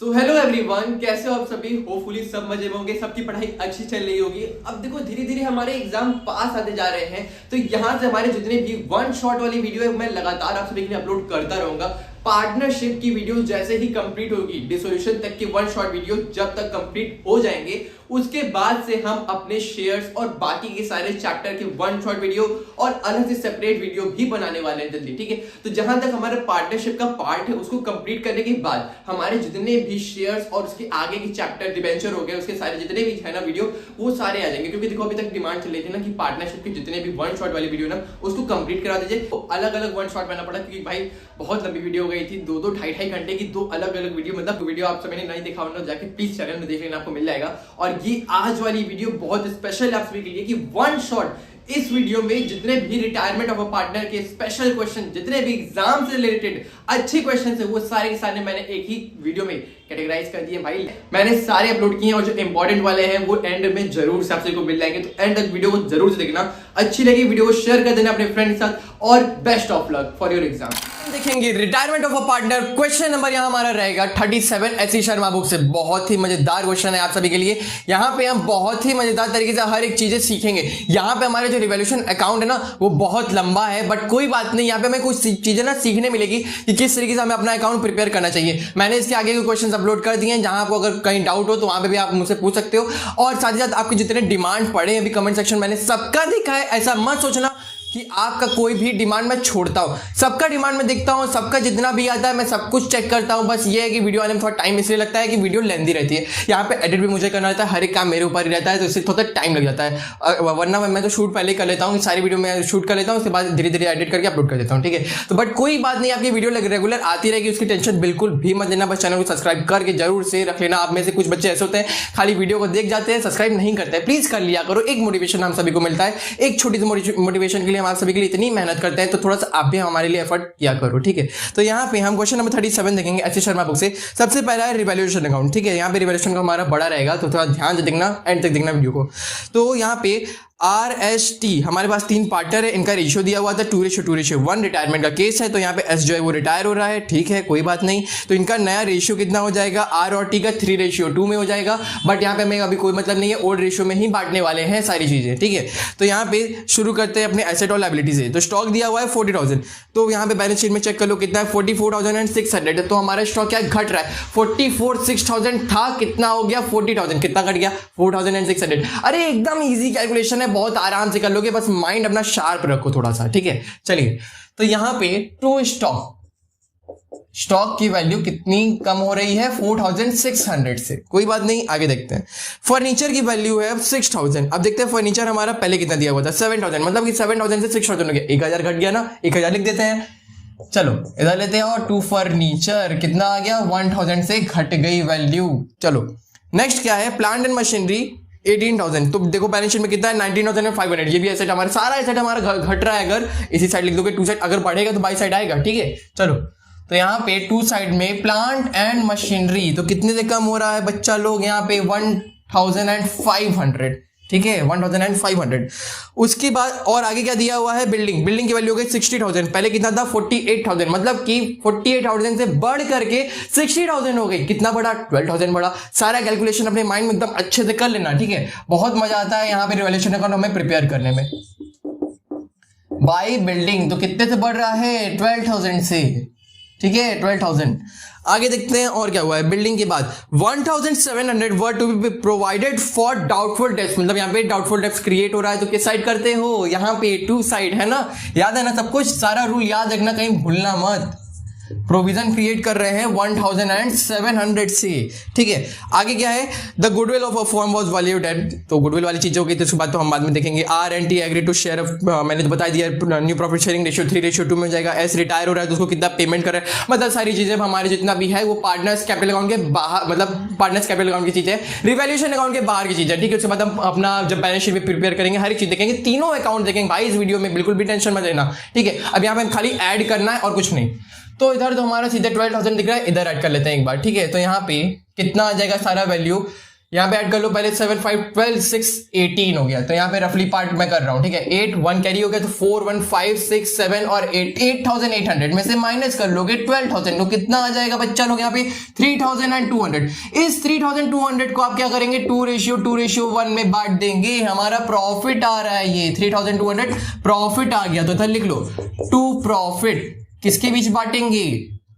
So hello everyone, कैसे हो आप सभी। होपफुली सब मजे में होंगे, सबकी पढ़ाई अच्छी चल रही होगी। अब देखो धीरे धीरे हमारे एग्जाम पास आते जा रहे हैं, तो यहाँ से हमारे जितने भी वन शॉट वाली वीडियो है मैं लगातार आप सभी के लिए अपलोड करता रहूंगा। पार्टनरशिप की वीडियो जैसे ही कंप्लीट होगी, डिसोल्यूशन तक की वन शॉट वीडियो जब तक कंप्लीट हो जाएंगे, उसके बाद से हम अपने शेयर्स और बाकी के सारे चैप्टर के वन शॉट वीडियो और अलग से सेपरेट वीडियो भी बनाने वाले हैं जल्दी, ठीक है। तो जहां तक हमारे पार्टनरशिप का पार्ट है उसको कंप्लीट करने के बाद हमारे जितने भी शेयर्स और उसके आगे के चैप्टर डिबेंचर हो गए, उसके सारे जितने भी है ना वीडियो, वो सारे आ जाएंगे। क्योंकि देखो अभी तक डिमांड चल रही थी ना कि पार्टनरशिप के जितने भी वन शॉट वाली वीडियो ना उसको कंप्लीट करा दीजिए। तो अलग अलग वन शॉट बनाना पड़ा क्योंकि भाई बहुत लंबी वीडियो हो गई थी, दो ढाई घंटे की दो अलग अलग वीडियो। मतलब वीडियो आप सभी ने नहीं देखा हो जाके प्लीज चैनल में देख लेना, आपको मिल जाएगा। और ये आज वाली वीडियो बहुत स्पेशल आप सभी के लिए कि वन शॉट इस वीडियो में जितने भी रिटायरमेंट ऑफ अ पार्टनर के स्पेशल क्वेश्चन, जितने भी एग्जाम से रिलेटेड अच्छे क्वेश्चन है, वो सारे के सारे मैंने एक ही वीडियो में कैटेगराइज कर दिए। भाई मैंने सारे अपलोड किए और जो इंपॉर्टेंट वाले हैं वो एंड में जरूर से आप सभी को मिल जाएंगे। तो एंड तक वीडियो को जरूर से देखना, अच्छी लगी वीडियो को शेयर कर देना अपने फ्रेंड के साथ, और best of luck for your exam. देखेंगे retirement of a partner. Question number यहाँ हमारा रहेगा 37 एस शर्मा बुक से। बहुत ही मजेदार क्वेश्चन है आप सभी के लिए। यहाँ पे हम बहुत ही मजेदार तरीके से हर एक चीजें सीखेंगे। यहाँ पे हमारे जो रिवॉल्यूशन अकाउंट है ना वो बहुत लंबा है, बट कोई बात नहीं, यहाँ पे हमें कुछ चीजें ना सीखने मिलेगी कि किस तरीके से हमें अपना अकाउंट प्रिपेयर करना चाहिए। मैंने इसके आगे के क्वेश्चन अपलोड कर दिए हैं, जहां आपको अगर कहीं डाउट हो तो वहां पे भी आप मुझसे पूछ सकते हो। और साथ ही साथ आपके जितने डिमांड पड़े हैं अभी कमेंट सेक्शन मैंने सबका देखा है। ऐसा मत सोचना कि आपका कोई भी डिमांड मैं छोड़ता हूं, सबका डिमांड मैं देखता हूं, सबका जितना भी आता है मैं सब कुछ चेक करता हूं। बस ये है कि वीडियो आने में थोड़ा टाइम इसलिए लगता है कि वीडियो लेंदी रहती है। यहाँ पे एडिट भी मुझे करना रहता है, हर एक काम मेरे ऊपर ही रहता है, तो इससे थोड़ा टाइम लग जाता है। वरना मैं तो शूट पहले कर लेता हूँ, सारी वीडियो में शूट कर लेता हूँ, उसके बाद धीरे धीरे एडिट करके अपलोड कर देता हूँ, ठीक है। तो बट कोई बात नहीं, आपकी वीडियो रेगुलर आती रहेगी, उसकी टेंशन बिल्कुल भी मत लेना। बस चैनल को सब्सक्राइब करके जरूर से रख लेना। आप में से कुछ बच्चे ऐसे होते हैं खाली वीडियो को देख जाते हैं, सब्सक्राइब नहीं करते हैं। प्लीज कर लिया करो, एक मोटिवेशन हम सभी को मिलता है। एक छोटी सी मोटिवेशन के लिए हम आप सभी के लिए इतनी मेहनत करते हैं, तो थोड़ा सा आप भी हमारे लिए एफर्ट किया करो, ठीक है। तो यहाँ पे हम क्वेश्चन नंबर 37 देखेंगे एस शर्मा बुक से। सबसे पहला है रिवॉल्यूशन अकाउंट, ठीक है। यहाँ पे रिवॉल्यूशन का हमारा बड़ा रहेगा, तो थोड़ा ध्यान से देखना, एंड तक देखना वीडियो को। तो यहाँ पे RST हमारे पास 3 पार्टनर है, इनका रेशियो दिया हुआ था 2:1 रिटायरमेंट का केस है। तो यहाँ पे S जो है वो रिटायर हो रहा है, ठीक है, कोई बात नहीं। तो इनका नया रेशियो कितना हो जाएगा, R और T का 3:2 में हो जाएगा। बट यहाँ पे हमें अभी कोई मतलब नहीं है, ओल्ड रेशियो में ही बांटने वाले हैं सारी चीजें, ठीक है। तो यहाँ पे शुरू करते हैं अपने एसेट और लायबिलिटी से। तो स्टॉक दिया हुआ है 40,000, तो यहाँ पे बैलेंस शीट में चेक कर लो कितना है, 44,600। तो हमारा स्टॉक क्या घट रहा है, 44,600 था, कितना हो गया 40,000, कितना घट गया 4,600। अरे एकदम ईजी कैलकुलेशन है, बहुत आराम से कर लोगे, बस माइंड अपना शार्प रखो थोड़ा सा, ठीक है। चलिए, तो यहां पे टू स्टॉक की वैल्यू कितनी कम हो रही है 4,600 से, कोई बात नहीं, आगे देखते हैं। फर्नीचर की वैल्यू है 6,000। अब देखते हैं फर्नीचर हमारा पहले कितना दिया हुआ था 7,000, मतलब कि 7,000 से 6,000 हो गया, 1,000 घट गया ना, 1,000 लिख देते हैं। चलो इधर लेते हैं, और टू फर्नीचर कितना आ गया 1,000 से घट गई वैल्यू। चलो नेक्स्ट क्या है, प्लांट एंड मशीनरी 18,000। तो देखो बैलेंस शीट में कितना है 19,500। ये भी एसेट हमारा, सारा एसेट हमारा घट रहा है। अगर इसी साइड लिख दोगे, टू साइड अगर बढ़ेगा तो बाई साइड आएगा, ठीक है। चलो तो यहाँ पे टू साइड में प्लांट एंड मशीनरी तो कितने से कम हो रहा है बच्चा लोग, यहाँ पे 1,500, ठीक है, 1,500। उसके बाद और आगे क्या दिया हुआ है, बिल्डिंग की वैल्यू हो गई 60,000। पहले कितना था 48,000, मतलब कि 48,000 से बढ़ करके 60,000 हो गई। कितना बढ़ा 12,000 बढ़ा। सारा कैलकुलेशन अपने माइंड में एकदम अच्छे से कर लेना, ठीक है। बहुत मजा आता है यहाँ पे रिवॉल्यूशन अकाउंट हमें प्रिपेयर करने में। बाई बिल्डिंग तो कितने से बढ़ रहा है 12,000 से, ठीक है, 12,000। आगे देखते हैं और क्या हुआ है। बिल्डिंग के बाद 1,700 were to be provided for doubtful debts, मतलब यहाँ पे डाउटफुल डेब्ट्स क्रिएट हो रहा है, तो किस साइड करते हो, यहाँ पे टू साइड है ना, याद है ना सब कुछ, सारा रूल याद रखना, कहीं भूलना मत। प्रोविजन क्रिएट कर रहे हैं 1,700 से, ठीक है। आगे क्या है, the goodwill of a firm was valued at, तो गुडविल वाली चीज हो गई, तो उसके बाद तो हम बाद में देखेंगे। R&T एग्री टू शेयर, मैंने तो बता दिया, न्यू प्रॉफिट शेयरिंग रेशियो 3:2 में हो जाएगा। S रिटायर हो रहा है तो उसको कितना पेमेंट कर रहा है, मतलब सारी चीजें हमारे जितना भी है वो पार्टनर्स कैपिटल अकाउंट के बाहर, मतलब पार्टनर्स कैपिटल अकाउंट की चीजें, रिवॉल्यूशन अकाउंट के बाहर की चीजें, ठीक है। उसके बाद हम अपना जब बैलेंस शीट प्रिपेयर करेंगे हर एक चीज देखेंगे, तीनों अकाउंट देखेंगे भाई इस वीडियो में, बिल्कुल भी टेंशन मत लेना, ठीक है। अब यहाँ पे खाली ऐड करना है और कुछ नहीं। तो इधर तो हमारा सीधे 12,000 दिख रहा है, इधर ऐड कर लेते हैं एक बार, ठीक है। तो यहाँ पे कितना आ जाएगा सारा वैल्यू यहाँ पे ऐड कर लो पहले 7 5 12 6 18 हो गया, तो यहाँ पे रफली पार्ट मैं कर रहा हूँ, ठीक है। 8 1 कैरी हो गया, तो 4 1 5 6 7 और 8 8800 में से माइनस कर लोगे 12,000, तो कितना आ जाएगा बच्चा लोग यहाँ पे 3200। इस 3200 को आप क्या करेंगे 2:1 में बांट देंगे, हमारा प्रॉफिट आ रहा है, ये 3200 प्रॉफिट आ गया, तो इधर लिख लो टू प्रॉफिट किसके बीच बांटेंगे,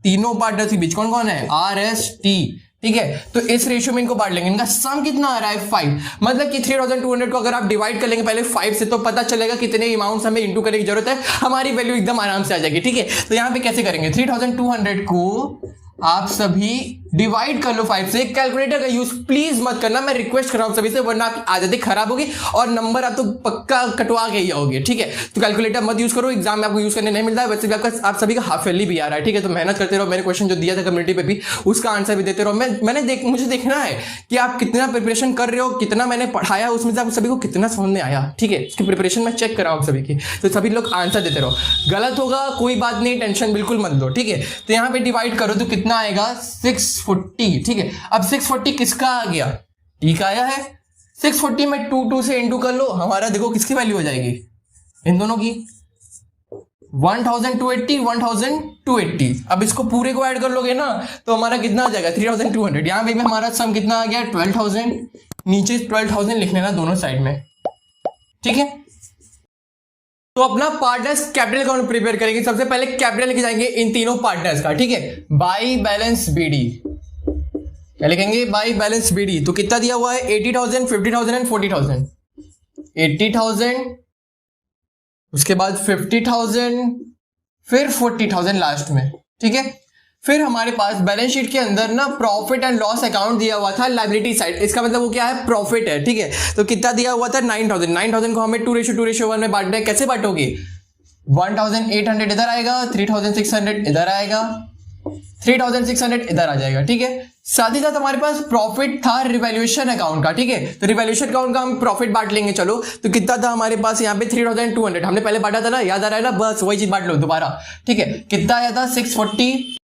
तीनों पार्टनर्स के बीच, कौन कौन है RST, ठीक है। तो इस रेशियो में इनको बांट लेंगे, इनका सम कितना आ रहा है 5, मतलब कि 3200 को अगर आप डिवाइड कर लेंगे पहले 5 से, तो पता चलेगा कितने अमाउंट्स हमें इंटू करने की जरूरत है, हमारी वैल्यू एकदम आराम से आ जाएगी, ठीक है। तो यहां पे कैसे करेंगे 3200 को आप सभी डिवाइड कर लो 5 से। कैलकुलेटर का यूज प्लीज मत करना, मैं रिक्वेस्ट कर रहा हूं सभी से, वरना आपकी आदतें खराब होगी और नंबर आप तो पक्का कटवा के ही आओगे, ठीक है। तो कैलकुलेटर मत यूज करो, एग्जाम में आपको यूज करने नहीं मिलता है, वैसे भी आपका आप सभी का हाफ ईयरली भी आ रहा है, ठीक है। तो मेहनत करते रहो, मैंने क्वेश्चन जो दिया था कम्युनिटी पे भी उसका आंसर भी देते रहो। मुझे देखना है कि आप कितना प्रिपरेशन कर रहे हो, कितना मैंने पढ़ाया उसमें से आप सभी को कितना समझ में आया, ठीक है। इसकी प्रिपरेशन मैं चेक कर रहा हूं सभी की, तो सभी लोग आंसर देते रहो। गलत होगा कोई बात नहीं, टेंशन बिल्कुल मत लो, ठीक है। तो यहाँ पे डिवाइड करो तो कितना आएगा 640, ठीक है। अब 640 किसका आ गया, टी का आया है। 640 में 2 से इंटू कर लो, हमारा देखो किसकी वैल्यू हो जाएगी, इन दोनों की 1280 1280। अब इसको पूरे को ऐड कर लोगे ना तो हमारा कितना आ जाएगा 3200। यहां पे हमारा सम कितना आ गया 12,000, नीचे 12,000 लिख लेना दोनों साइड में, ठीक है। तो अपना पार्टनर्स कैपिटल अकाउंट प्रिपेयर करेंगे, सबसे पहले कैपिटल लेके जाएंगे इन तीनों पार्टनर्स का, ठीक है। बाई बैलेंस बीडी, क्या लिखेंगे बाई बैलेंस बीडी, तो कितना दिया हुआ है 80,000 50,000 एंड 40,000। 80,000 उसके बाद 50,000 फिर 40,000 लास्ट में, ठीक है। फिर हमारे पास बैलेंस शीट के अंदर ना प्रॉफिट एंड लॉस अकाउंट दिया हुआ था लायबिलिटी साइड, इसका मतलब वो क्या है प्रॉफिट है, ठीक है। तो कितना दिया हुआ था 9,000 को हमें 2:1 में बांटना है। कैसे बांटोगे 1,800 इधर आएगा, 3,600 इधर आएगा, 3,600 इधर आ जाएगा, ठीक है। साथ ही साथ हमारे पास प्रॉफिट था रिवैल्यूएशन अकाउंट का, ठीक है। तो रिवैल्यूएशन अकाउंट का हम प्रॉफिट बांट लेंगे, चलो। तो कितना था हमारे पास यहाँ पे 3,200, हमने पहले बांटा था ना, याद आ रहा है ना, बस वही चीज बांट लो दोबारा, ठीक है। कितना आया था 640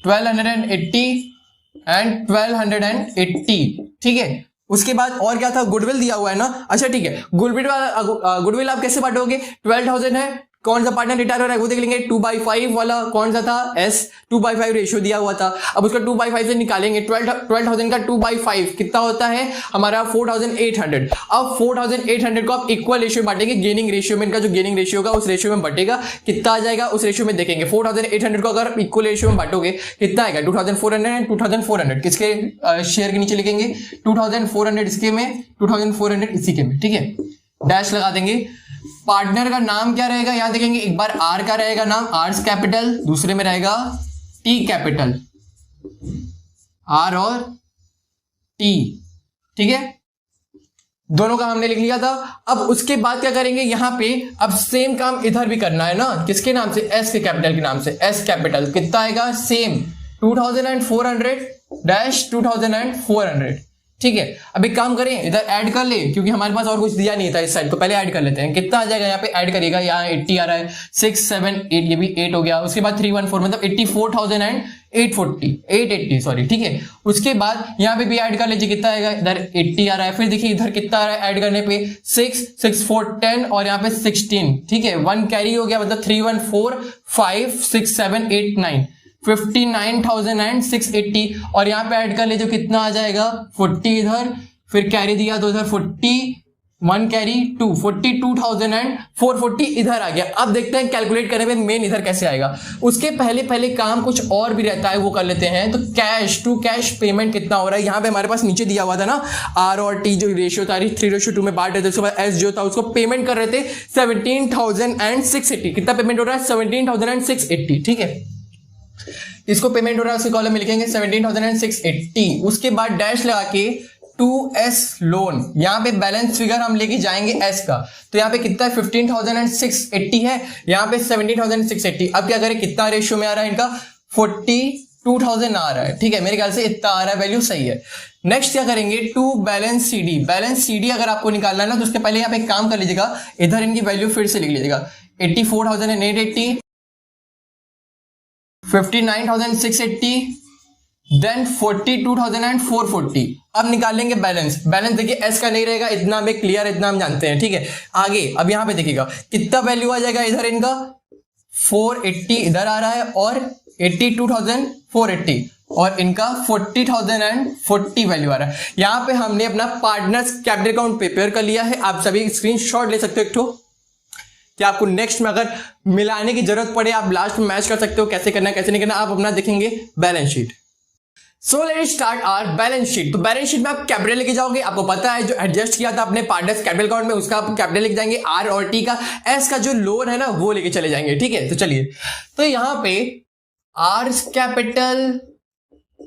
1280 एंड 1280, ठीक है। उसके बाद और क्या था गुडविल दिया हुआ है ना, अच्छा ठीक है। गुडविल आप कैसे बांटोगे 12,000 है, कौन सा पार्टनर रिटायर हो रहा है वो देख लेंगे, 2/5 वाला कौन सा था S, 2/5 रेशियो दिया हुआ था। अब उसका 2/5 से निकालेंगे 12,000 का 2/5 कितना होता है हमारा 4,800। अब 4,800 को आप इक्वल रेशियो बांटेंगे, गेनिंग रेशियो में, इनका जो गेनिंग रेशियो होगा उस रेशियो में बटेगा, कितना आ जाएगा उस रेशियो में देखेंगे। 4,800 को अगर इक्वल रेशियो में बांटोगे कितना आएगा 2,400 एंड 2,400 किसके शेयर के नीचे लिखेंगे 2,400 इसके में, 2,400 इसी के में, ठीक है। डैश लगा देंगे। पार्टनर का नाम क्या रहेगा यहां देखेंगे, एक बार आर का रहेगा नाम आर्स कैपिटल, दूसरे में रहेगा टी कैपिटल, आर और टी, ठीक है। दोनों का हमने लिख लिया था। अब उसके बाद क्या करेंगे यहां पे, अब सेम काम इधर भी करना है ना, किसके नाम से एस के कैपिटल के नाम से, एस कैपिटल कितना आएगा सेम 2,400 डैश 2,400, ठीक है। अब एक काम करें इधर ऐड कर ले, क्योंकि हमारे पास और कुछ दिया नहीं था इस साइड, तो पहले ऐड कर लेते हैं। कितना आ जाएगा यहाँ पे ऐड करिएगा, यहाँ 80 आ रहा है, 6 7 8 ये भी 8 हो गया। उसके बाद 314 मतलब 84,880 सॉरी, ठीक है। उसके बाद यहाँ पे भी ऐड कर लीजिए, कितना आएगा इधर 80 आ रहा है। फिर देखिए इधर कितना आ रहा है ऐड करने पे 6 6 4 10 और यहाँ पे 16, ठीक है। 1 कैरी हो गया मतलब 314 5 6 7 8 9 59,680 और यहाँ पे ऐड कर ले जो कितना आ जाएगा 40 इधर, फिर कैरी दिया तो इधर 40 1 कैरी 2 42,440 इधर आ गया। अब देखते हैं कैलकुलेट करने में मेन इधर कैसे आएगा। उसके पहले काम कुछ और भी रहता है वो कर लेते हैं। तो कैश टू कैश पेमेंट कितना हो रहा है, यहाँ पे हमारे पास नीचे दिया हुआ था ना आर और टी जो रेशियो था 3:2 में बांट रहे थे, उसके बाद एस जो था उसको पेमेंट कर रहे थे 17,680। कितना पेमेंट हो रहा है 17,680, ठीक है। इसको पेमेंट हो रहा है उसके कॉलम में लिखेंगे 17,680। उसके बाद डैश लगा के 2S लोन, यहां पे बैलेंस फिगर हम लेके जाएंगे S का, तो यहाँ पे कितना है 15,680 है, यहाँ पे 17,680। अब क्या करें कितना रेशियो में आ रहा है इनका 42,000 आ रहा है, ठीक है। मेरे ख्याल से इतना आ रहा है, वैल्यू सही है। नेक्स्ट क्या करेंगे to balance CD। Balance CD अगर आपको निकालना है ना तो उसके पहले यहाँ पे एक काम कर लीजिएगा, इधर इनकी वैल्यू फिर से लिख लीजिएगा 84,880 59,680 देन 42,440। अब निकालेंगे बैलेंस। बैलेंस देखिए एस का नहीं रहेगा, इतना हमें क्लियर, इतना हम जानते हैं, ठीक है। आगे अब यहां पे देखिएगा कितना वैल्यू आ जाएगा, इधर इनका 480 इधर आ रहा है और 82,480 और इनका 40,040 वैल्यू आ रहा है। यहां पे हमने अपना पार्टनर्स कैपिटल अकाउंट प्रिपेयर कर लिया है। आप सभी स्क्रीनशॉट ले सकते हो एक ठो, कि आपको नेक्स्ट में अगर मिलाने की जरूरत पड़े आप लास्ट में मैच कर सकते हो, कैसे करना है कैसे नहीं करना, आप अपना देखेंगे balance sheet. So let's start our balance sheet. तो बैलेंस शीट में आप कैपिटल लेके जाओगे, आपको पता है जो एडजस्ट किया था अपने पार्टनर्स कैपिटल अकाउंट में उसका आप कैपिटल लेके जाएंगे, आर और टी का, एस का जो लोन है ना वो लेके चले जाएंगे, ठीक है। तो चलिए, तो यहां पे आर कैपिटल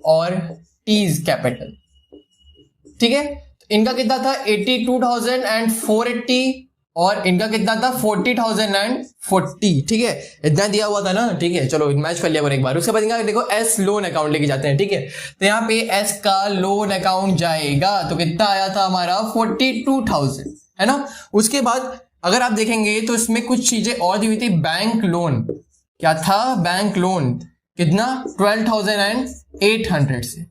और टीज कैपिटल, ठीक है। इनका कितना था 82,480 और इनका कितना था 40,040, ठीक है। इतना दिया हुआ था ना, ठीक है। चलो मैच कर लिया और एक बार उसके बाद इनका देखो एस लोन अकाउंट लेके जाते हैं, ठीक है। तो यहाँ पे एस का लोन अकाउंट जाएगा तो कितना आया था हमारा 42,000, है ना। उसके बाद अगर आप देखेंगे तो इसमें कुछ चीजें और दी हुई थी। बैंक लोन क्या था, बैंक लोन कितना 12,800 से।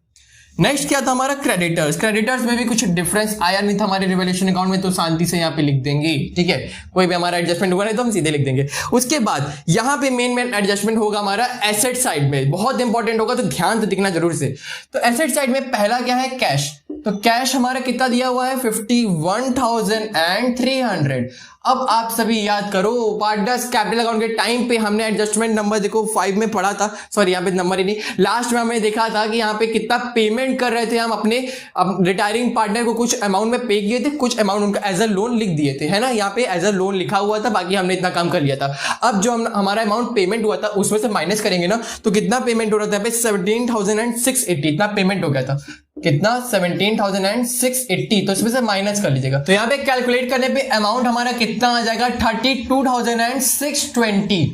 नेक्स्ट क्या था हमारा क्रेडिटर्स। क्रेडिटर्स में भी कुछ डिफरेंस आया नहीं था हमारे रिवैल्यूएशन अकाउंट में, तो शांति से यहाँ पे लिख देंगे, ठीक है। कोई भी हमारा एडजस्टमेंट हुआ नहीं तो हम सीधे लिख देंगे। उसके बाद यहाँ पे मेन एडजस्टमेंट होगा हमारा एसेट साइड में, बहुत इंपॉर्टेंट होगा तो ध्यान से दिखना जरूर से। तो एसेट साइड में पहला क्या है, कैश। तो कैश हमारा कितना दिया हुआ है 51,300। अब आप सभी याद करो पार्टनर्स कैपिटल अकाउंट के टाइम पे हमने एडजस्टमेंट नंबर देखो 5 में पढ़ा था, सॉरी यहाँ पे नंबर ही नहीं, लास्ट में हमने देखा था कि यहाँ पे कितना पेमेंट कर रहे थे हम अपने रिटायरिंग पार्टनर को। कुछ अमाउंट में पे किए थे, कुछ अमाउंट उनका एज अ लोन लिख दिए थे, है ना। यहाँ पे एज अ लोन लिखा हुआ था, बाकी हमने इतना काम कर लिया था। अब जो हमारा अमाउंट पेमेंट हुआ था उसमें से माइनस करेंगे ना, तो कितना पेमेंट हो रहा था यहाँ पे 17,680, इतना पेमेंट हो गया था। कितना 17,680, तो इसमें से माइनस कर लीजिएगा। तो यहाँ पे कैलकुलेट करने पे अमाउंट हमारा कितना आ जाएगा 32,620,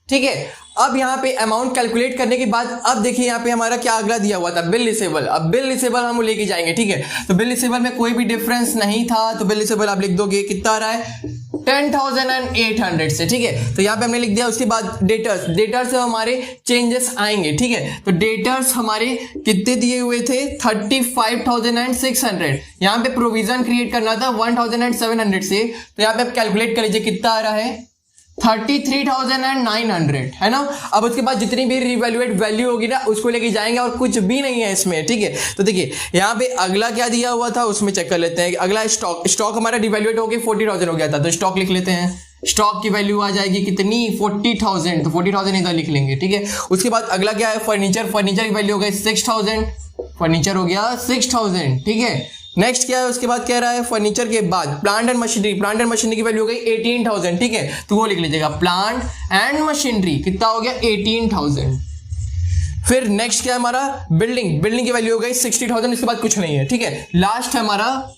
ठीक है। अब यहाँ पे अमाउंट कैलकुलेट करने के बाद अब देखिए यहाँ पे हमारा क्या अगला दिया हुआ था, बिल रिसेबल। अब बिल रिसेबल हम लेके जाएंगे, ठीक है। तो बिल रिसेबल में कोई भी डिफरेंस नहीं था, तो बिल रिसेबल आप लिख दोगे कितना आ रहा है 10,800 से, ठीक है। तो यहाँ पे हमने लिख दिया। उसके बाद डेटर्स, डेटर्स से हमारे चेंजेस आएंगे, ठीक है। तो डेटर्स हमारे कितने दिए हुए थे 35,600। यहाँ पे प्रोविजन क्रिएट करना था 1,700 से, तो यहाँ पे आप कैलकुलेट कर लीजिए कितना आ रहा है 33,900, है ना। अब उसके बाद जितनी भी रिवैल्यूएट वैल्यू होगी ना उसको लेके जाएंगे और कुछ भी नहीं है इसमें, ठीक है। तो देखिए यहाँ पे अगला क्या दिया हुआ था उसमें चेक कर लेते हैं। अगला स्टॉक, स्टॉक हमारा रिवैल्यूएट होके 40,000 हो गया था, तो स्टॉक लिख लेते हैं। स्टॉक की वैल्यू आ जाएगी कितनी 40,000, तो 40,000 इधर लिख लेंगे, ठीक है। उसके बाद अगला क्या है फर्नीचर, फर्नीचर की वैल्यू हो गई 6,000, फर्नीचर हो गया 6,000, ठीक है। नेक्स्ट क्या है, उसके बाद कह रहा है फर्नीचर के बाद plant and machinery, plant and machinery की वैल्यू हो गई 18,000, ठीक है। तो वो लिख लीजिएगा प्लांट एंड मशीनरी कितना हो गया 18,000। फिर नेक्स्ट क्या है हमारा बिल्डिंग, बिल्डिंग की वैल्यू हो गई 60,000, इसके बाद कुछ नहीं है, ठीक है। लास्ट है हमारा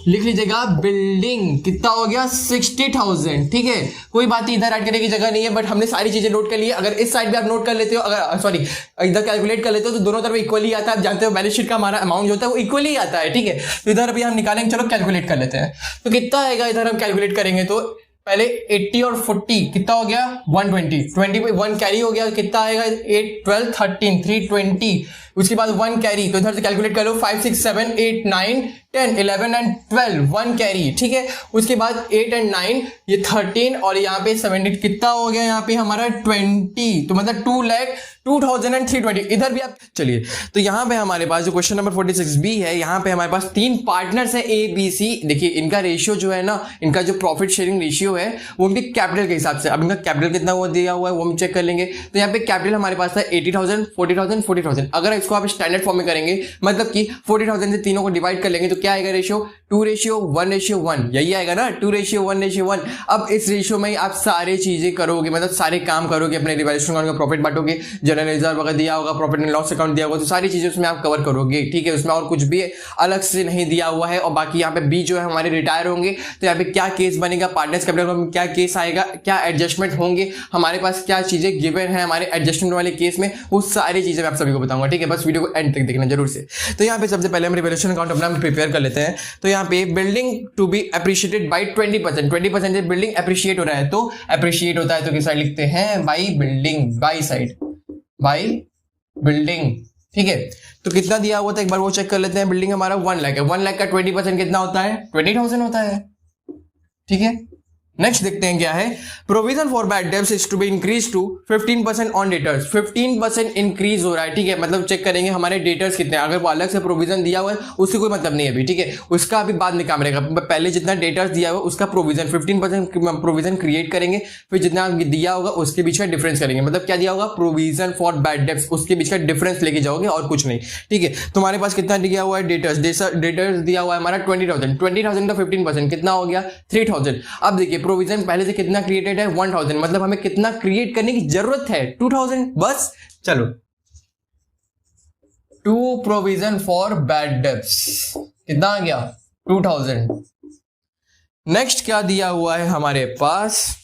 लिख लीजिएगा बिल्डिंग कितना हो गया 60,000, ठीक है। कोई बात नहीं, इधर ऐड करने की जगह नहीं है, बट हमने सारी चीजें नोट कर ली है। अगर इस साइड भी आप नोट कर लेते हो, अगर सॉरी इधर कैलकुलेट कर लेते हो तो दोनों तरफ इक्वली आता है। आप जानते हो बैलेंस शीट का हमारा अमाउंट जो होता है वो इक्वली आता है, ठीक है। तो इधर अभी हम निकालेंगे, चलो कैलकुलेट कर लेते हैं। तो कितना आएगा इधर हम कैलकुलेट करेंगे, तो पहले 80 और 40 कितना हो गया 120, 20 पे 1 कैरी हो गया, कितना आएगा 8 12 13 320। उसके बाद 1 कैरी, तो इधर से कैलकुलेट कर लो 5 6 7 8 9 10 11 एंड 12, 1 कैरी, ठीक है। उसके बाद 8 एंड 9 ये 13 और यहाँ पे 17 कितना हो गया यहाँ पे हमारा 20, तो मतलब 2,02,320। इधर भी आप चलिए, तो यहाँ पे हमारे पास जो क्वेश्चन नंबर 46B है, यहाँ पे हमारे पास 3 पार्टनर्स है A B C। देखिए इनका रेशियो जो है ना, इनका जो प्रॉफिट शेयरिंग रेशियो है वो उनके कैपिटल के हिसाब से। अब इनका कैपिटल कितना वो दिया हुआ है वो हम चेक कर लेंगे। तो यहाँ पे कैपिटल हमारे पास है 80,000 40,000 40,000। अगर इसको आप स्टैंडर्ड फॉर्म में करेंगे, मतलब कि 40,000 से तीनों को डिवाइड कर लेंगे, तो क्या आएगा रेशियो 2:1:1, यही आएगा ना 2:1:1। अब इस रेशियो में आप सारी चीजें करोगे, मतलब सारे काम करोगे, अपने रिवैल्यूएशन अकाउंट का प्रॉफिट बांटोगे, जनरल रिजर्व अगर दिया होगा, प्रॉफिट एंड लॉस अकाउंट दिया होगा, तो सारी चीजें उसमें आप कवर करोगे, ठीक है। उसमें और कुछ भी अलग से नहीं दिया हुआ है। और बाकी यहाँ पे बी जो है हमारे रिटायर होंगे, तो यहाँ पे क्या केस बनेगा, पार्टनर्स कैपिटल में क्या केस आएगा, क्या एडजस्टमेंट होंगे, हमारे पास क्या चीजें गिवन है हमारे एडजस्टमेंट वाले केस में, वो सारी चीजें मैं आप सभी को बताऊंगा, ठीक है। बस वीडियो को एंड तक देखना जरूर से। तो यहाँ पे सबसे पहले हम रिवैल्यूएशन अकाउंट अपना प्रिपेयर कर लेते हैं। तो यहाँ पे building to be appreciated by 20% से बिल्डिंग अप्रिशिएट हो रहा है, तो अप्रिशिएट होता है तो किस साइड लिखते हैं by building, by side, by building, ठीक है। तो कितना दिया हुआ था एक बार वो चेक कर लेते हैं। बिल्डिंग हमारा 1 लाख है, 1 लाख का 20% कितना होता है? 20,000 होता है, ठीक है। नेक्स्ट देखते हैं क्या है। Provision for bad debts is to be increase to 15% on debtors. 15% increase हो रहा है, ठीक है। मतलब चेक करेंगे हमारे डेटर्स कितने हैं। अगर वो अलग से प्रोविजन दिया हुआ है उससे कोई मतलब नहीं है अभी, ठीक है। उसका अभी बाद में काम रहेगा। पहले जितना डेटर्स दिया हुआ है उसका प्रोविजन 15% प्रोविजन क्रिएट करेंगे, फिर जितना दिया होगा उसके बीच का डिफरेंस करेंगे। मतलब क्या दिया होगा? प्रोविजन फॉर बैड डेब्ट्स, उसके बीच का डिफरेंस लेके जाओगे और कुछ नहीं, ठीक है। तुम्हारे पास कितना दिया हुआ है? डेटर्स दिया हुआ है हमारा 20,000। 20,000 का 15% कितना हो गया? 3,000। अब देखिए प्रोविजन पहले से कितना क्रिएटेड है? 1,000। मतलब हमें कितना क्रिएट करने की जरूरत है? 2,000 बस। चलो, to provision for bad debts कितना आ गया? 2,000। नेक्स्ट क्या दिया हुआ है हमारे पास?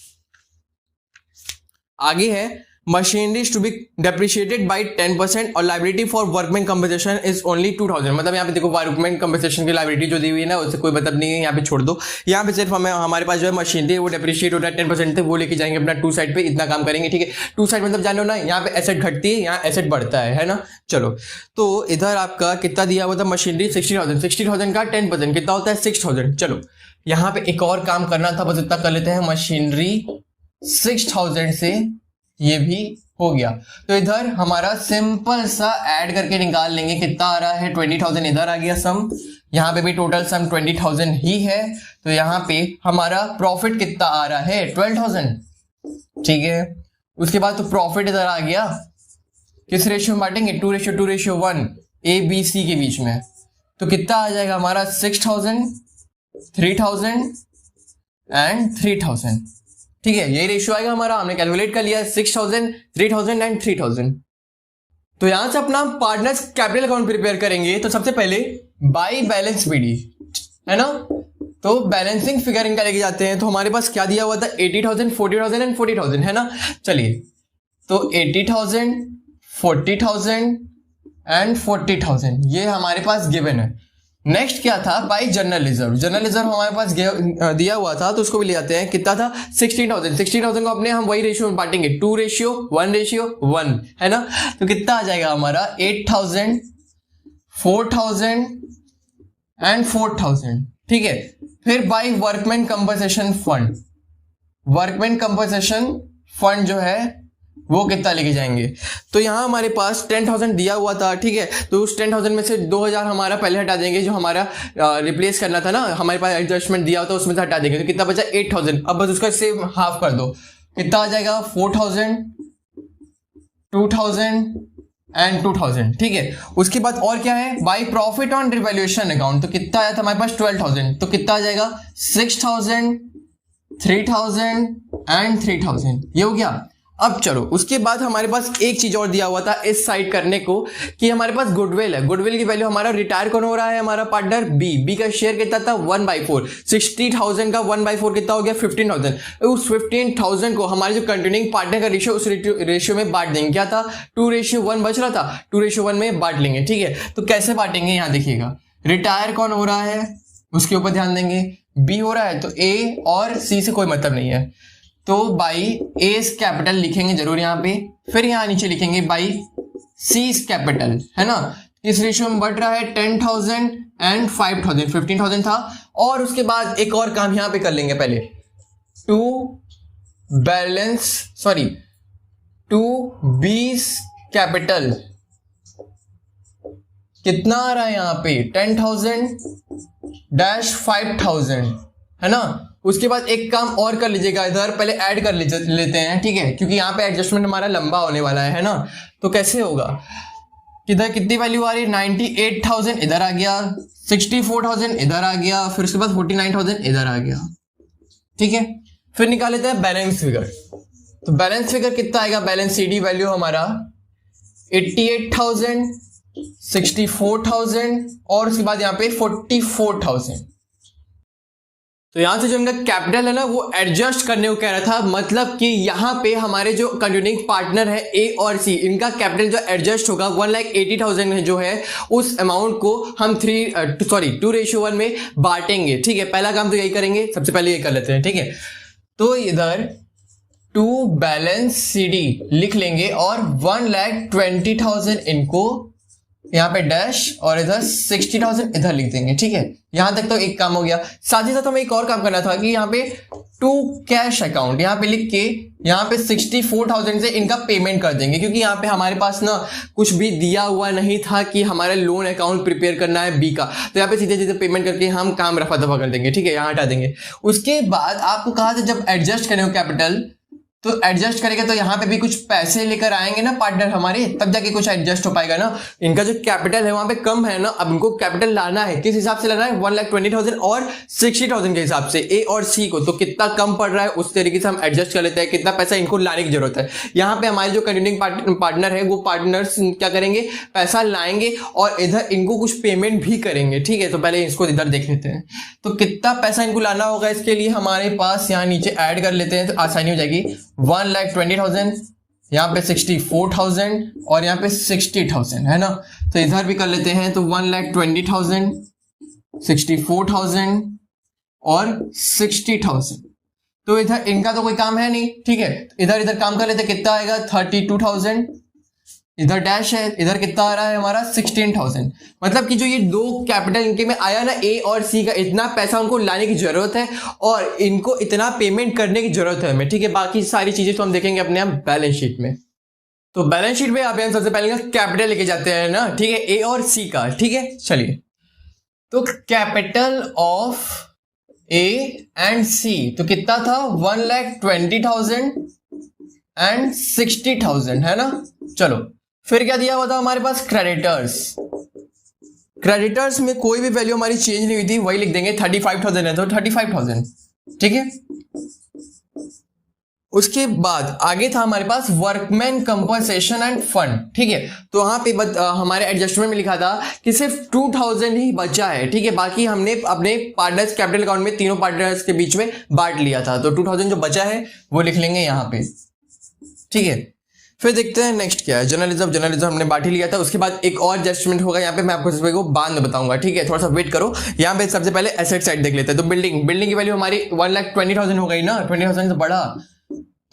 आगे है machinery to be depreciated by 10% और liability for workman compensation is only 2,000। मतलब यहाँ पे देखो वर्कमैन कंपनसेशन की लाइबिलिटी जो दी हुई है ना उससे कोई मतलब नहीं है, यहाँ पे छोड़ दो। यहाँ पे सिर्फ हमारे पास जो है मशीनरी है वो डेप्रिशिएट हो रहा है 10% थे, वो लेके जाएंगे अपना 2 साइड पे, इतना काम करेंगे, ठीक है। 2 साइड मतलब जानो ना, यहाँ पे एसेट घटती है, यहाँ एसेट बढ़ता है ना। चलो, तो इधर आपका कितना दिया हुआ था? मशीनरी 60,000। 60,000 का 10% कितना होता है? 6,000। चलो, यहाँ पे एक और काम करना था, बस इतना कर लेते हैं। मशीनरी 6,000 से ये भी हो गया। तो इधर हमारा सिंपल सा ऐड करके निकाल लेंगे कितना आ रहा है? 20,000 इधर आ गया सम, यहाँ पे भी टोटल सम 20,000 ही है। तो यहाँ पे हमारा प्रॉफिट कितना आ रहा है? 12,000, ठीक है। उसके बाद तो प्रॉफिट इधर आ गया, किस रेशियो में बांटेंगे? 2:1 ABC के बीच में। तो कितना आ जाएगा हमारा? 6,000, 3,000 एंड 3,000, ठीक है। ये रेशियो आएगा हमारा, हमने कैलकुलेट कर लिया 6,000, 3,000 एंड 3,000। तो यहां से अपना पार्टनर्स कैपिटल अकाउंट प्रिपेयर करेंगे। तो सबसे पहले बाय बैलेंस बीडी है ना, तो बैलेंसिंग फिगर इनका लेके जाते हैं। तो हमारे पास क्या दिया हुआ था? 80,000, 40,000 एंड 40,000 है ना। चलिए, तो 80,000, 40,000 एंड 40,000 ये हमारे पास गिवन है। नेक्स्ट क्या था? Bye general reserve. General reserve हमारे पास दिया हुआ था, तो उसको भी ले आते हैं। कितना था? 16,000। 16,000 को अपने हम वही रेशियो में बांटेंगे, 2:1 है ना। तो कितना आ जाएगा हमारा? 8,000, 4,000 एंड 4,000, ठीक है। फिर by workman compensation fund. Workman compensation fund जो है वो कितना लेके जाएंगे? तो यहां हमारे पास 10,000 दिया हुआ था, ठीक है। तो उस 10,000 में से 2,000 हमारा पहले हटा देंगे, जो हमारा रिप्लेस करना था ना, हमारे पास एडजस्टमेंट दिया हुआ था उसमें से हटा देंगे। तो कितना बचा? 8,000। अब बस उसका सेम हाफ कर दो, कितना आ जाएगा? 4,000, 2,000 एंड 2,000, ठीक है। उसके बाद और क्या है? By profit on revaluation account. तो कितना आया था हमारे पास? 12,000। तो कितना आ जाएगा? 6,000, 3,000 एंड 3,000, ये हो गया। अब चलो, उसके बाद हमारे पास एक चीज और दिया हुआ था इस साइड करने को, कि हमारे पास गुडविल है। गुडविल की वैल्यू हमारा रिटायर कौन हो रहा है? हमारा पार्टनर बी का शेयर कितना था? 1/4। 60,000 का 1/4 कितना हो गया? 15,000। उस 15,000 को हमारे जो कंटिन्यूइंग पार्टनर का रेशियो, उस रेशियो में बांट देंगे। क्या था? 2:1 बच रहा था, 2:1 में बांट लेंगे, ठीक है। तो कैसे बांटेंगे? यहां देखिएगा, रिटायर कौन हो रहा है उसके ऊपर ध्यान देंगे। बी हो रहा है, तो ए और सी से कोई मतलब नहीं है, तो बाई एस कैपिटल लिखेंगे जरूर यहाँ पे। फिर यहाँ नीचे लिखेंगे बाई सीज कैपिटल, है ना। इस रेशियो में बढ़ रहा है 10,000 एंड 5,000, 15,000 था। और उसके बाद एक और काम यहाँ पे कर लेंगे पहले, टू बीस कैपिटल कितना आ रहा है यहाँ पे? 10,000-5,000, है ना। उसके बाद एक काम और कर लीजिएगा, इधर पहले ऐड कर लेते हैं, ठीक है, क्योंकि यहाँ पे एडजस्टमेंट हमारा लंबा होने वाला है ना। तो कैसे होगा? इधर कितनी वैल्यू आ रही है? 98,000 इधर आ गया, 64,000 इधर आ गया, फिर उसके बाद 49,000 इधर आ गया, ठीक है। फिर निकाल लेते हैं बैलेंस फिगर। तो बैलेंस फिगर कितना आएगा? बैलेंस सीडी वैल्यू हमारा 88,000, 64,000 और उसके बाद यहाँ पे 44,000। तो यहां से जो इनका कैपिटल है ना वो एडजस्ट करने को कह रहा था। मतलब कि यहां पे हमारे जो कंटिन्यूइंग पार्टनर है ए और सी, इनका कैपिटल जो एडजस्ट होगा 1,80,000 जो है, उस अमाउंट को हम 2:1 में बांटेंगे, ठीक है। पहला काम तो यही करेंगे, सबसे पहले ये कर लेते हैं, ठीक है। तो इधर टू बैलेंस सीडी लिख लेंगे और 1,20,000 इनको यहाँ पे डैश और इधर 60,000 इधर लिख देंगे, ठीक है। यहां तक तो एक काम हो गया। साथ ही साथ हमें एक और काम करना था कि यहाँ पे टू कैश अकाउंट यहाँ पे लिख के यहाँ पे 64,000 से इनका पेमेंट कर देंगे, क्योंकि यहाँ पे हमारे पास ना कुछ भी दिया हुआ नहीं था कि हमारा लोन अकाउंट प्रिपेयर करना है बी का। तो यहाँ पे सीधे सीधे पेमेंट करके हम काम रफा दफा कर देंगे, ठीक है, यहाँ हटा देंगे। उसके बाद आपको कहा था जब एडजस्ट करें कैपिटल, तो एडजस्ट करेगा तो यहाँ पे भी कुछ पैसे लेकर आएंगे ना पार्टनर हमारे, तब जाके कुछ एडजस्ट हो पाएगा ना। इनका जो कैपिटल है वहां पे कम है ना, अब इनको कैपिटल लाना है, किस हिसाब से लाना है, 1,20,000 और 60,000 के हिसाब से, ए और सी को। तो कितना कम पड़ रहा है उस तरीके से हम एडजस्ट कर लेते हैं, कितना पैसा इनको लाने की जरूरत है। यहाँ पे हमारे जो कंटिन्यूइंग पार्टनर है वो पार्टनर्स क्या करेंगे, पैसा लाएंगे और इधर इनको कुछ पेमेंट भी करेंगे, ठीक है। तो पहले इसको इधर देख लेते हैं, तो कितना पैसा इनको लाना होगा। इसके लिए हमारे पास यहाँ नीचे ऐड कर लेते हैं तो आसानी हो जाएगी। 1,20,000, यहाँ पे 64,000 और यहाँ पे 60,000 है ना। तो इधर भी कर लेते हैं, तो 1,20,000, 64,000 और 60,000। तो इधर इनका तो कोई काम है नहीं, ठीक है। इधर इधर काम कर लेते, कितना आएगा 32,000, इधर डैश है, इधर कितना आ रहा है हमारा 16,000। मतलब कि जो ये दो कैपिटल इनके में आया ना, ए और सी का, इतना पैसा उनको लाने की जरूरत है और इनको इतना पेमेंट करने की जरूरत है हमें, ठीक है। बाकी सारी चीजें तो हम देखेंगे अपने यहाँ बैलेंस शीट में। तो बैलेंस शीट में आप यहाँ सबसे पहले कैपिटल लेके जाते हैं ना, ठीक है, ए और सी का, ठीक है। चलिए, तो कैपिटल ऑफ ए एंड सी तो कितना था 1,20,000 एंड 60,000 है ना। चलो, फिर क्या दिया हुआ था हमारे पास, क्रेडिटर्स। क्रेडिटर्स में कोई भी वैल्यू हमारी चेंज नहीं हुई थी, वही लिख देंगे। 35,000 है तो 35,000, ठीक है। उसके बाद आगे था हमारे पास वर्कमैन कंपनसेशन एंड फंड, ठीक है। तो वहां पे हमारे एडजस्टमेंट में लिखा था कि सिर्फ 2,000 ही बचा है, ठीक है। बाकी हमने अपने पार्टनर्स कैपिटल अकाउंट में तीनों पार्टनर्स के बीच में बांट लिया था, तो 2,000 जो बचा है वो लिख लेंगे यहाँ पे, ठीक है। फिर देखते हैं नेक्स्ट क्या है। जर्नलिज्म हमने बांट ही लिया था। उसके बाद एक और एडजस्टमेंट होगा यहाँ पे, मैं आपको बाद में बताऊंगा, ठीक है। थोड़ा सा वेट करो। यहाँ पे सबसे पहले एसेट साइड देख लेते हैं। तो बिल्डिंग की वैल्यू हमारी 1,20,000 हो गई ना, 20,000 से बड़ा।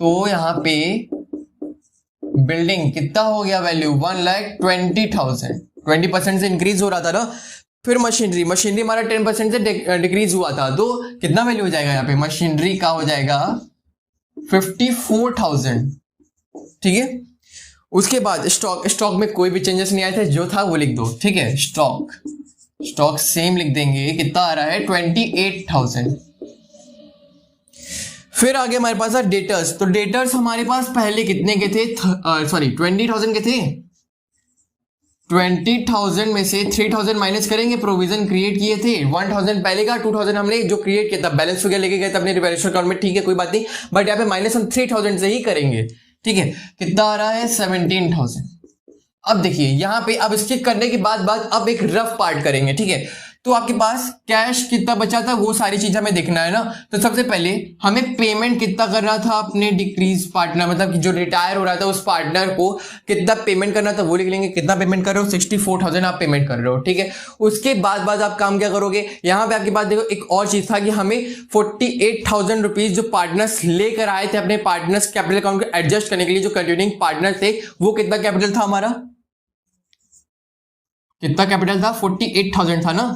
तो यहाँ पे बिल्डिंग कितना हो गया वैल्यू 1,20,000, 20% से इंक्रीज हो रहा था ना। फिर मशीनरी हमारा 10% से डिक्रीज हुआ था, तो कितना वैल्यू हो जाएगा यहाँ पे, मशीनरी का हो जाएगा 54,000, ठीक है। उसके बाद स्टॉक में कोई भी चेंजेस नहीं आए थे, जो था वो लिख दो, ठीक है। स्टॉक सेम लिख देंगे, कितना आ रहा है 28,000। फिर आगे हमारे पास है डेटर्स। तो डेटर्स हमारे पास पहले कितने के थे, 20,000 के थे। 20,000 में से 3,000 माइनस करेंगे, प्रोविजन क्रिएट किए थे 1,000 पहले का, 2,000 हमने जो क्रिएट किया था बैलेंस वगैरह लेके गए थे अपने रिवैल्यूएशन अकाउंट में, ठीक है, कोई बात नहीं। बट यहाँ पे माइनस हम 3,000 से ही करेंगे, ठीक है। कितना आ रहा है 17,000। अब देखिए यहाँ पे, अब इसके करने के बाद अब एक रफ पार्ट करेंगे, ठीक है। तो आपके पास कैश कितना बचा था वो सारी चीज हमें देखना है ना। तो सबसे पहले हमें पेमेंट कितना करना था अपने डिक्रीज पार्टनर, मतलब कि जो रिटायर हो रहा था उस पार्टनर को कितना पेमेंट करना था वो लिख लेंगे। कितना पेमेंट कर रहे हो, 64,000 आप पेमेंट कर रहे हो, ठीक है। उसके बाद आप काम क्या करोगे, यहाँ पे आपके पास देखो एक और चीज था कि हमें 48,000 रुपीज जो पार्टनर्स लेकर आए थे अपने पार्टनर्स कैपिटल अकाउंट को एडजस्ट करने के लिए, जो कंटिन्यूइंग पार्टनर थे, वो कितना कैपिटल था हमारा, कितना कैपिटल था 48,000 था ना।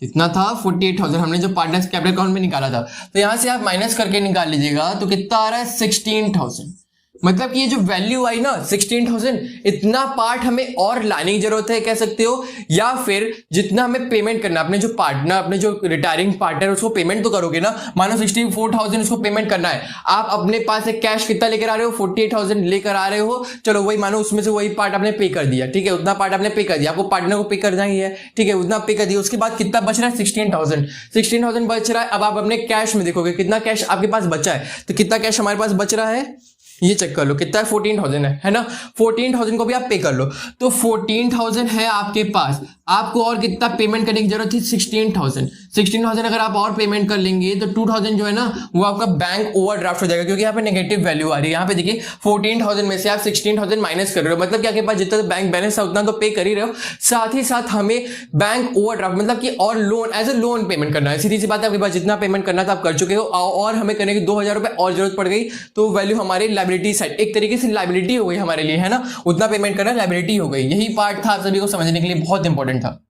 कितना था 48,000 हमने जो पार्टनर्स कैपिटल अकाउंट में निकाला था। तो यहां से आप माइनस करके निकाल लीजिएगा, तो कितना आ रहा है 16,000। मतलब कि ये जो वैल्यू आई ना 16,000, इतना पार्ट हमें और लाने की जरूरत है कह सकते हो, या फिर जितना हमें पेमेंट करना, अपने जो पार्टनर, अपने जो रिटायरिंग पार्टनर उसको पेमेंट तो करोगे ना। मानो 64,000 उसको पेमेंट करना है, आप अपने पास एक कैश कितना लेकर आ रहे हो, 48,000 लेकर आ रहे हो। चलो वही मानो उसमें से वही पार्ट आपने पे कर दिया, ठीक है, उतना पार्ट आपने पे कर दिया, आपको पार्टनर को पे करना ही है, ठीक है, उतना पे कर दिया। उसके बाद कितना बच रहा है 16,000 बच रहा है। अब आप अपने कैश में देखोगे कितना कैश आपके पास बचा है, तो कितना कैश हमारे पास बच रहा है ये चेक कर लो, कितना है 14,000 है ना। 14,000 को भी आप पे कर लो। तो 14,000 है आपके पास, आपको और कितना पेमेंट करने की जरूरत थी? 16,000 अगर आप और पेमेंट कर लेंगे तो 2,000 जो है ना वो आपका बैंक ओवरड्राफ्ट हो जाएगा, क्योंकि यहाँ पे नेगेटिव वैल्यू आ रही है। यहाँ पे देखिए 14,000 में से आप 16,000 माइनस कर रहे हो, मतलब कि आपके पास जितना बैंक बैलेंस है उतना तो पे कर ही रहे हो, साथ ही साथ हमें बैंक ओवरड्राफ्ट मतलब कि और loan as a loan payment करना है। सीधी सी बात है, आपके पास जितना पेमेंट करना था आप कर चुके हो और हमें करने की 2,000 रुपए और जरूरत पड़ गई, तो वैल्यू हमारी लाइबिलिटी साइड एक तरीके से लाइबिलिटी हो गई हमारे लिए, है ना। उतना पेमेंट करना लाइबिलिटी हो गई। यही पार्ट था आप सभी को समझने के लिए बहुत इंपॉर्टेंट था।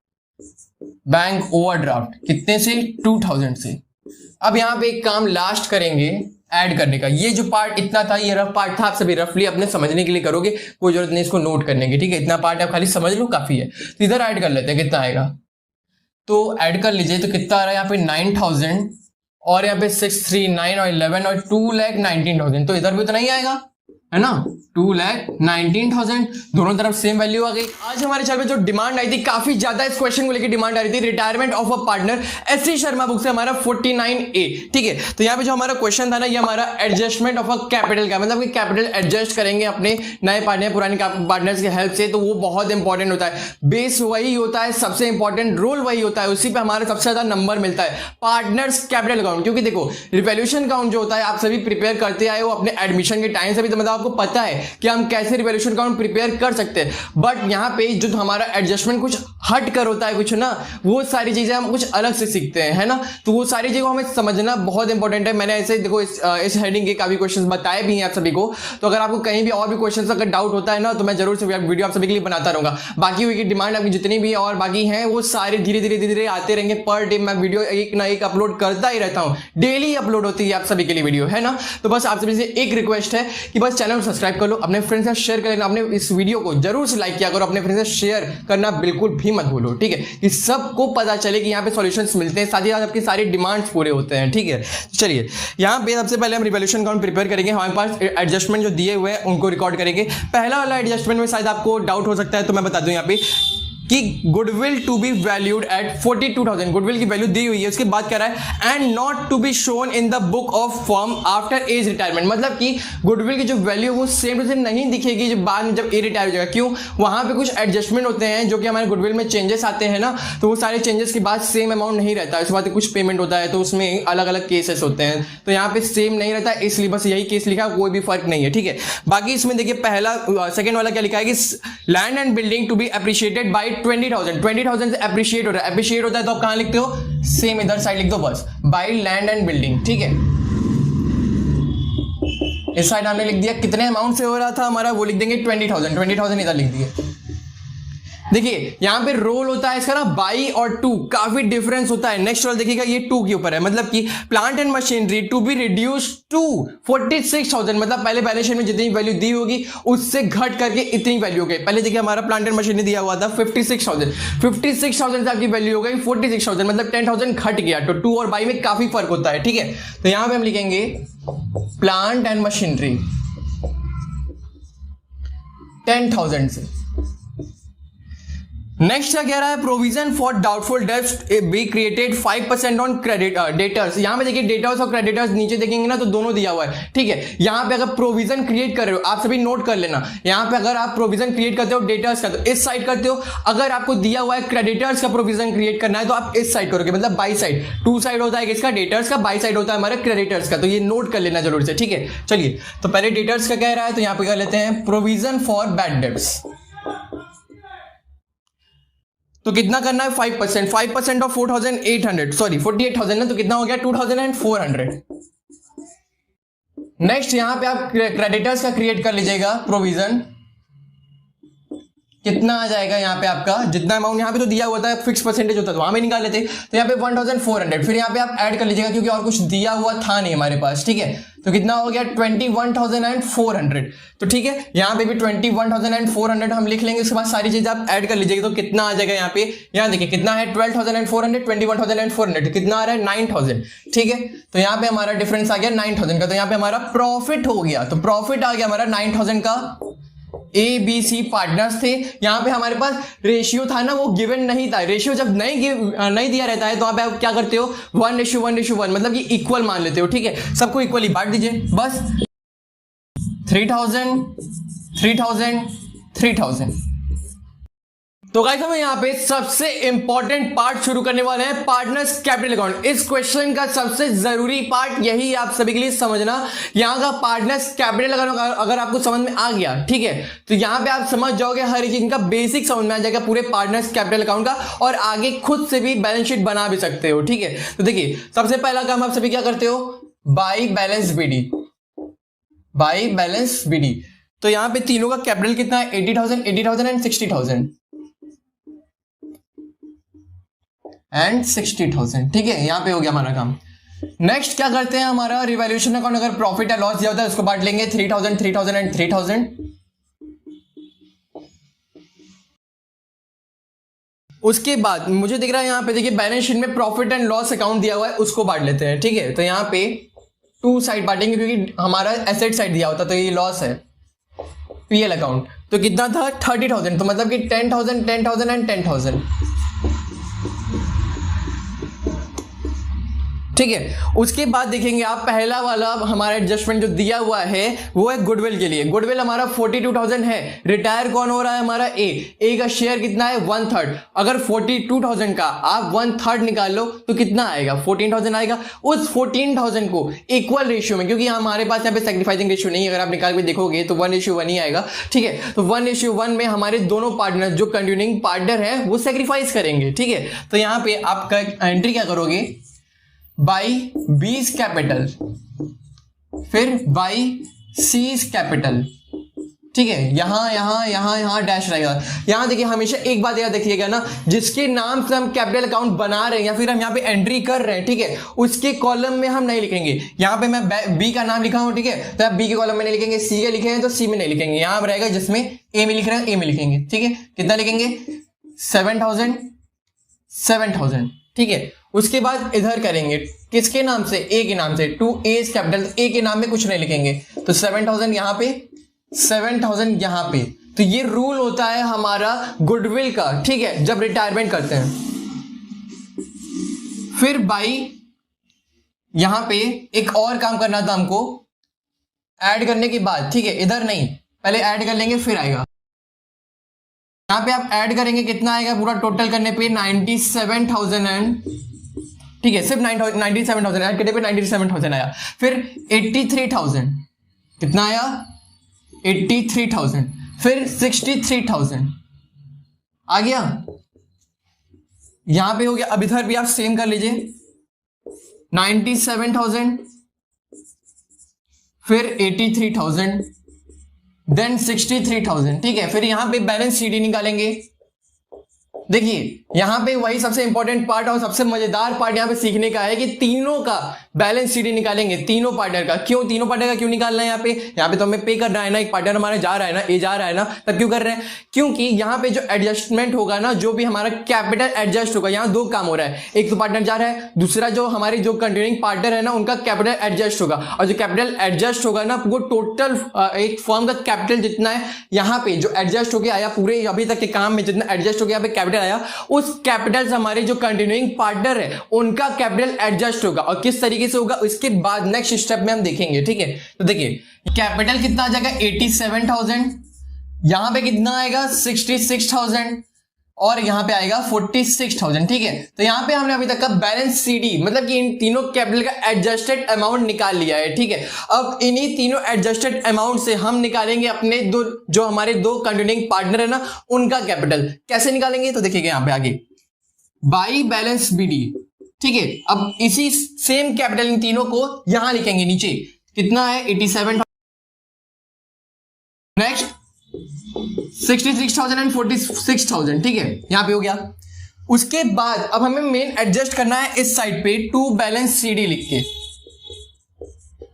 बैंक ओवरड्राफ्ट कितने से? 2,000 से। अब यहां पे एक काम लास्ट करेंगे ऐड करने का। ये जो पार्ट इतना था ये रफ पार्ट था, आप सभी रफली अपने समझने के लिए करोगे, कोई जरूरत नहीं इसको नोट करने की, ठीक है। इतना पार्ट आप खाली समझ लो काफी है। तो इधर ऐड कर लेते हैं, कितना आएगा तो ऐड कर लीजिए। तो कितना आ रहा है यहाँ पे 9,000 और यहाँ पे 639 और 11 और 2,19,000, तो इधर भी उतना ही आएगा, है ना। 2,19,000 दोनों तरफ सेम वैल्यू आ गई। आज हमारे चैनल पे जो डिमांड आई थी काफी ज्यादा, इस क्वेश्चन को लेकर डिमांड आ रही थी, retirement of a partner, SC Sharma book से हमारा 49A, ठीक है। तो यहाँ पे जो हमारा क्वेश्चन था ना ये हमारा एडजस्टमेंट ऑफ अ कैपिटल का, मतलब कि कैपिटल एडजस्ट करेंगे अपने नए पार्टनर पुराने पार्टनर्स की हेल्प से, तो वो बहुत इंपॉर्टेंट होता है। बेस वही होता है, सबसे इंपॉर्टेंट रोल वही होता है, उसी पे हमारा सबसे ज्यादा नंबर मिलता है, पार्टनर्स कैपिटल अकाउंट। क्योंकि देखो रिवैल्यूएशन अकाउंट जो होता है आप सभी प्रिपेयर करते आए हो अपने एडमिशन के टाइम से भी, तो मतलब आपको पता है कि हम कैसे रिवैल्यूएशन अकाउंट प्रिपेयर कर सकते हैं। बट यहाँ पे जो हमारा एडजस्टमेंट कुछ हट कर होता है कुछ ना, वो सारी चीजें हम कुछ अलग से सीखते हैं, है ना। तो वो सारी चीजों हमें समझना बहुत इंपॉर्टेंट है। मैंने ऐसे देखो इस हेडिंग के काफी क्वेश्चंस बताए भी हैं आप सभी को, तो अगर आपको कहीं भी और भी क्वेश्चंस अगर डाउट होता है ना तो मैं जरूर से वीडियो आप सभी के लिए बनाता रहूंगा। बाकी हुई की डिमांड आपकी जितनी भी और बाकी हैं वो सारे धीरे धीरे आते रहेंगे। पर डे मैं वीडियो एक ना एक अपलोड करता ही रहता हूँ, डेली अपलोड होती है आप सभी के लिए वीडियो, है ना। तो बस आप सभी से एक रिक्वेस्ट है कि बस चैनल को सब्सक्राइब कर लो, अपने फ्रेंड्स से शेयर कर लेना, अपने इस वीडियो को जरूर से लाइक किया करो, अपने फ्रेंड्स से शेयर करना बिल्कुल भी मत भूलो, ठीक है, कि सबको पता चले कि यहाँ पे सॉल्यूशंस मिलते हैं, साथ ही साथ आपकी सारी डिमांड्स पूरे होते हैं, ठीक है। चलिए यहाँ पे सबसे पहले हम रिवैल्यूएशन अकाउंट प्रिपेयर करेंगे। हमारे पास एडजस्टमेंट जो दिए हुए हैं उनको रिकॉर्ड करेंगे। पहला वाला एडजस्टमेंट में शायद आपको डाउट हो सकता है, तो मैं बता दूं यहाँ पे कि goodwill to be valued at 42,000, goodwill की वैल्यू दी हुई है। उसके बाद कह रहा है and not to be shown in the book of firm after as retirement, मतलब कि गुडविल की जो वैल्यू वो सेम टू सेम नहीं दिखेगी जो बाद में जब ए रिटायर हो जाएगा। क्यों? वहां पे कुछ एडजस्टमेंट होते हैं जो कि हमारे गुडविल में चेंजेस आते हैं ना, तो वो सारे चेंजेस के बाद सेम अमाउंट नहीं रहता है। उसके बाद कुछ पेमेंट होता है तो उसमें अलग अलग केसेस होते हैं, तो यहाँ पे सेम नहीं रहता है, इसलिए बस यही केस लिखा, कोई भी फर्क नहीं है, ठीक है। बाकी इसमें देखिए पहला सेकंड वाला क्या लिखा है कि land and building to be appreciated by 20,000 से अप्रिशिएट हो रहा है। अप्रिशिएट होता है तो आप कहां लिखते हो? सेम इधर साइड लिख दो बस, बाय लैंड एंड बिल्डिंग, ठीक है। इस साइड हमने लिख दिया कितने अमाउंट से हो रहा था हमारा, वो लिख देंगे 20,000 इधर लिख दिए। देखिए यहां पे रोल होता है इसका ना बाई और टू, काफी डिफरेंस होता है। नेक्स्ट रोल देखिएगा ये टू के ऊपर है, मतलब कि plant and machinery to be reduce to 46,000, मतलब पहले बैलेंस शीट में जितनी वैल्यू दी होगी उससे घट करके इतनी वैल्यू हो गई। पहले देखिए हमारा प्लांट एंड मशीनरी दिया हुआ था 56,000 से आपकी वैल्यू हो गई 46,000, मतलब 10,000 घट गया। तो टू और बाई में काफी फर्क होता है, ठीक है। तो यहां पे हम लिखेंगे प्लांट एंड मशीनरी 10,000 से। नेक्स्ट क्या कह रहा है? Provision for doubtful debts be created 5% on credit debtors. यहां पे देखिए डेटर्स और क्रेडिटर्स नीचे देखेंगे ना तो दोनों दिया हुआ है, ठीक है। यहां पे अगर प्रोविजन क्रिएट कर रहे हो आप सभी नोट कर लेना, यहां पे अगर आप प्रोविजन क्रिएट करते हो डेटर्स का तो इस साइड करते हो, अगर आपको दिया हुआ है क्रेडिटर्स का प्रोविजन क्रिएट करना है तो आप इस साइड करोगे, मतलब बाई साइड। टू साइड होता है किसका? डेटर्स का, बाई साइड होता है हमारे क्रेडिटर्स का, तो ये नोट कर लेना जरूर से, ठीक है। चलिए तो पहले डेटर्स का कह रहा है तो यहां पे कर लेते हैं प्रोविजन फॉर बैड डेब्ट्स। तो कितना करना है? 5% ऑफ 4,800, सॉरी 48,000 ना, तो कितना हो गया? 2,400। नेक्स्ट यहां पे आप क्रेडिटर्स का क्रिएट कर लीजिएगा प्रोविजन, कितना आ जाएगा यहाँ पे आपका जितना अमाउंट यहाँ पे तो दिया हुआ था फिक्स परसेंटेज होता है तो वहां में निकाल लेते, तो यहाँ पे 1,400, फिर यहाँ पे आप ऐड कर लीजिएगा क्योंकि और कुछ दिया हुआ था नहीं हमारे पास, ठीक है। तो कितना हो गया? 21,400, तो ठीक है यहाँ पे भी 21,400 हम लिख लेंगे। उसके बाद सारी चीजें आप ऐड कर लीजिएगा तो कितना आ जाएगा यहाँ पे? यहाँ देखिए कितना है 12,400, 21,400, कितना आ रहा है? 9,000, ठीक है। तो यहाँ पे हमारा डिफरेंस आ गया 9,000 का, तो यहाँ पे हमारा प्रॉफिट हो गया, तो प्रॉफिट आ गया हमारा 9,000 का। ए बी सी पार्टनर्स थे, यहां पे हमारे पास रेशियो था ना वो गिवन नहीं था। रेशियो जब नहीं दिया रहता है तो वहां पे आप क्या करते हो? 1:1:1, मतलब कि इक्वल मान लेते हो, ठीक है। सबको इक्वली बांट दीजिए बस। 3,000 3,000 3,000, तो गाइस हम यहाँ पे सबसे इंपॉर्टेंट पार्ट शुरू करने वाले हैं, पार्टनर्स कैपिटल अकाउंट। इस क्वेश्चन का सबसे जरूरी पार्ट यही आप सभी के लिए समझना। यहाँ का पार्टनर्स कैपिटल अकाउंट अगर आपको समझ में आ गया, ठीक है, तो यहाँ पे आप समझ जाओगे, हर एक चीज का बेसिक समझ में आ जाएगा पूरे पार्टनर्स कैपिटल अकाउंट का, और आगे खुद से भी बैलेंस शीट बना भी सकते हो। ठीक है, तो देखिए सबसे पहला काम आप सभी क्या करते हो, by balance BD, by balance BD. तो यहाँ पे तीनों का कैपिटल कितना है, 80,000, 80,000 एंड 60,000 एंड 60,000। ठीक है, यहां पे हो गया हमारा काम। नेक्स्ट क्या करते हैं, हमारा रिवैल्यूएशन अकाउंट, अगर प्रॉफिट या लॉस दिया होता है उसको बांट लेंगे 3,000, 3,000 एंड 3,000। उसके बाद मुझे दिख रहा है यहां पे देखिए बैलेंस शीट में प्रॉफिट एंड लॉस अकाउंट दिया हुआ है, उसको बांट लेते हैं। ठीक है, तो यहां पे टू साइड बांटेंगे क्योंकि हमारा एसेट साइड दिया होता, तो ये लॉस है। पीएल अकाउंट तो कितना था, 30,000, तो मतलब कि 10,000, 10,000 एंड 10,000। ठीक है, उसके बाद देखेंगे आप पहला वाला हमारा एडजस्टमेंट जो दिया हुआ है वो है गुडविल के लिए। गुडविल हमारा 42,000 है। रिटायर कौन हो रहा है, हमारा ए का शेयर कितना है, 1/3। अगर 42,000 का आप 1/3 निकाल लो तो कितना आएगा, 14,000 आएगा। उस 14,000 को इक्वल रेशियो में, क्योंकि हमारे पास यहाँ पे सैक्रिफाइसिंग रेशियो नहीं है, अगर आप निकाल के देखोगे तो 1:1 ही आएगा। ठीक है, तो 1:1 में हमारे दोनों पार्टनर जो कंटिन्यूइंग पार्टनर है वो सैक्रिफाइस करेंगे। ठीक है, तो यहाँ पे आपका एंट्री क्या करोगे, बाई बीज कैपिटल, फिर बाई सीज कैपिटल। ठीक है, यहां डैश रहेगा। यहां देखिए हमेशा एक बात याद रखिएगा ना, जिसके नाम से हम कैपिटल अकाउंट बना रहे हैं या फिर हम यहाँ पे एंट्री कर रहे हैं, ठीक है, उसके कॉलम में हम नहीं लिखेंगे। यहाँ पे मैं बी का नाम लिखा हूं, ठीक है, तो आप बी के कॉलम में नहीं लिखेंगे, सी के लिखे हैं तो सी में नहीं लिखेंगे। यहां रहेगा जिसमें ए में लिख रहे हैं ए में लिखेंगे। ठीक है, कितना लिखेंगे, 7,000, 7,000। ठीक है, उसके बाद इधर करेंगे किसके नाम से, ए के नाम से, टू एज कैपिटल, ए के नाम में कुछ नहीं लिखेंगे, तो 7,000 यहां पे, 7,000 यहां पे। तो ये रूल होता है हमारा गुडविल का। ठीक है, जब रिटायरमेंट करते हैं। फिर बाई यहां पे एक और काम करना था हमको, ऐड करने के बाद, ठीक है, इधर नहीं, पहले ऐड कर लेंगे फिर आएगा। यहां पे आप ऐड करेंगे, कितना आएगा पूरा टोटल करने पे 97,000 एंड, ठीक है, सिर्फ 97,000 ऐड करने पे 97,000 आया। फिर 83,000, कितना आया, 83,000। फिर 63,000 आ गया, यहां पे हो गया। अब इधर भी आप सेम कर लीजिए, 97,000, फिर 83,000, देन 63,000। ठीक है, फिर यहां पे बैलेंस शीट निकालेंगे। देखिए यहां पे वही सबसे इंपॉर्टेंट पार्ट और सबसे मजेदार पार्ट यहां पे सीखने का है कि तीनों का बैलेंस शीट निकालेंगे, तीनों पार्टनर का। क्यों तीनों पार्टनर का क्यों निकालना है, यहाँ पे तो हमें पे करना है ना, एक पार्टनर हमारा जा रहा है ना, ए जा रहा है ना, तब क्यों कर रहे हैं, क्योंकि यहाँ पे जो एडजस्टमेंट होगा ना, जो भी हमारा कैपिटल एडजस्ट होगा, यहाँ दो काम हो रहा है, एक तो पार्टनर जा रहा है, दूसरा जो हमारे जो कंटिन्यूइंग पार्टनर है ना उनका कैपिटल एडजस्ट होगा। और जो कैपिटल एडजस्ट होगा ना, वो टोटल एक फर्म का कैपिटल जितना है यहाँ पे जो एडजस्ट होकर आया, पूरे अभी तक के काम में जितना एडजस्ट होकर यहाँ पे कैपिटल आया, उस कैपिटल से हमारे जो कंटिन्यूइंग पार्टनर है उनका कैपिटल एडजस्ट होगा। और किस तरीके से होगा इसके बाद नेक्स्ट स्टेप में हम देखेंगे। ठीक है, तो देखिए कैपिटल कितना आ जाएगा, 87,000, यहां पे कितना आएगा, 66,000, और यहां पे आएगा 46,000। ठीक है, तो यहां पे हमने अभी तक का बैलेंस सीडी मतलब कि इन तीनों कैपिटल का एडजस्टेड अमाउंट निकाल लिया है। ठीक है, अब इन्हीं तीनों एडजस्टेड अमाउंट से हम निकालेंगे अपने दो जो हमारे दो कंटिन्यूइंग पार्टनर है ना उनका कैपिटल। कैसे निकालेंगे, तो देखिए यहां पे आगे बाई बैलेंस बीडी। ठीक है, अब इसी सेम कैपिटल इन तीनों को यहां लिखेंगे, नीचे कितना है, 87। Next 66,000 and 46,000। ठीक है, यहां पे हो गया। उसके बाद अब हमें मेन एडजस्ट करना है इस साइड पे, टू बैलेंस सीडी लिख के।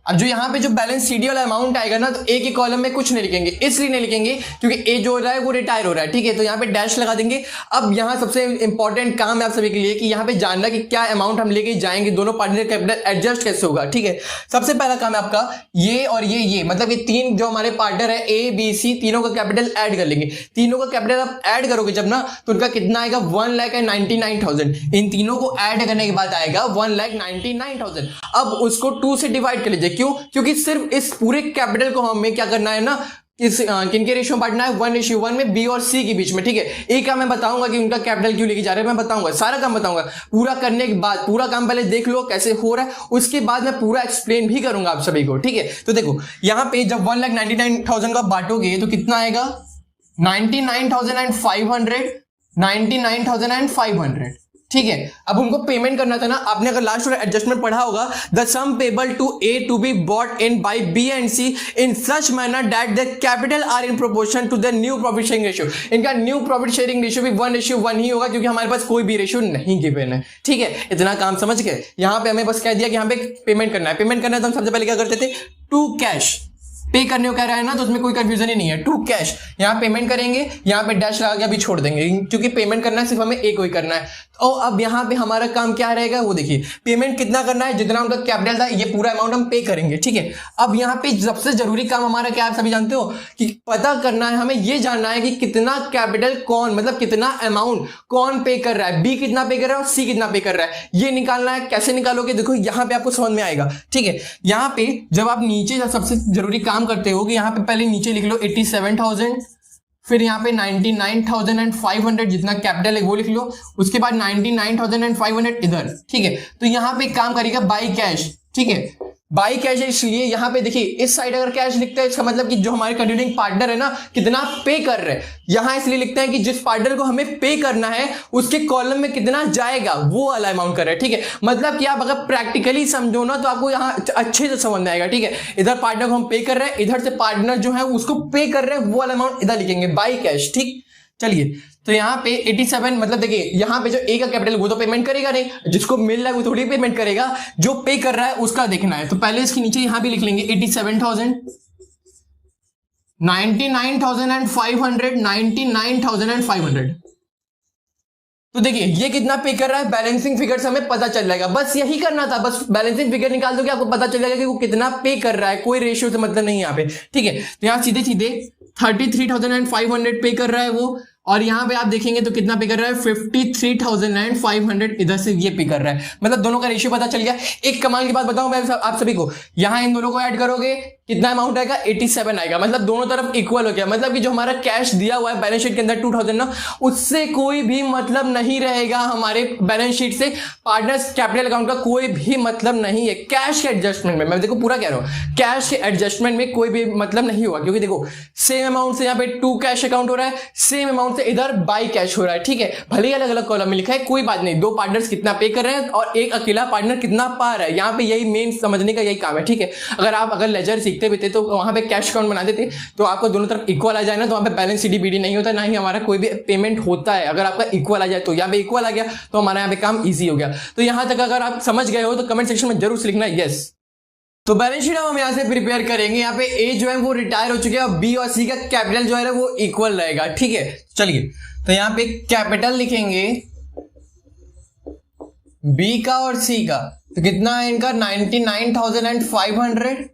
अब जो यहाँ पे जो बैलेंस सीडी वाला अमाउंट आएगा ना, तो ए के कॉलम में कुछ नहीं लिखेंगे, इसलिए नहीं लिखेंगे क्योंकि ए जो हो रहा है वो रिटायर हो रहा है। ठीक है, तो यहाँ पे डैश लगा देंगे। अब यहाँ सबसे इंपॉर्टेंट काम है आप सभी के लिए कि यहाँ पे जानना कि क्या अमाउंट हम लेके जाएंगे, दोनों पार्टनर कैपिटल एडजस्ट कैसे होगा। ठीक है, सबसे पहला काम है आपका ये और ये मतलब कि तीन जो हमारे पार्टनर है ए बी सी, तीनों का कैपिटल ऐड कर लेंगे। तीनों का कैपिटल आप ऐड करोगे जब ना, तो उनका कितना आएगा, 1,99,000। इन तीनों को ऐड करने के बाद आएगा 1,99,000। अब उसको 2 से डिवाइड कर लीजिए। क्यों, क्योंकि सिर्फ इस पूरे कैपिटल को हमें क्या करना है ना, किन के रेशियो बांटना है 1:1 में बी और सी के बीच में, ठीक है। एक काम मैं बताऊंगा कि उनका कैपिटल क्यों लेके जा रहे हैं, मैं बताऊंगा, सारा काम बताऊंगा। पूरा करने के बाद पूरा काम पहले देख लो कैसे हो रहा है, उसके बाद मैं पूरा एक्सप्लेन भी करूंगा आप सभी को, ठीक है। तो देखो यहाँ पे जब 1,99,000 का बांटोगे तो कितना आएगा 99,500, 99,500, ठीक है। अब उनको पेमेंट करना था ना, आपने अगर लास्ट वाला एडजस्टमेंट पढ़ा होगा, the sum payable to A to be bought in by B and C in such manner that the capital are in proportion to the new profit sharing ratio. इनका new profit sharing ratio भी 1:1 ही होगा, क्योंकि हमारे पास कोई भी ratio नहीं given है, ठीक है। इतना काम समझ गए। यहाँ पे हमें बस कह दिया कि यहाँ पे पेमेंट करना है। पेमेंट करना है तो हम सबसे पहले क्या करते थे, टू कैश पे करने को कह रहा है ना, तो उसमें कोई कंफ्यूजन ही नहीं है, टू कैश। यहाँ पेमेंट करेंगे, यहाँ पे डैश लगा के अभी छोड़ देंगे, क्योंकि पेमेंट करना है सिर्फ हमें एक ही करना है। तो अब यहाँ पे हमारा काम क्या रहेगा वो देखिए, पेमेंट कितना करना है, जितना उनका कैपिटल था ये पूरा अमाउंट हम पे करेंगे, ठीक है। अब यहाँ पे सबसे जरूरी काम हमारा क्या है, आप सभी जानते हो कि पता करना है, हमें ये जानना है कि कितना कैपिटल कौन, मतलब कितना अमाउंट कौन पे कर रहा है, बी कितना पे कर रहा है और सी कितना पे कर रहा है, ये निकालना है। कैसे निकालोगे, देखो यहाँ पे आपको समझ में आएगा, ठीक है। यहाँ पे जब आप नीचे सबसे जरूरी काम करते हो कि यहाँ पे पहले नीचे लिख लो 87,000, फिर यहाँ पे 99,500 जितना कैपिटल है वो लिख लो, उसके बाद 99,500 इधर, ठीक है। तो यहाँ पे काम करेगा बाई कैश, ठीक है। बाई कैश है, इसलिए यहाँ पे देखिए इस साइड अगर कैश लिखते हैं, इसका मतलब कि जो हमारे कंट्रीब्यूटिंग पार्टनर है ना कितना पे कर रहे हैं। यहाँ इसलिए लिखते हैं कि जिस पार्टनर को हमें पे करना है उसके कॉलम में कितना जाएगा वो वाला अमाउंट कर रहे हैं, ठीक है। मतलब कि आप अगर प्रैक्टिकली समझो ना तो आपको यहाँ अच्छे से समझ में आएगा, ठीक है। इधर पार्टनर को हम पे कर रहे हैं, इधर से पार्टनर जो है उसको पे कर रहे हैं, वो वाला अमाउंट इधर लिखेंगे बाई कैश, ठीक। चलिए, तो यहाँ पे 87 मतलब देखिए यहाँ पे जो ए का कैपिटल वो तो पेमेंट करेगा नहीं, जिसको मिल रहा है वो थोड़ी पेमेंट करेगा, जो पे कर रहा है उसका देखना है। तो पहले इसके नीचे यहाँ भी लिख लेंगे 87,000, 99,500, 99,500। तो देखिए ये कितना पे कर रहा है, बैलेंसिंग फिगर से हमें पता चल जाएगा। बस यही करना था, बस बैलेंसिंग फिगर निकाल दोगे आपको पता चल जाएगा कि वो कितना पे कर रहा है, कोई रेशियो से मतलब नहीं यहाँ पे, ठीक है। तो यहाँ सीधे सीधे 33,500 पे कर रहा है वो, और यहाँ पे आप देखेंगे तो कितना पे कर रहा है 53,500 इधर से ये पे कर रहा है, मतलब दोनों का रेशियो पता चल गया। एक कमाल की बात बताऊं मैं आप सभी को, यहाँ इन दोनों को ऐड करोगे कितना अमाउंट आएगा 87 आएगा, मतलब दोनों तरफ इक्वल हो गया। मतलब कि जो हमारा कैश दिया हुआ है बैलेंस शीट के अंदर 2,000 ना, उससे कोई भी मतलब नहीं रहेगा हमारे बैलेंस शीट से, पार्टनर्स कैपिटल अकाउंट का कोई भी मतलब नहीं है। कैश के एडजस्टमेंट में मैं देखो पूरा कह रहा हूं, कैश के एडजस्टमेंट में कोई भी मतलब नहीं होगा, क्योंकि देखो सेम अमाउंट से यहाँ पे टू कैश अकाउंट हो रहा है, सेम अमाउंट से इधर बाई कैश हो रहा है, ठीक है। भले ही अलग अलग कॉलम में लिखा है कोई बात नहीं, दो पार्टनर्स कितना पे कर रहे हैं और एक अकेला पार्टनर कितना पा रहा है, यहाँ पे यही मेन समझने का यही काम है, ठीक है। अगर लेजर सीखते भी थे तो वहां पे कैश अकाउंट बनाते थे, तो आपको दोनों तरफ इक्वल आ जाए ना, तो वहां पे बैलेंस सीडीबीडी नहीं होता, ना ही हमारा कोई भी पेमेंट होता है। अगर आपका इक्वल आ जाए तो यहाँ पे इक्वल आ गया तो हमारा यहाँ पे काम ईजी हो गया। तो यहां तक अगर आप समझ गए हो तो कमेंट सेक्शन में जरूर लिखना यस। तो बैलेंस शीट हम यहां से प्रिपेयर करेंगे। यहाँ पे ए जो है वो रिटायर हो चुके हैं और बी और सी का कैपिटल जो है वो इक्वल रहेगा, ठीक है। चलिए, तो यहाँ पे कैपिटल लिखेंगे बी का और सी का, तो कितना है इनका 99,500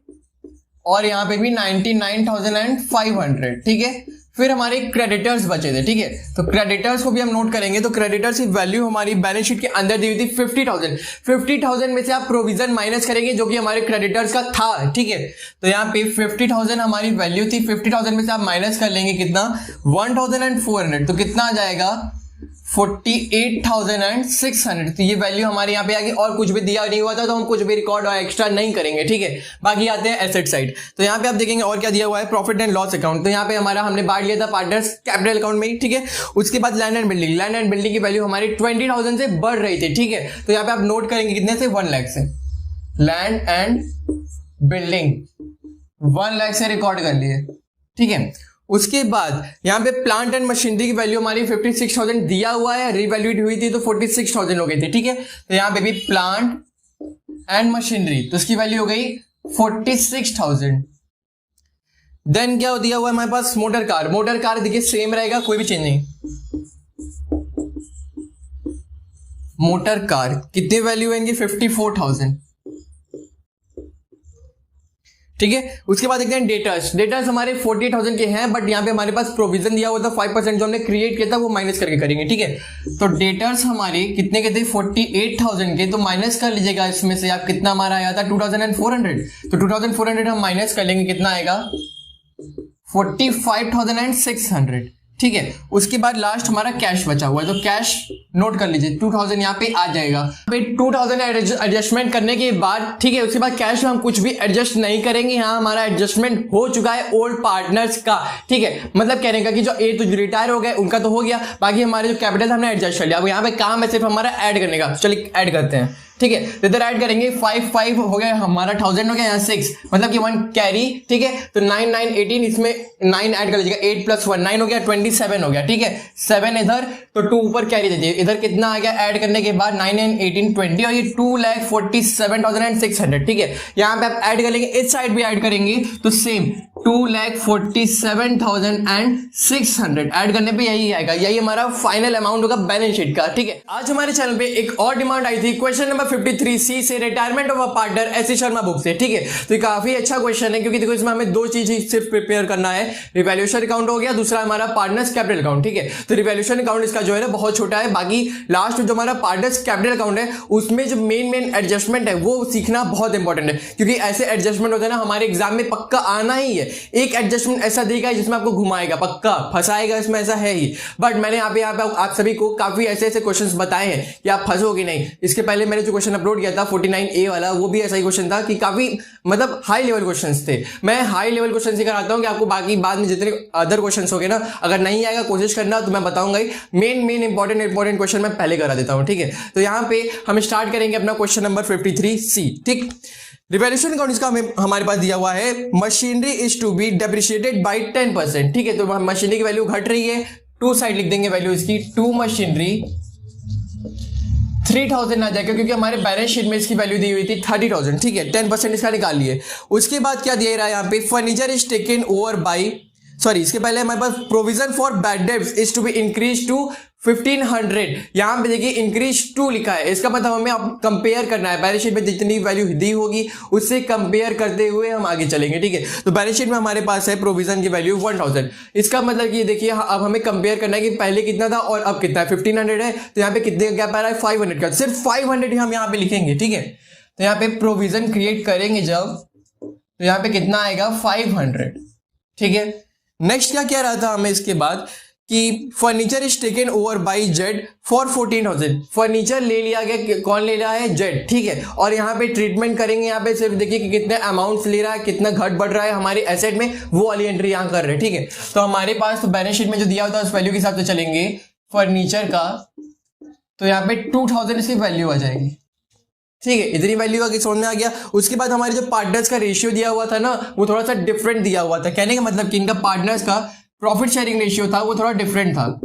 और यहाँ पे भी 99,500, ठीक है। फिर हमारे क्रेडिटर्स बचे थे, ठीक है। तो क्रेडिटर्स को भी हम नोट करेंगे। तो क्रेडिटर्स की वैल्यू हमारी बैलेंस शीट के अंदर दी हुई थी 50,000। 50,000 में से आप प्रोविजन माइनस करेंगे जो कि हमारे क्रेडिटर्स का था, ठीक है। तो यहाँ पे 50,000 हमारी वैल्यू थी, 50,000 में से आप माइनस कर लेंगे कितना 1,400, तो कितना आ जाएगा 48,600। तो ये वैल्यू हमारे यहाँ पे आगे, और कुछ भी दिया नहीं हुआ था तो हम कुछ भी रिकॉर्ड और एक्स्ट्रा नहीं करेंगे, ठीक है। बाकी आते हैं एसेट साइड। तो यहाँ पे आप देखेंगे और क्या दिया हुआ है, प्रॉफिट एंड लॉस अकाउंट। तो यहाँ पे हमारा हमने बांट लिया था पार्टनर्स कैपिटल अकाउंट में ही, ठीक है। उसके बाद land and building, land and building की वैल्यू हमारी 20,000 से बढ़ रही थी, ठीक है। तो यहाँ पे आप नोट करेंगे कितने से 1 लाख से, लैंड एंड बिल्डिंग 1 लाख से रिकॉर्ड कर लिए, ठीक है। उसके बाद यहाँ पे प्लांट एंड मशीनरी की वैल्यू हमारी 56,000 दिया हुआ है, रिवैल्यूएट हुई थी तो 46,000 हो गई थी, ठीक है। तो यहाँ पे भी प्लांट एंड मशीनरी, तो उसकी वैल्यू हो गई 46,000। देन क्या दिया हुआ है हमारे पास, मोटर कार। मोटर कार देखिए सेम रहेगा, कोई भी चेंज नहीं। मोटर कार कितनी वैल्यू है इनकी 54,000, ठीक है। उसके बाद देखते हैं डेटर्स। डेटर्स हमारे 48,000 के हैं, बट यहाँ पे हमारे पास प्रोविजन दिया हुआ था 5% जो हमने क्रिएट किया था वो माइनस करके करेंगे, ठीक है। तो डेटर्स हमारे कितने के थे 48,000 के, तो माइनस कर लीजिएगा इसमें से आप, कितना हमारा आया था 2,400। तो 2,400 हम माइनस कर लेंगे, कितना आएगा 45,600, ठीक है। उसके बाद लास्ट हमारा कैश बचा हुआ है, तो कैश नोट कर लीजिए 2000 यहाँ पे आ जाएगा। 2000 एडजस्टमेंट करने के बाद, ठीक है, उसके बाद कैश में हम कुछ भी एडजस्ट नहीं करेंगे। यहाँ हमारा एडजस्टमेंट हो चुका है ओल्ड पार्टनर्स का, ठीक है। मतलब कहने का कि जो ए तो रिटायर हो गए उनका तो हो गया, बाकी हमारे जो कैपिटल हमने एडजस्ट कर लिया। अब यहाँ पे काम है सिर्फ हमारा ऐड करने का। चलिए ऐड करते हैं, ठीक है। तो इधर ऐड करेंगे 5 हो गया हमारा, 1000 हो गया, यहाँ 6 मतलब कि 1 कैरी, ठीक है। तो 9 9 18, इसमें 9 ऐड कर लीजिएगा, 8 + 1 9 हो गया, 27 हो गया, ठीक है। 7 इधर, तो 2 ऊपर कैरी दीजिए। इधर कितना आ गया ऐड करने के बाद, 9 9 18 20 और ये 2,47,600, ठीक है। यहाँ पे आप ऐड करेंगे, इस साइड भी ऐड करेंगे तो सेम 2,47,600 ऐड करने पे यही आएगा। यही हमारा फाइनल अमाउंट होगा बैलेंस शीट का, ठीक है। आज हमारे चैनल पे एक और डिमांड आई थी क्वेश्चन नंबर 53C से, retirement of a partner S Sharma book से, ठीक है। तो ये काफी अच्छा क्वेश्चन है, क्योंकि देखो इसमें हमें दो चीज ही सिर्फ प्रिपेयर करना है। रिवैल्यूएशन अकाउंट हो गया, दूसरा हमारा पार्टनर्स कैपिटल अकाउंट, ठीक है। तो रिवैल्यूएशन अकाउंट इसका जो है ना बहुत छोटा है, बाकी लास्ट जो हमारा पार्टनर्स कैपिटल अकाउंट है उसमें जो मेन एडजस्टमेंट है वो सीखना बहुत इंपॉर्टेंट है, क्योंकि ऐसे एडजस्टमेंट होते हैं ना हमारे एग्जाम में पक्का आना ही है। एक एडजस्टमेंट ऐसा देगा जिसमें आपको घुमाएगा, पक्का फंसाएगा, इसमें ऐसा है ही। बट मैंने यहाँ पे आप सभी को काफी ऐसे क्वेश्चंस बताए हैं कि आप फंसोगे नहीं। इसके पहले मैंने जो क्वेश्चन अपलोड किया था 49A वाला, वो भी ऐसा ही क्वेश्चन था कि काफी मतलब हाई लेवल क्वेश्चंस थे। मैं हाई लेवल क्वेश्चन ही कराता हूँ कि आपको बाकी बाद में जितने अदर क्वेश्चंस हो गए ना, अगर नहीं आएगा कोशिश करना, तो मैं बताऊंगा ही। मेन इंपॉर्टेंट क्वेश्चन मैं पहले करा देता हूँ, ठीक है। तो यहाँ पे हम स्टार्ट करेंगे अपना क्वेश्चन नंबर 53C, ठीक। रिवैल्यूएशन अकाउंट इसका हमारे पास दिया हुआ है, machinery is to be depreciated by 10%, ठीक है। तो मशीनरी की वैल्यू घट रही है, टू साइड लिख देंगे वैल्यू इसकी, टू मशीनरी 3000 आ जाएगा, क्योंकि हमारे बैलेंस शीट में इसकी वैल्यू दी हुई थी 30,000, ठीक है। 10% इसका निकाल लिए। उसके बाद क्या दिया रहा है यहाँ पे, furniture is taken over by, sorry इसके पहले हमारे पास provision for bad debts is to be increase to 1500। यहां पे देखिए इंक्रीज टू लिखा है, इसका मतलब हमें अब कंपेयर करना है, बैलेंस शीट में जितनी वैल्यू दी होगी उससे कंपेयर करते हुए हम आगे चलेंगे, ठीक है। तो बैलेंस शीट में हमारे पास है प्रोविजन की वैल्यू 1000, इसका मतलब कि देखिए अब हमें कंपेयर करना है कि पहले कितना था और अब कितना है। 1500 है, तो यहाँ पे कितने का गैप आ रहा है, 500 का। सिर्फ 500 ही हम यहाँ पे लिखेंगे, ठीक है। तो यहाँ पे प्रोविजन क्रिएट करेंगे जब, तो यहाँ पे कितना आएगा 500, ठीक है। नेक्स्ट क्या कह रहा था हमें इसके बाद कि furniture is taken over by Z for 14,000। Furniture ले लिया गया, कौन ले रहा है, जेड, ठीक है। और यहाँ पे ट्रीटमेंट करेंगे, यहाँ पे सिर्फ देखिए कि कितने अमाउंट्स ले रहा है, कितना घट बढ़ रहा है हमारे एसेट में, वो वाली एंट्री यहाँ कर रहे हैं, ठीक है। तो हमारे पास तो बैलेंस शीट में जो दिया होता है उस वैल्यू के हिसाब से चलेंगे फर्नीचर का, तो यहाँ पे 2000 इसकी वैल्यू आ जाएगी, ठीक है। इतनी वैल्यू आगे समझ में आ गया। उसके बाद हमारे जो पार्टनर्स का रेशियो दिया हुआ था ना, वो थोड़ा सा डिफरेंट दिया हुआ था। कहने का मतलब कि इनका पार्टनर्स का प्रॉफिट शेयरिंग रेशियो था वो थोड़ा डिफरेंट था।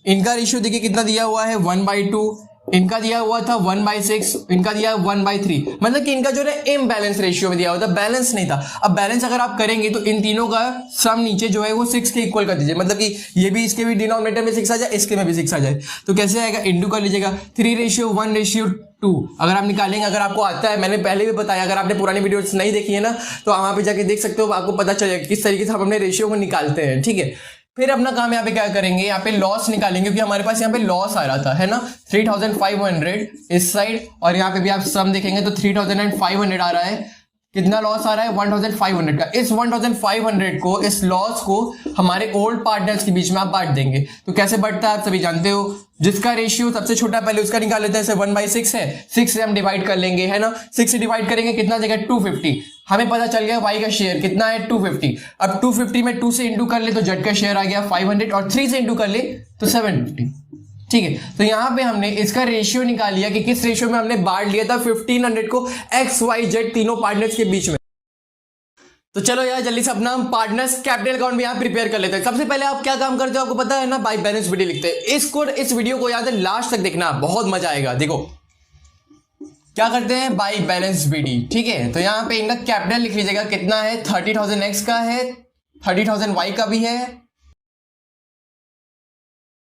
इनका रेशियो देखिए कितना दिया हुआ है, 1/2, इनका दिया हुआ था 1/6, इनका दिया 1/3, मतलब कि इनका जो है इम्बैलेंस रेशियो में दिया हुआ था, बैलेंस नहीं था। अब बैलेंस अगर आप करेंगे तो इन तीनों का सम नीचे जो है वो 6 के इक्वल कर दीजिए, मतलब कि ये भी इसके भी डिनोमिनेटर में 6 आ जाए, इसके में भी 6 आ जाए, तो कैसे आएगा, इंटू कर लीजिएगा। 3:1:2 अगर आप निकालेंगे, अगर आपको आता है, मैंने पहले भी बताया, अगर आपने पुरानी वीडियोस नहीं देखी है ना तो वहां पे जाके देख सकते हो, आपको पता चल जाएगा किस तरीके से हम अपने रेशियो को निकालते हैं, ठीक है। फिर अपना काम यहाँ पे क्या करेंगे, यहाँ पे लॉस निकालेंगे, क्योंकि हमारे पास यहाँ पे लॉस आ रहा था, है ना, 3,500 इस साइड, और यहाँ पे भी आप सम देखेंगे तो 3,500 आ रहा है। कितना लॉस आ रहा है, 1,500 का। इस 1,500 को, इस लॉस को हमारे ओल्ड पार्टनर्स के बीच में आप बांट देंगे। तो कैसे बढ़ता है आप सभी जानते हो, जिसका रेशियो सबसे छोटा पहले उसका निकाल लेते हैं, जैसे 1/6 है, 6 से हम डिवाइड कर लेंगे, है ना। 6 से डिवाइड करेंगे कितना देगा, 250। हमें पता चल गया वाई का शेयर कितना है, 250। अब 250 में 2 से इंटू कर ले तो जेड का शेयर आ गया 500, और 3 से इंटू कर ले तो 750, ठीक है। तो यहां पे हमने इसका रेशियो निकाल लिया कि किस रेशियो में हमने बांट लिया था 1500 को एक्स वाई जेड तीनों पार्टनर्स के बीच में। तो चलो यार जल्दी से अपना पार्टनर्स कैपिटल अकाउंट भी यहाँ प्रिपेयर कर लेते हैं। सबसे पहले आप क्या काम करते हो आपको पता है ना, बाय बैलेंस वीडियो लिखते हैं। इस वीडियो को याद है लास्ट तक देखना, बहुत मजा आएगा। देखो क्या करते हैं, बाय बैलेंस बीडी, ठीक है। तो यहाँ पे इनका कैपिटल लिख लीजिएगा, कितना है, 30,000 एक्स का है, 30,000 वाई का भी है,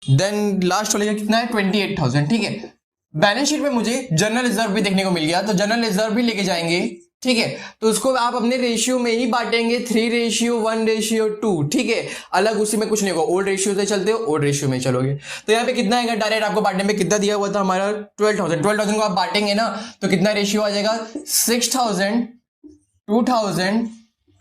देन लास्ट वाले का कितना है, 28,000, ठीक है। बैलेंस शीट में मुझे जनरल रिजर्व भी देखने को मिल गया, तो जनरल रिजर्व भी लेके जाएंगे, ठीक है। तो उसको आप अपने रेशियो में ही बांटेंगे, 3:1:2, ठीक है। अलग उसी में कुछ नहीं होगा, ओल्ड रेशियो से चलते हो, ओल्ड रेशियो में चलोगे। तो यहाँ पे कितना आएगा, डायरेक्ट आपको बांटने में कितना दिया हुआ था हमारा, 12,000 को आप बांटेंगे ना तो कितना रेशियो आ जाएगा, 6,000, 2,000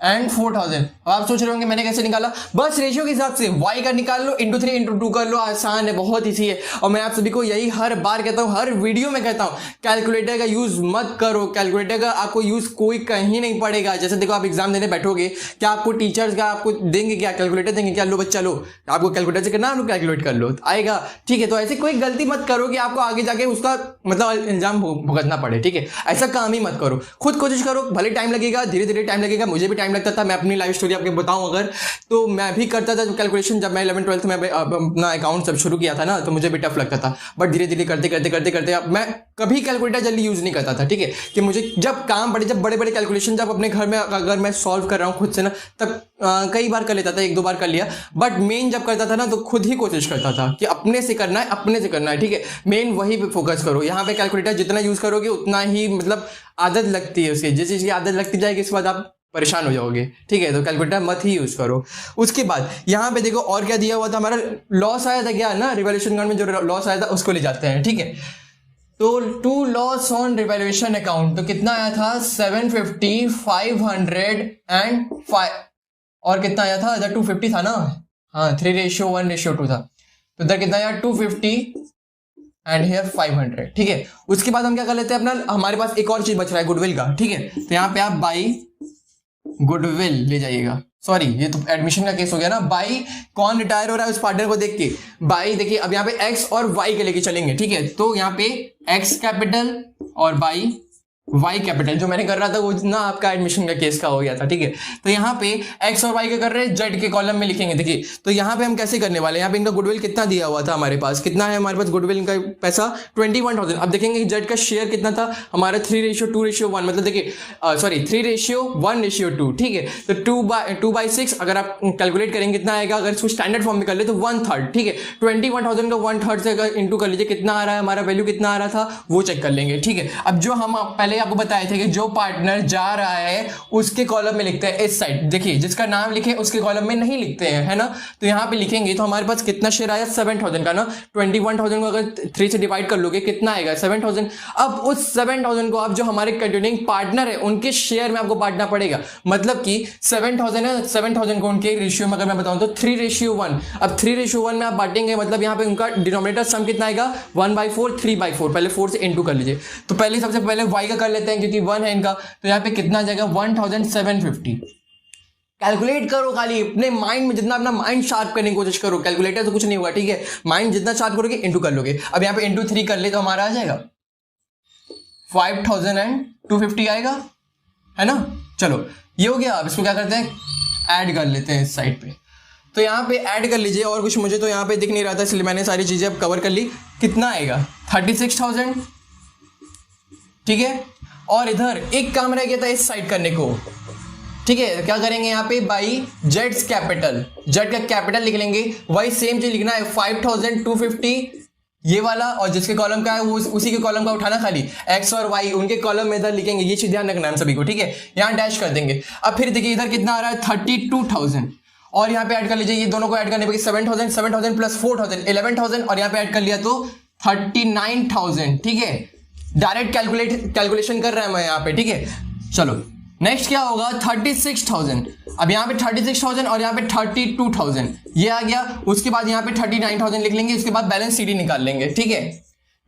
एंड 4000। अब आप सोच रहे होंगे मैंने कैसे निकाला, बस रेशियो के हिसाब से y का निकाल लो, इंटू 3 इंटू 2 कर लो, आसान है, बहुत ईजी है। और मैं आप सभी को यही हर बार कहता हूँ, हर वीडियो में कहता हूँ, कैलकुलेटर का यूज मत करो। कैलकुलेटर का आपको यूज कोई कहीं नहीं पड़ेगा। जैसे देखो आप एग्जाम देने बैठोगे, क्या आपको टीचर्स का आपको देंगे, क्या कैलकुलेटर देंगे, क्या लो बच्चा लो आपको कैलकुलेटर से करना, आप कैलकुलेट कर लो आएगा, ठीक है। तो ऐसे कोई गलती मत करो कि आपको आगे जाके उसका मतलब इल्जाम भुगतना पड़े, ठीक है। ऐसा काम ही मत करो, खुद कोशिश करो, भले टाइम लगेगा, धीरे धीरे टाइम लगेगा, मुझे भी टाइम लगता था। मैं अपनी लाइफ स्टोरी आपको बताऊं अगर, तो मैं भी करता था कैलकुलेशन। जब मैं 11th-12th में अपना अकाउंट सब शुरू किया था ना, तो मुझे भी टफ लगता था, बट धीरे धीरे करते अब मैं कभी कैलकुलेटर जल्दी यूज नहीं करता था, ठीक है। कि मुझे जब काम पड़े, जब बड़े बड़े कैलकुलेशन जब अपने घर में अगर मैं सॉल्व कर रहा हूँ खुद से ना, तब कई बार कर लेता था, 1-2 बार कर लिया, बट मेन जब करता था ना तो खुद ही कोशिश करता था कि अपने से करना है, ठीक है। मेन वही पे फोकस करो। यहाँ पे कैलकुलेटर जितना यूज करोगे उतना ही मतलब आदत लगती है उसकी, जिस चीज की आदत लगती जाएगी इसके बाद आप परेशान हो जाओगे, ठीक है। तो कैलकुलेटर मत ही यूज करो। उसके बाद यहाँ पे देखो और क्या दिया हुआ था, हमारा लॉस आया था क्या ना, रिवैल्यूएशन अकाउंट में जो लॉस आया था उसको ले जाते हैं, ठीक है। तो to loss on revaluation account तो कितना आया था, 750, 500 एंड 5, और कितना आया था इधर, 250 था ना, हाँ 3:1:2 था। तो इधर कितना आया, 250 एंड हियर 500, ठीक है। उसके बाद हम क्या कर लेते हैं अपना, हमारे पास एक और चीज बच रहा है गुडविल का, ठीक है। तो यहाँ पे आप बाई गुडविल ले जाइएगा, सॉरी ये तो एडमिशन का केस हो गया ना। बाई कौन रिटायर हो रहा है उस पार्टनर को देख के, बाई देखिए अब यहाँ पे एक्स और वाई के लेके चलेंगे, ठीक है। तो यहाँ पे एक्स कैपिटल और बाई वाई कैपिटल, जो मैंने कर रहा था वो ना आपका एडमिशन का केस का हो गया था, ठीक है। तो यहाँ पे एक्स और वाई का कर रहे हैं, जेड के कॉलम में लिखेंगे, देखिए। तो यहाँ पे हम कैसे करने वाले हैं, यहाँ पे इनका गुडविल कितना दिया हुआ था हमारे पास, कितना है हमारे पास गुडविल का पैसा 21,000। अब देखेंगे जेड का शेयर कितना था हमारा, 3:2:1, मतलब देखिए सॉरी 3:1:2, ठीक है। तो 2/6 अगर आप कैलकुलेट करेंगे कितना आएगा, अगर इसको स्टैंडर्ड फॉर्म में कर ले तो 1/3, ठीक है। 21,000 का 1/3 से अगर इंटू कर लीजिए कितना आ रहा है, हमारा वैल्यू कितना आ रहा था वो चेक कर लेंगे, ठीक है। अब जो हम पहले आपको बताए थे कि जो पार्टनर जा रहा है उसके कॉलम में लिखते हैं इस साइड, देखिए जिसका नाम लिखे उसके कॉलम में नहीं लिखते हैं, है ना। तो यहाँ पे लिखेंगे तो हमारे पास कितना शेयर आया, 7,000 का ना। 21,000 को अगर 3 से डिवाइड कर लोगे कितना आएगा, 7,000। अब उस 7,000 को आप जो हमारे कंटिन्यूइंग पार्टनर है उनके शेयर में आपको बांटना पड़ेगा। मतलब कि 7,000 है, 7,000 को उनके रेशियो में अगर मैं बताऊं तो 3:1। अब 3:1 में आप बांटेंगे, मतलब यहाँ पे उनका डिनोमिनेटर सम कितना आएगा, 1/4, 3/4। पहले 4 से इंटू कर लीजिए। तो पहले सबसे पहले y का कर लेते हैं क्योंकि 1 है इनका। तो यहाँ पे कितना आ जाएगा, 1,750। कैलकुलेट करो, खाली अपने माइंड में जितना अपना माइंड शार्प करने की कोशिश करो, कैलकुलेटर तो कुछ नहीं होगा, ठीक है। माइंड जितना शार्प करोगे इंटू कर लोगे। अब यहाँ पे इंटू 3 कर ले तो हमारा आ जाएगा 5,250 आएगा, है ना। चलो ये हो गया। अब इसको क्या करते हैं, ऐड कर लेते हैं इस साइड पे। तो यहाँ पे ऐड कर लीजिए, और कुछ मुझे तो यहाँ पे दिख नहीं रहा था इसलिए मैंने सारी चीजें अब कवर कर ली। कितना आएगा, 36,000, ठीक है। और इधर एक काम रह गया था इस साइड करने को, ठीक है। क्या करेंगे यहाँ पे, बाई जेड्स कैपिटल, जेड का कैपिटल लिख लेंगे। वही सेम चीज लिखना है, 5,250 ये वाला, और जिसके कॉलम का है वो उसी के कॉलम का उठाना, खाली एक्स और वाई उनके कॉलम में इधर लिखेंगे। ये चीज ध्यान रखना है सभी को, ठीक है। यहाँ डैश कर देंगे। अब फिर देखिए इधर कितना आ रहा है, 32,000, और यहाँ पे ऐड कर लीजिए। ये दोनों को ऐड करने पे 7,000 प्लस 4,000 11,000, और यहाँ पे ऐड कर लिया तो 39,000, ठीक है। डायरेक्ट कैलकुलेशन कर रहा है मैं यहाँ पे, ठीक है। चलो नेक्स्ट क्या होगा, 36,000। अब यहाँ पे 36,000 और यहाँ पे 32,000 ये आ गया। उसके बाद यहाँ पे 39,000 लिख लेंगे। उसके बाद बैलेंस सीडी निकाल लेंगे, ठीक है।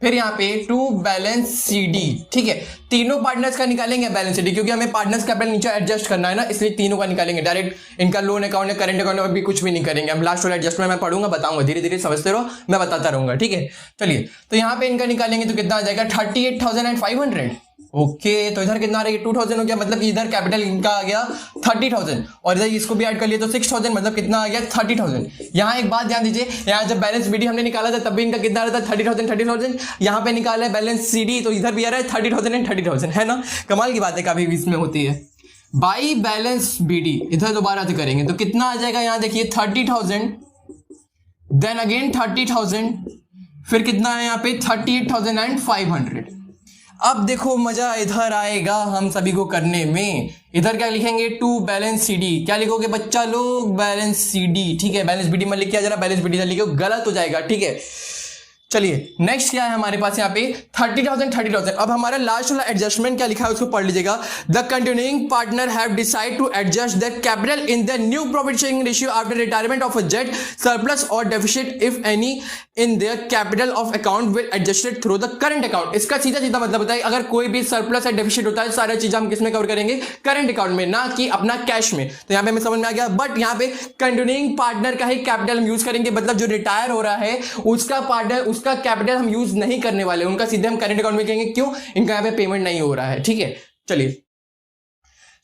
फिर यहाँ पे टू बैलेंस सीडी, ठीक है। तीनों पार्टनर्स का निकालेंगे बैलेंस सीडी, क्योंकि हमें पार्टनर्स कैपिटल नीचे एडजस्ट करना है ना, इसलिए तीनों का निकालेंगे। डायरेक्ट इनका लोन अकाउंट है, करंट अकाउंट में भी कुछ भी नहीं करेंगे हम। लास्ट वाला एडजस्टमेंट मैं पढ़ूंगा, बताऊंगा, धीरे धीरे समझते रहो, मैं बताता रहूंगा, ठीक है। चलिए तो यहाँ पे इनका निकालेंगे तो कितना आ जाएगा, 38,500। ओके, तो इधर कितना आ रहा है, 2,000 हो गया, मतलब कि इधर कैपिटल इनका आ गया 30,000, और इधर इसको भी ऐड कर लिया तो 6,000, मतलब कितना आ गया 30,000। यहाँ एक बात ध्यान दीजिए, यहाँ जब बैलेंस बीडी हमने निकाला था तब भी इनका कितना आ रहा था, 30,000। यहाँ पे निकाला है बैलेंस सीडी तो इधर भी आ रहा है 30,000 एंड 30,000, है ना। कमाल की बात है, काफी इसमें होती है। बाई बैलेंस बीडी इधर दोबारा से करेंगे तो कितना आ जाएगा, यहाँ देखिए 30,000, देन अगेन 30,000, फिर कितना है यहाँ पे 38,500। अब देखो मजा इधर आएगा हम सभी को करने में। इधर क्या लिखेंगे, टू बैलेंस सीडी। क्या लिखोगे बच्चा लोग, बैलेंस सीडी, ठीक है। बैलेंस बीडी में लिखिए जरा, बैलेंस बीडी लिखो, गलत हो जाएगा, ठीक है। चलिए नेक्स्ट क्या है हमारे पास यहाँ पे 30,000। अब हमारा लास्ट वाला एडजस्टमेंट क्या लिखा है उसको पढ़ लीजिएगा। The continuing partner have decide to adjust the capital in the new profit sharing ratio after retirement of a jet surplus और deficit if any in their capital of account will adjusted through the current account. इसका सीधा सीधा मतलब बताइए, अगर कोई भी surplus या डेफिसिट होता है सारी चीजें हम किसमें कवर करेंगे, करंट अकाउंट में, ना कि अपना कैश में। तो यहाँ पे हमें समझ में आ गया। बट यहाँ पे कंटिन्यूइंग पार्टनर का ही कैपिटल हम यूज करेंगे, मतलब जो रिटायर हो रहा है उसका पार्टनर उसका कैपिटल हम यूज नहीं करने वाले, उनका सीधे हम करंट अकाउंट में कहेंगे। क्यों? इनका यहाँ पे पेमेंट नहीं हो रहा है। ठीक है, चलिए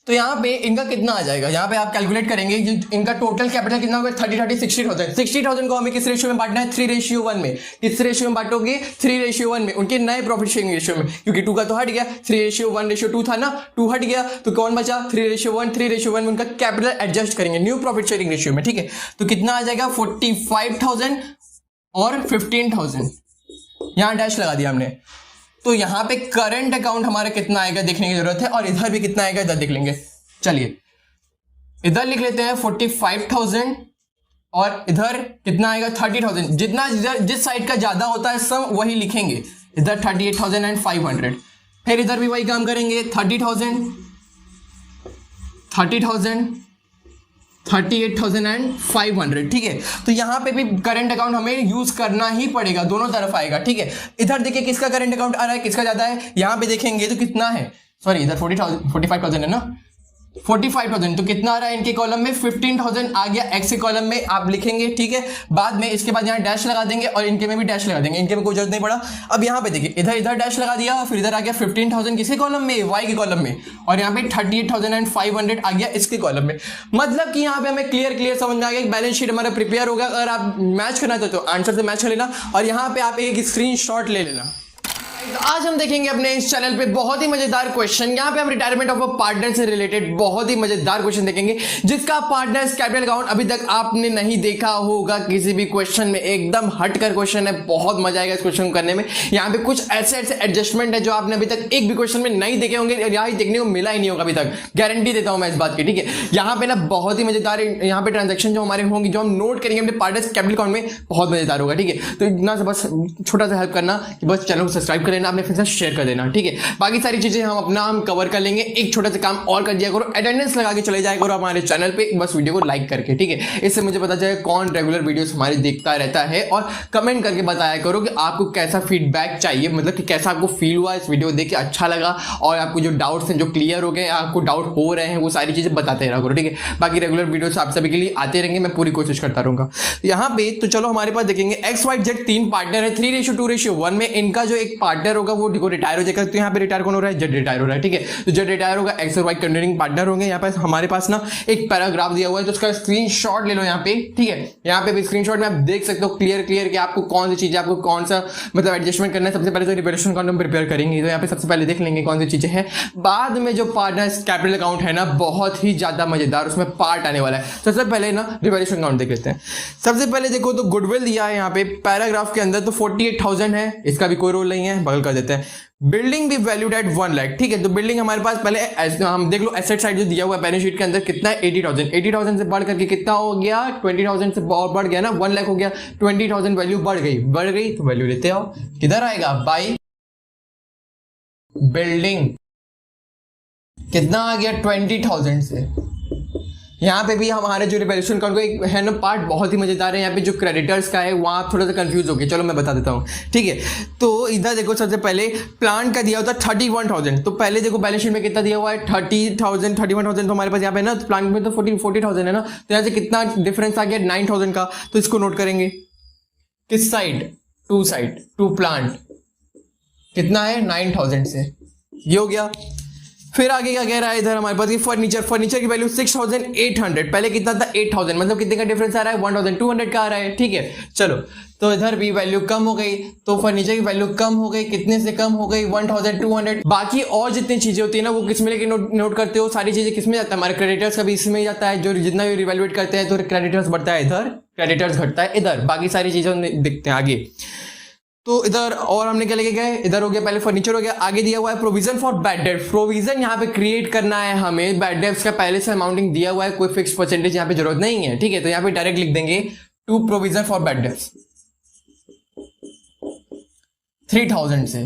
तो यहाँ पे इनका कितना आ जाएगा, यहाँ पे आप कैलकुलेट करेंगे इनका टोटल कैपिटल कितना होगा 60,000। 60,000 को हमें किस रेशियो में बांटना है, 3:1 में। किस रेशियो में बांटोगे, 3:1 में, उनके नए प्रॉफिट शेयरिंग रेशियो में, क्योंकि 2 का तो हट गया, 3:1:2 था ना, 2 हट गया तो कौन बचा 3:1 में उनका कैपिटल एडजस्ट करेंगे न्यू प्रॉफिट शेयरिंग रेशियो में। ठीक है, तो कितना आ जाएगा 45,000 और 15,000, यहां डैश लगा दिया हमने। तो यहां पे करंट अकाउंट हमारा कितना आएगा देखने की जरूरत है, और इधर भी कितना आएगा इधर देख लेंगे। चलिए इधर लिख लेते हैं 45,000 और इधर कितना आएगा 30,000। जितना जिस साइड का ज्यादा होता है सम वही लिखेंगे। इधर 38,500, फिर इधर भी वही काम करेंगे 30,000, 38,500। ठीक है, तो यहां पे भी करंट अकाउंट हमें यूज करना ही पड़ेगा, दोनों तरफ आएगा। ठीक है, इधर देखिए किसका करंट अकाउंट आ रहा है, किसका ज्यादा है, यहां पे देखेंगे तो कितना है, सॉरी इधर 45,000 है ना, 45,000 तो कितना आ रहा है इनके कॉलम में 15,000 आ गया एक्स के कॉलम में, आप लिखेंगे। ठीक है, बाद में इसके बाद यहाँ डैश लगा देंगे और इनके में भी डैश लगा देंगे, इनके में कोई जरूरत नहीं पड़ा। अब यहाँ पे देखिए इधर डैश लगा दिया, फिर इधर आ गया 15,000 किसके कॉलम में, वाई के कॉलम में, और यहाँ पे 38,500 आ गया इसके कॉलम में। मतलब कि यहाँ पे हमें क्लियर समझ में आ गया, बैलेंस शीट हमारा प्रिपेयर होगा। अगर आप मैच करना चाहते हो आंसर से मैच कर लेना, और यहाँ पे आप एक स्क्रीनशॉट ले लेना। आज हम देखेंगे अपने इस चैनल पे बहुत ही मजेदार क्वेश्चन। यहाँ पे हम रिटायरमेंट ऑफ अ पार्टनर से रिलेटेड बहुत ही मजेदार क्वेश्चन देखेंगे, जिसका पार्टनर्स कैपिटल अकाउंट अभी तक आपने नहीं देखा होगा किसी भी क्वेश्चन में। एकदम हटकर क्वेश्चन है, बहुत मजा आएगा इस क्वेश्चन करने में। यहाँ पे कुछ ऐसे एडजस्टमेंट है जो आपने अभी तक एक भी क्वेश्चन में नहीं देखे होंगे, यहाँ देखने को मिला ही नहीं होगा अभी तक, गारंटी देता हूं मैं इस बात की। ठीक है, यहाँ पे ना बहुत ही मजेदार यहाँ पे ट्रांजेक्शन जो हमारे होंगे, जो हम नोट करेंगे अपने पार्टनर्स कैपिटल अकाउंट में, बहुत मजेदार होगा। ठीक है, तो इतना से बस छोटा सा हेल्प करना कि बस चैनल को सब्सक्राइब कर लेना, अपने फ्रेंड्स से शेयर कर देना। ठीक है, बाकी सारी चीजें हम कवर कर लेंगे। एक छोटा सा काम और कर दिया करो, अटेंडेंस लगा के चले जाया करो हमारे चैनल पे, बस वीडियो को लाइक करके। ठीक है, इससे मुझे पता चले कौन रेगुलर वीडियोस हमारे देखता रहता है, और कमेंट करके बताया करो कि आपको कैसा फीडबैक चाहिए, मतलब कि कैसा आपको फील हुआ इस वीडियो देख के, अच्छा लगा, और आपको जो डाउट्स हैं जो क्लियर हो गए, आपको डाउट हो रहे हैं, वो सारी चीजें बताते रहा करो। ठीक है, बाकी रेगुलर वीडियोस आप सभी के लिए आते रहेंगे, मैं पूरी कोशिश करता रहूंगा। यहाँ पे तो चलो हमारे पास देखेंगे XYZ 3 पार्टनर है, 3:2:1 में। इनका जो एक पार्टनर होगा वो रिटायर हो जाएगा। तो यहाँ पे रिटायर कौन हो रहा है, जेड रिटायर हो रहा है। ठीक है, तो जेड रिटायर होगा, एक्स और वाई कंटिन्यूइंग पार्टनर होंगे। यहाँ पे हमारे पास ना एक पैराग्राफ दिया हुआ है, तो उसका स्क्रीनशॉट ले लो यहाँ पे। ठीक है, यहाँ पे भी स्क्रीनशॉट में आप देख सकते हो क्लियर कि आपको कौन सी चीजें, आपको कौन सा मतलब एडजस्टमेंट करना है। सबसे पहले तो रिपरेशन अकाउंट हम प्रिपेयर करेंगे, तो यहाँ पे सबसे पहले देख लेंगे कौन सी चीजें हैं। बाद में जो पार्टनर्स कैपिटल अकाउंट है ना, बहुत ही ज्यादा मजेदार उसमें पार्ट आने वाला है। सबसे पहले ना रिपरेशन अकाउंट देख लेते हैं। सबसे पहले देखो तो गुडविल दिया है यहाँ पे पैराग्राफ के अंदर, तो 48,000 है, इसका भी कोई रोल नहीं है, बगल कर देते हैं। बिल्डिंग भी वैल्यूड एट 1 लाख। ठीक है, तो बिल्डिंग हमारे पास पहले हम देख लो एसेट साइड जो दिया हुआ है बैलेंस शीट के अंदर कितना है 80,000 से बढ़ करके कितना हो गया 20,000 से और बढ़ गया ना 1 लाख हो गया। 20,000 वैल्यू बढ़ गई तो वैल्यू लेते आओ, किधर आएगा बाई बिल्डिंग, कितना आ गया 20,000 से। यहाँ पे भी हमारे जो रिवैल्यूएशन अकाउंट का एक है ना पार्ट बहुत ही मजेदार है। यहाँ पे जो क्रेडिटर्स का है वहाँ थोड़ा सा कंफ्यूज हो गया, चलो मैं बता देता हूँ। ठीक है, तो इधर देखो सबसे पहले प्लांट का दिया होता है 31,000, तो पहले देखो बैलेंस शीट में कितना दिया हुआ है 30,000 31,000, तो हमारे पास यहाँ पे ना प्लांट में तो 40,000 है ना, तो यहाँ से कितना डिफरेंस आ गया 9,000 का, तो इसको नोट करेंगे किस साइड, टू प्लांट कितना है 9,000 से, ये हो गया। फिर आगे क्या कह रहा है इधर हमारे पास फर्नीचर की वैल्यू 6,800, पहले कितना था 8,000, मतलब कितने का डिफरेंस आ रहा है 1,200 का आ रहा है। ठीक है, चलो तो इधर भी वैल्यू कम हो गई, तो फर्नीचर की वैल्यू कम हो गई, कितने से कम हो गई 1,200। बाकी और जितनी चीजें होती है ना वो किस में लेके नोट करते हो, सारी चीजें किस में जाता है, हमारे क्रेडिटर्स का भी इसमें जाता है, जो जितना भी रिवैल्यूएट करते हैं तो क्रेडिटर्स बढ़ता है इधर, क्रेडिटर्स घटता है इधर, बाकी सारी चीजें दिखते हैं आगे। तो इधर और हमने क्या लेके गए, इधर हो गया पहले फर्नीचर हो गया, आगे दिया हुआ है provision for bad debt. Provision यहाँ पे क्रिएट करना है हमें, बैड डेट्स का पहले से अमाउंटिंग दिया हुआ है, कोई फिक्स परसेंटेज यहाँ पे जरूरत नहीं है। ठीक है, तो यहाँ पे डायरेक्ट लिख देंगे to provision for bad debts. 3000 से,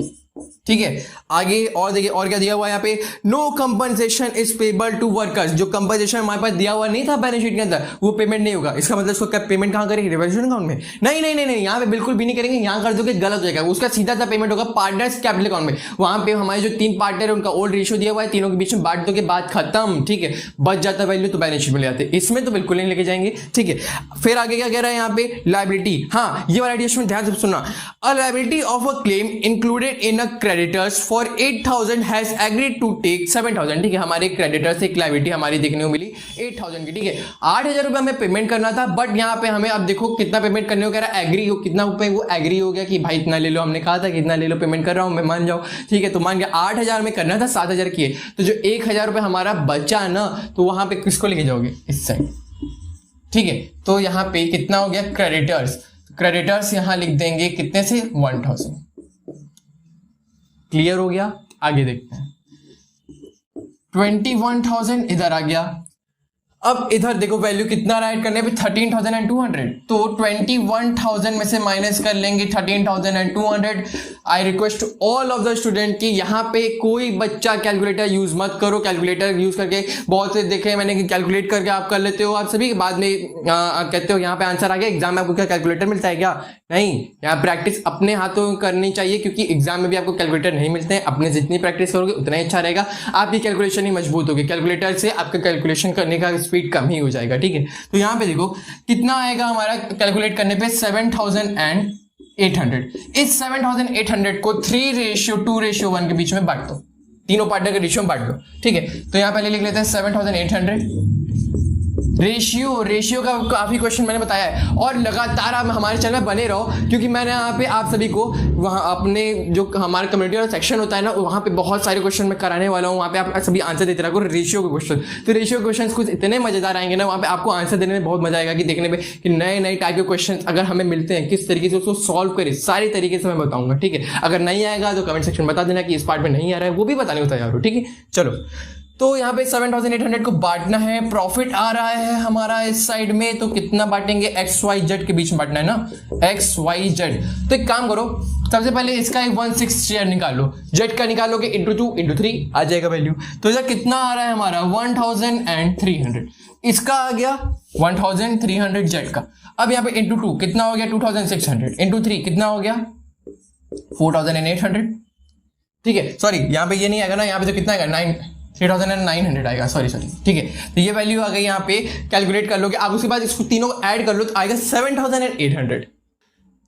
ठीक है। आगे और देखिए और क्या दिया हुआ है यहाँ पे, no compensation is payable to workers. जो कंपनसेशन हमारे पास दिया हुआ नहीं था बैलेंस शीट के अंदर, वो पेमेंट नहीं होगा। इसका मतलब इसको क्या पेमेंट कहां करेंगे, रिवॉल्यूशन अकाउंट में? नहीं नहीं नहीं नहीं, यहाँ पे बिल्कुल भी नहीं करेंगे। यहाँ कर दोगे गलत हो जाएगा, उसका सीधा सा पेमेंट होगा पार्टनर्स कैपिटल अकाउंट में। वहां पे हमारे जो 3 पार्टनर है उनका ओल्ड रेशियो दिया हुआ है, तीनों के बीच में बांट दोगे, बात खत्म, ठीक है। बच जाता वैल्यू तो बैलेंस शीट में ले जाते, इसमें तो बिल्कुल नहीं लेके जाएंगे, ठीक है। फिर आगे क्या कह रहा है यहाँ पे, लायबिलिटी। हाँ, ये वाला एडिशन ध्यान से सुनना, a liability of a claim included in a creditors for 8000 has agreed to take 7000, ठीक है। हमारे क्रेडिटर से एक लायबिलिटी हमारी देखने को मिली 8000 की, ठीक है। 8000 रुपए हमें पेमेंट करना था, बट यहाँ पे हमें अब देखो कितना पेमेंट करने को कह रहा है, एग्री हो कितना रुपए, वो एग्री हो गया कि भाई इतना ले लो, हमने कहा था कि इतना ले लो, पेमेंट कर रहा हूं मैं, मान जाओ, ठीक है। तो मान गया 8000 में करना था, 7000 किए, तो जो 1000 रुपए हमारा बचा ना, तो वहां पे किसको लेके जाओगे, इस साइड, ठीक है। तो यहाँ पे कितना हो गया, क्रेडिटर्स, क्रेडिटर्स यहां लिख देंगे कितने से, 1000। क्लियर हो गया, आगे देखते हैं। 21,000 इधर आ गया। अब इधर देखो वैल्यू कितना राइट करने पे, 13,200, तो 21,000 में से माइनस कर लेंगे 13,200। I request to all of the student कि यहाँ पे कोई बच्चा कैलकुलेटर यूज मत करो। कैलकुलेटर यूज करके बहुत से देखे मैंने कि कैलकुलेट करके आप कर लेते हो, आप सभी के बाद में कहते हो यहाँ पे आंसर आ गया, एग्जाम में आपको क्या कैलकुलेटर मिलता है क्या? नहीं, यहाँ प्रैक्टिस अपने हाथों में करनी चाहिए, क्योंकि एग्जाम में भी आपको कैलकुलेटर नहीं मिलते हैं। अपने जितनी प्रैक्टिस करोगे उतना ही अच्छा रहेगा, आपकी कैलकुलेशन ही मजबूत होगी। कैलकुलेटर से आपका कैलकुलेशन करने का स्पीड कम ही हो जाएगा, ठीक है। तो यहाँ पे देखो कितना आएगा हमारा कैलकुलेट करने पे, 7,800। इस 7,800 को 3:2:1 के बीच में बांट दो, तीनों पार्टनर के रेशियो में बांट दो, ठीक है। तो यहाँ पहले लिख लेते हैं 7,800 रेशियो का काफी क्वेश्चन मैंने बताया है, और लगातार आप हमारे चैनल में बने रहो, क्योंकि मैंने यहाँ पे आप सभी को वहाँ अपने जो हमारे कम्युनिटी वाला सेक्शन होता है ना, वहाँ पे बहुत सारे क्वेश्चन मैं कराने वाला हूँ। वहाँ पे आप सभी आंसर देते रहो रेशियो के क्वेश्चन। तो रेशियो क्वेश्चन कुछ इतने मजेदार आएंगे ना, वहाँ पे आपको आंसर देने में बहुत मजा आएगा कि देखने में कि नए नए टाइप के क्वेश्चन अगर हमें मिलते हैं किस तरीके से उसको सॉल्व करें, सारी तरीके से मैं बताऊंगा, ठीक है। अगर नहीं आएगा तो कमेंट सेक्शन बता देना कि इस पार्ट में नहीं आ रहा है, वो भी बताने को तैयार हो, ठीक है। चलो, तो यहाँ पे 7,800 को बांटना है, प्रॉफिट आ रहा है हमारा इस साइड में, तो कितना बांटेंगे, XYZ के बीच में बांटना है ना, XYZ। तो एक काम करो, सबसे पहले इसका एक 1/6 शेयर निकालो, जेड का निकालोगे इंटू 2 इंटू 3 आ जाएगा वैल्यू। तो इधर कितना आ रहा है हमारा 1,300, इसका आ गया 1,300 जेड का। अब यहाँ पे इंटू 2 कितना हो गया 2,600, इंटू 3 कितना हो गया 4,800, ठीक है। सॉरी यहाँ पे ये नहीं आएगा ना, यहाँ पे तो कितना आएगा 3,900 आएगा, सॉरी, ठीक है। तो ये वैल्यू आ गई यहाँ पे, कैलकुलेट कर लोगे आप, उसके बाद इसको तीनों को ऐड कर लो तो आएगा 7,800।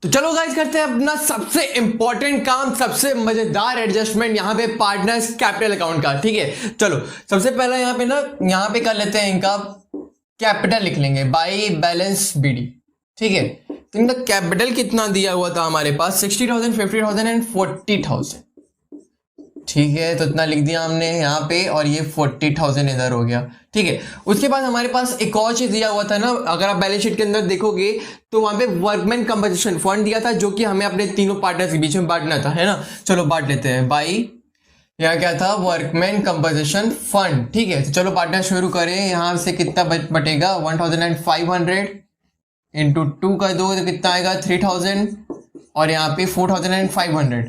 तो चलो गाइस करते हैं अपना सबसे इंपॉर्टेंट काम, सबसे मजेदार एडजस्टमेंट यहाँ पे पार्टनर्स कैपिटल अकाउंट का, ठीक है। चलो सबसे पहले यहाँ पे ना, यहाँ पे कर लेते हैं इनका कैपिटल लिख लेंगे बाई बैलेंस BD, ठीक है। तो इनका कैपिटल कितना दिया हुआ था हमारे पास, 60,000, 50,000 एंड 40,000, ठीक है। तो इतना लिख दिया हमने यहाँ पे, और ये 40,000 इधर हो गया, ठीक है। उसके बाद हमारे पास एक और चीज दिया हुआ था ना, अगर आप बैलेंस शीट के अंदर देखोगे तो वहां पे वर्कमैन कंपनसेशन फंड दिया था, जो कि हमें अपने तीनों पार्टनर्स के बीच में बांटना था, है ना। चलो बांट लेते हैं बाई, यहाँ क्या था, वर्कमैन कंपनसेशन फंड, ठीक है। तो चलो पार्टनर शुरू करें, यहाँ से कितना बटेगा 1,500 इंटू 2 कर दो तो कितना आएगा 3,000, और यहाँ पे 4,500।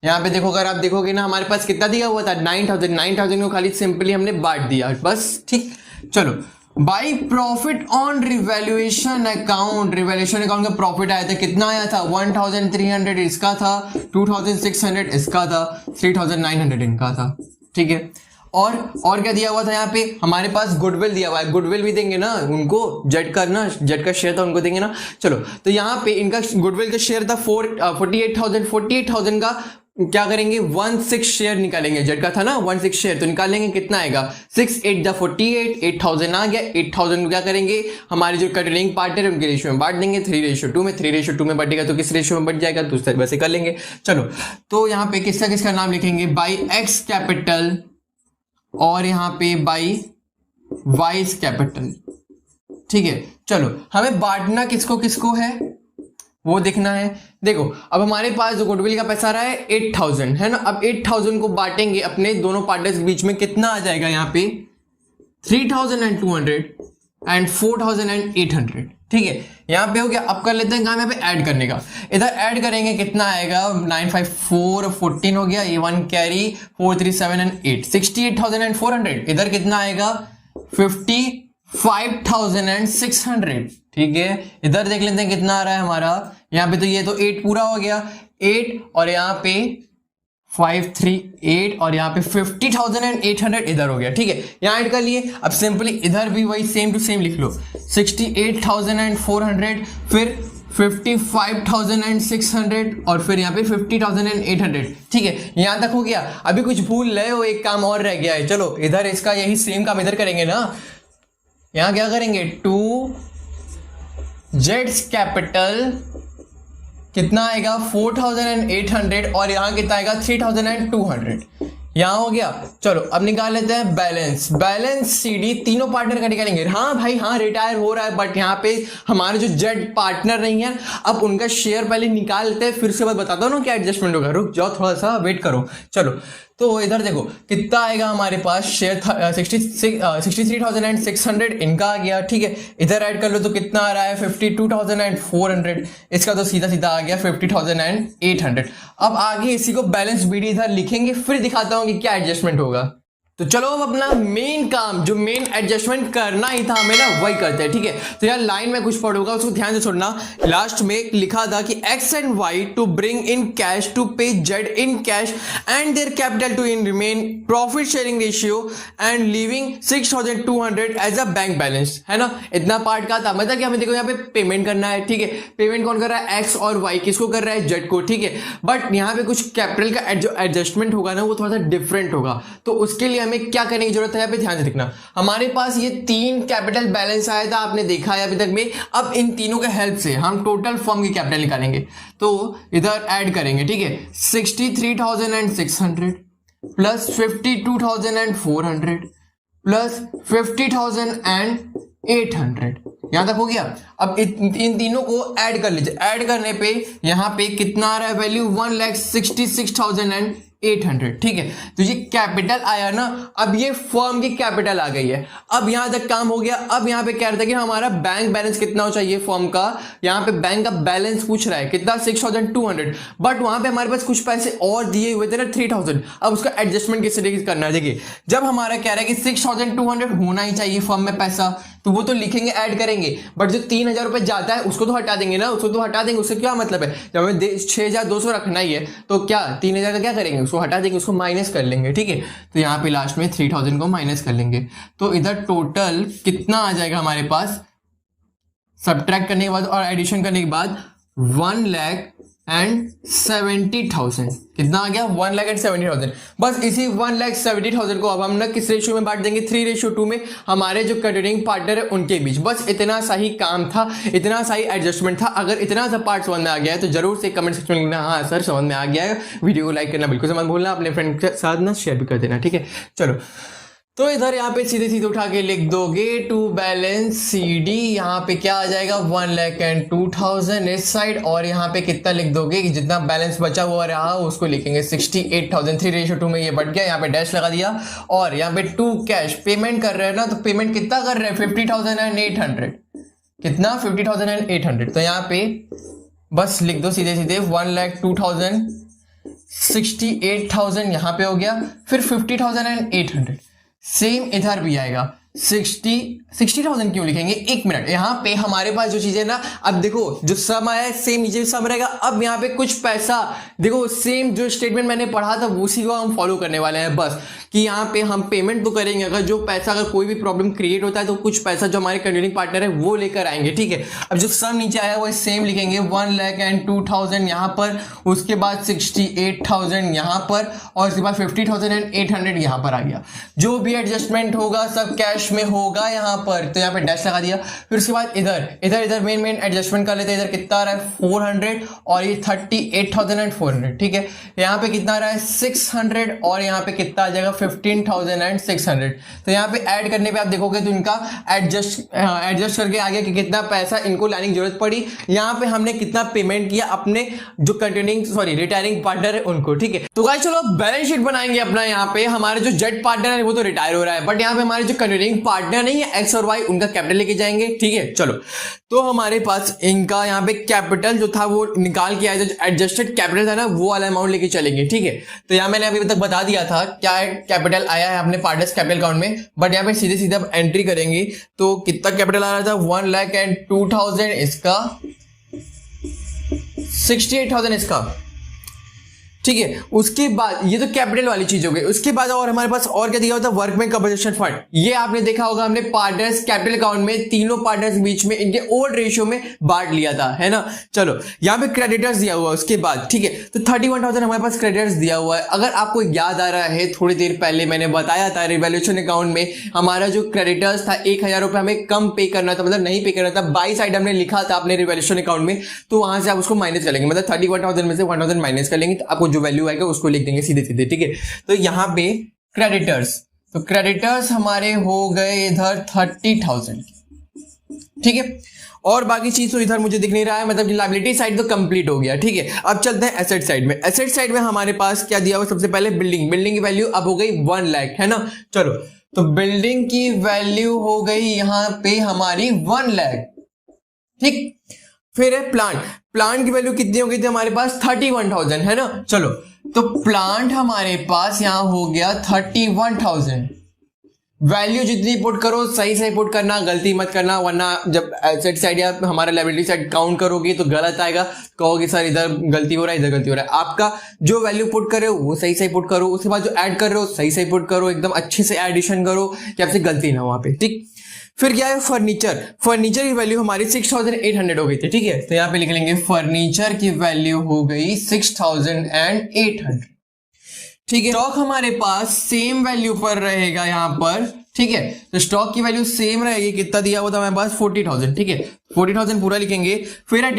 यहाँ पे देखो, अगर आप देखोगे ना, हमारे पास कितना दिया हुआ था 9,000 को खाली सिंपली हमने बांट दिया बस, ठीक। चलो by profit on revaluation account, revaluation account का प्रॉफिट आया था, कितना आया था 1,300 इसका था, 2,600 इसका था, 3,900 इनका था, ठीक है। और क्या दिया हुआ था यहाँ पे, हमारे पास गुडविल दिया हुआ है, गुडविल भी देंगे ना उनको, जेड का शेयर था उनको देंगे ना। चलो तो यहाँ पे इनका गुडविल का शेयर था 48,000 का क्या करेंगे 1/6 शेयर निकालेंगे, जेड का था ना 1/6 शेयर, तो निकालेंगे कितना आएगा 6 8 जा 48, 8,000 आ गया। 8,000 को क्या करेंगे, हमारे जो कटरिंग पार्टनर है उनके रेशियो में बांट देंगे 3:2 में। 3:2 में बढ़ेगा तो किस रेशियो में बढ़ जाएगा, तो उस तरह से कर लेंगे। चलो तो यहाँ पे किसका नाम लिखेंगे, बाई एक्स कैपिटल, और यहाँ पे बाई वाइस कैपिटल, ठीक है। चलो हमें बांटना किसको किसको है वो देखना है। देखो अब हमारे पास जो गुडविल का पैसा रहा है 8,000 है ना, अब 8,000 को बांटेंगे अपने दोनों पार्टनर्स के बीच में, कितना आ जाएगा यहाँ पे 3,200 एंड 4,800, ठीक है। यहाँ पे हो गया। अब कर लेते हैं काम यहाँ पे ऐड करने का। इधर ऐड करेंगे कितना आएगा, 954 14 हो गया, ये 1 कैरी 4 3 7 and 8 68,400। इधर कितना आएगा 55,600। ठीक है, इधर देख लेते हैं कितना आ रहा है हमारा। यहाँ पे तो ये तो 8 पूरा हो गया, 8 और यहाँ पे 538 और यहाँ पे 50,800 इधर हो गया। ठीक है, यहाँ ऐड कर लिए। अब सिंपली इधर भी वही सेम टू सेम लिख लो, 68,400 फिर 55,600 और फिर यहाँ पे 50,800। ठीक है, यहां तक हो गया। अभी कुछ भूल रहे हो, एक काम और रह गया है। चलो इधर इसका यही सेम काम इधर करेंगे ना। यहां क्या करेंगे, 2 जेड्स कैपिटल कितना आएगा 4,800 और यहां कितना आएगा 3,200। यहां हो गया। चलो अब निकाल लेते हैं बैलेंस सीडी तीनों पार्टनर का निकालेंगे। हाँ भाई हाँ, रिटायर हो रहा है बट यहाँ पे हमारे जो जेड पार्टनर नहीं है, अब उनका शेयर पहले निकाल लेते हैं, फिर उसके बाद बताता हूँ ना क्या एडजस्टमेंट होगा। रुक जाओ, थोड़ा सा वेट करो। चलो तो इधर देखो कितना आएगा हमारे पास शेयर, 63,600 इनका आ गया। ठीक है, इधर ऐड कर लो तो कितना आ रहा है 52,400। इसका तो सीधा सीधा आ गया 50,800। अब आगे इसी को बैलेंस बीडी इधर लिखेंगे, फिर दिखाता हूं कि क्या एडजस्टमेंट होगा। तो चलो अब अपना मेन काम, जो मेन एडजस्टमेंट करना ही था हमें ना, वही करते हैं। ठीक है, तो यार लाइन में कुछ पढ़ूंगा, उसको ध्यान से सुनना। लास्ट में लिखा था कि X and Y to bring in cash to pay Z in cash and their capital to in remain profit sharing ratio and leaving 6,200 as a bank balance, है ना। इतना पार्ट का था, मतलब कि हमें देखो यहाँ पे पेमेंट करना है। ठीक है, पेमेंट कौन कर रहा है, एक्स और वाई। किसको कर रहा है, जेड को। ठीक है, बट यहाँ पे कुछ कैपिटल का जो एडजस्टमेंट होगा ना, वो थोड़ा सा डिफरेंट होगा। तो उसके लिए हमें क्या करने की जरूरत है, यहाँ पे ध्यान से देखना। हमारे पास ये 3 कैपिटल बैलेंस आया था, आपने देखा है अभी तक में। अब इन तीनों के हेल्प से हम टोटल फर्म की कैपिटल निकालेंगे। तो इधर ऐड करेंगे। ठीक है, 63,600 प्लस 52,400 प्लस 50,800। यहां तक हो गया। अब इन तीनों को ऐड कर लीजिए। ऐड करने पे यहां पे कितना आ रहा है वैल्यू, 1,66,800। ठीक है, तो ये कैपिटल आया ना। अब ये फर्म की कैपिटल आ गई है। अब यहां तक काम हो गया। अब यहां पे क्या रहता है कि हमारा बैंक बैलेंस कितना हो चाहिए फर्म का। यहां पे बैंक का बैलेंस पूछ रहा है कितना, 6,200, बट वहां पे हमारे पास कुछ पैसे और दिए हुए थे ना, 3,000। अब उसका एडजस्टमेंट किस तरीके से करना है, देखिए जब हमारा कह रहा है कि 6,200 होना ही चाहिए फर्म में पैसा, तो वो तो लिखेंगे, ऐड करेंगे। बट जो 3,000 रुपए जाता है उसको तो हटा देंगे ना, उसको तो हटा देंगे। उससे क्या मतलब है, जब हमें 6,200 रखना ही है तो क्या 3,000 का क्या करेंगे, उसको हटा देंगे, उसको माइनस कर लेंगे। ठीक है, तो यहाँ पे लास्ट में 3,000 को माइनस कर लेंगे। तो इधर टोटल कितना आ जाएगा हमारे पास, सब्ट्रैक्ट करने के बाद और एडिशन करने के बाद 1,70,000। कितना आ गया, 1,70,000। बस इसी 1,70,000 को अब हम ना किस रेशियो में बांट देंगे, 3:2 में, हमारे जो कंटिन्यूइंग पार्टनर है उनके बीच। बस इतना सा ही काम था, इतना सा ही एडजस्टमेंट था। अगर इतना सा पार्ट समझ में आ गया है तो जरूर से कमेंट सेक्शन में लिखना, हाँ सर समझ में आ गया है। वीडियो को लाइक करना बिल्कुल मत भूलना, अपने फ्रेंड के साथ ना शेयर भी कर देना। ठीक है, चलो तो इधर यहाँ पे सीधे सीधे उठा के लिख दोगे टू बैलेंस CD। यहाँ पे क्या आ जाएगा, 1,02,000 इस साइड, और यहाँ पे कितना लिख दोगे कि जितना बैलेंस बचा हुआ रहा उसको लिखेंगे 68,000। 3:2 में ये बढ़ गया, यहाँ पे डैश लगा दिया। और यहाँ पे 2 कैश पेमेंट कर रहे हैं ना, तो पेमेंट कितना कर रहे हैं, 50,800। कितना, 50,800। तो यहाँ पे बस लिख दो सीधे सीधे 1,02,000, 68,000 यहाँ पे हो गया, फिर 50,800। सेम इधर भी आएगा, 60,000 क्यों लिखेंगे, एक मिनट। यहाँ पे हमारे पास जो चीजें ना, अब देखो जो सम आया है सेम नीचे भी सम रहेगा। अब यहाँ पे कुछ पैसा देखो, सेम जो स्टेटमेंट मैंने पढ़ा था उसी को हम फॉलो करने वाले हैं। बस कि यहाँ पे हम पेमेंट तो करेंगे, अगर जो पैसा, अगर कोई भी प्रॉब्लम क्रिएट होता है तो कुछ पैसा जो हमारे कंटिन्यूइंग पार्टनर है वो लेकर आएंगे। ठीक है, अब जो सम नीचे आया वो सेम लिखेंगे, 1,02,000 यहाँ पर, उसके बाद 68,000 यहाँ पर, और उसके बाद 50,800 यहाँ पर आ गया। जो भी एडजस्टमेंट होगा सब कैश में होगा यहाँ पर, तो यहाँ पे डैश लगा दिया। फिर उसके बाद इधर मेन एडजस्टमेंट कर लेते हैं। इधर कितना आ रहा है, 400, और ये 38,400। ठीक है, यहाँ पे कितना आ रहा है, 600, और यहाँ पे कितना आ जाएगा, 15,600। तो यहाँ पे ऐड करने पे आप देखोगे तो इनका एडजस्ट करके आ गया कि कितना पैसा इनको लाने की जरूरत पड़ी। यहाँ पे हमने कितना पेमेंट किया अपने जो रिटायरिंग पार्टनर है उनको। ठीक है, तो गाइस चलो बैलेंस शीट बनाएंगे अपना। यहाँ पे हमारे जो जेड पार्टनर है वो तो रिटायर हो रहा है, बट यहाँ पे हमारे जो कंटिन्यूइंग मीनिंग पार्टनर नहीं है एक्स और वाई, उनका कैपिटल लेके जाएंगे। ठीक है, चलो तो हमारे पास इनका यहाँ पे कैपिटल जो था वो निकाल के आया, जो एडजस्टेड कैपिटल था ना वो वाला अमाउंट लेके चलेंगे। ठीक है, तो यहाँ मैंने अभी तक बता दिया था क्या कैपिटल आया है अपने पार्टनर्स कैपिटल अकाउंट में, बट यहाँ पे सीधे सीधे अब एंट्री करेंगे तो कितना कैपिटल आ रहा था 1,02,000, इसका 68,000 इसका। ठीक है, उसके बाद ये तो कैपिटल वाली चीज हो गई। उसके बाद और हमारे पास और क्या दिया होता है, वर्कमैन कंपनसेशन फंड। ये आपने देखा होगा हमने पार्टनर्स कैपिटल अकाउंट में तीनों पार्टनर्स के बीच में इनके ओल्ड रेशियो में बांट लिया था, है ना। चलो यहाँ पे क्रेडिटर्स दिया हुआ है उसके बाद। ठीक है, तो 31,000 हमारे पास क्रेडिटर्स दिया हुआ है। अगर आपको याद आ रहा है थोड़ी देर पहले मैंने बताया था रिवैल्यूएशन अकाउंट में हमारा जो क्रेडिटर्स था 1,000 रुपए हमें कम पे करना था, मतलब नहीं पे करना था, बाई साइड हमने लिखा था अपने रिवैल्यूएशन अकाउंट में, तो वहां से आप उसको माइनस कर लेंगे, मतलब 31,000 में से 1,000 माइनस कर लेंगे तो आपको जो वैल्यू आएगा उसको लिख देंगे सीधे सीधे। ठीक है, तो यहाँ पे क्रेडिटर्स, तो क्रेडिटर्स हमारे हो गए इधर 30,000। ठीक है, और बाकी चीज तो इधर मुझे दिख नहीं रहा है, मतलब लायबिलिटी साइड तो कंप्लीट हो गया। ठीक है, अब चलते हैं एसेट साइड में। एसेट साइड में हमारे पास क्या दिया हुआ, सबसे पहले बिल्डिंग की वैल्यू अब हो गई 1 लाख, है ना। चलो तो बिल्डिंग की वैल्यू हो गई यहां पे हमारी 1 लाख। ठीक, फिर है प्लांट की वैल्यू कितनी हो गई थी हमारे पास 31,000, है ना। चलो तो प्लांट हमारे पास यहां हो गया 31,000। वैल्यू जितनी पुट करो सही से पुट करना, गलती मत करना, वरना जब एसेट साइड या हमारा लायबिलिटी साइड काउंट करोगे तो गलत आएगा, कहोगे सर इधर गलती हो रहा है इधर गलती हो रहा है। आपका जो वैल्यू पुट कर रहे हो वो सही से पुट करो, उसके बाद जो ऐड कर रहे हो सही से पुट करो, एकदम अच्छे से एडिशन करो कि आपसे गलती ना हो वहां पे। ठीक, फिर क्या है फर्नीचर की वैल्यू हमारी 6,800 हो गई थी। ठीक है, तो यहाँ पे लिख लेंगे फर्नीचर की वैल्यू हो गई 6,800। ठीक है, स्टॉक हमारे पास सेम वैल्यू पर रहेगा यहाँ पर। ठीक है, तो स्टॉक की वैल्यू सेम रहेगी, कितना दिया हुआ था हमारे पास 40,000। ठीक है, 40,000 पूरा लिखेंगे। फिर है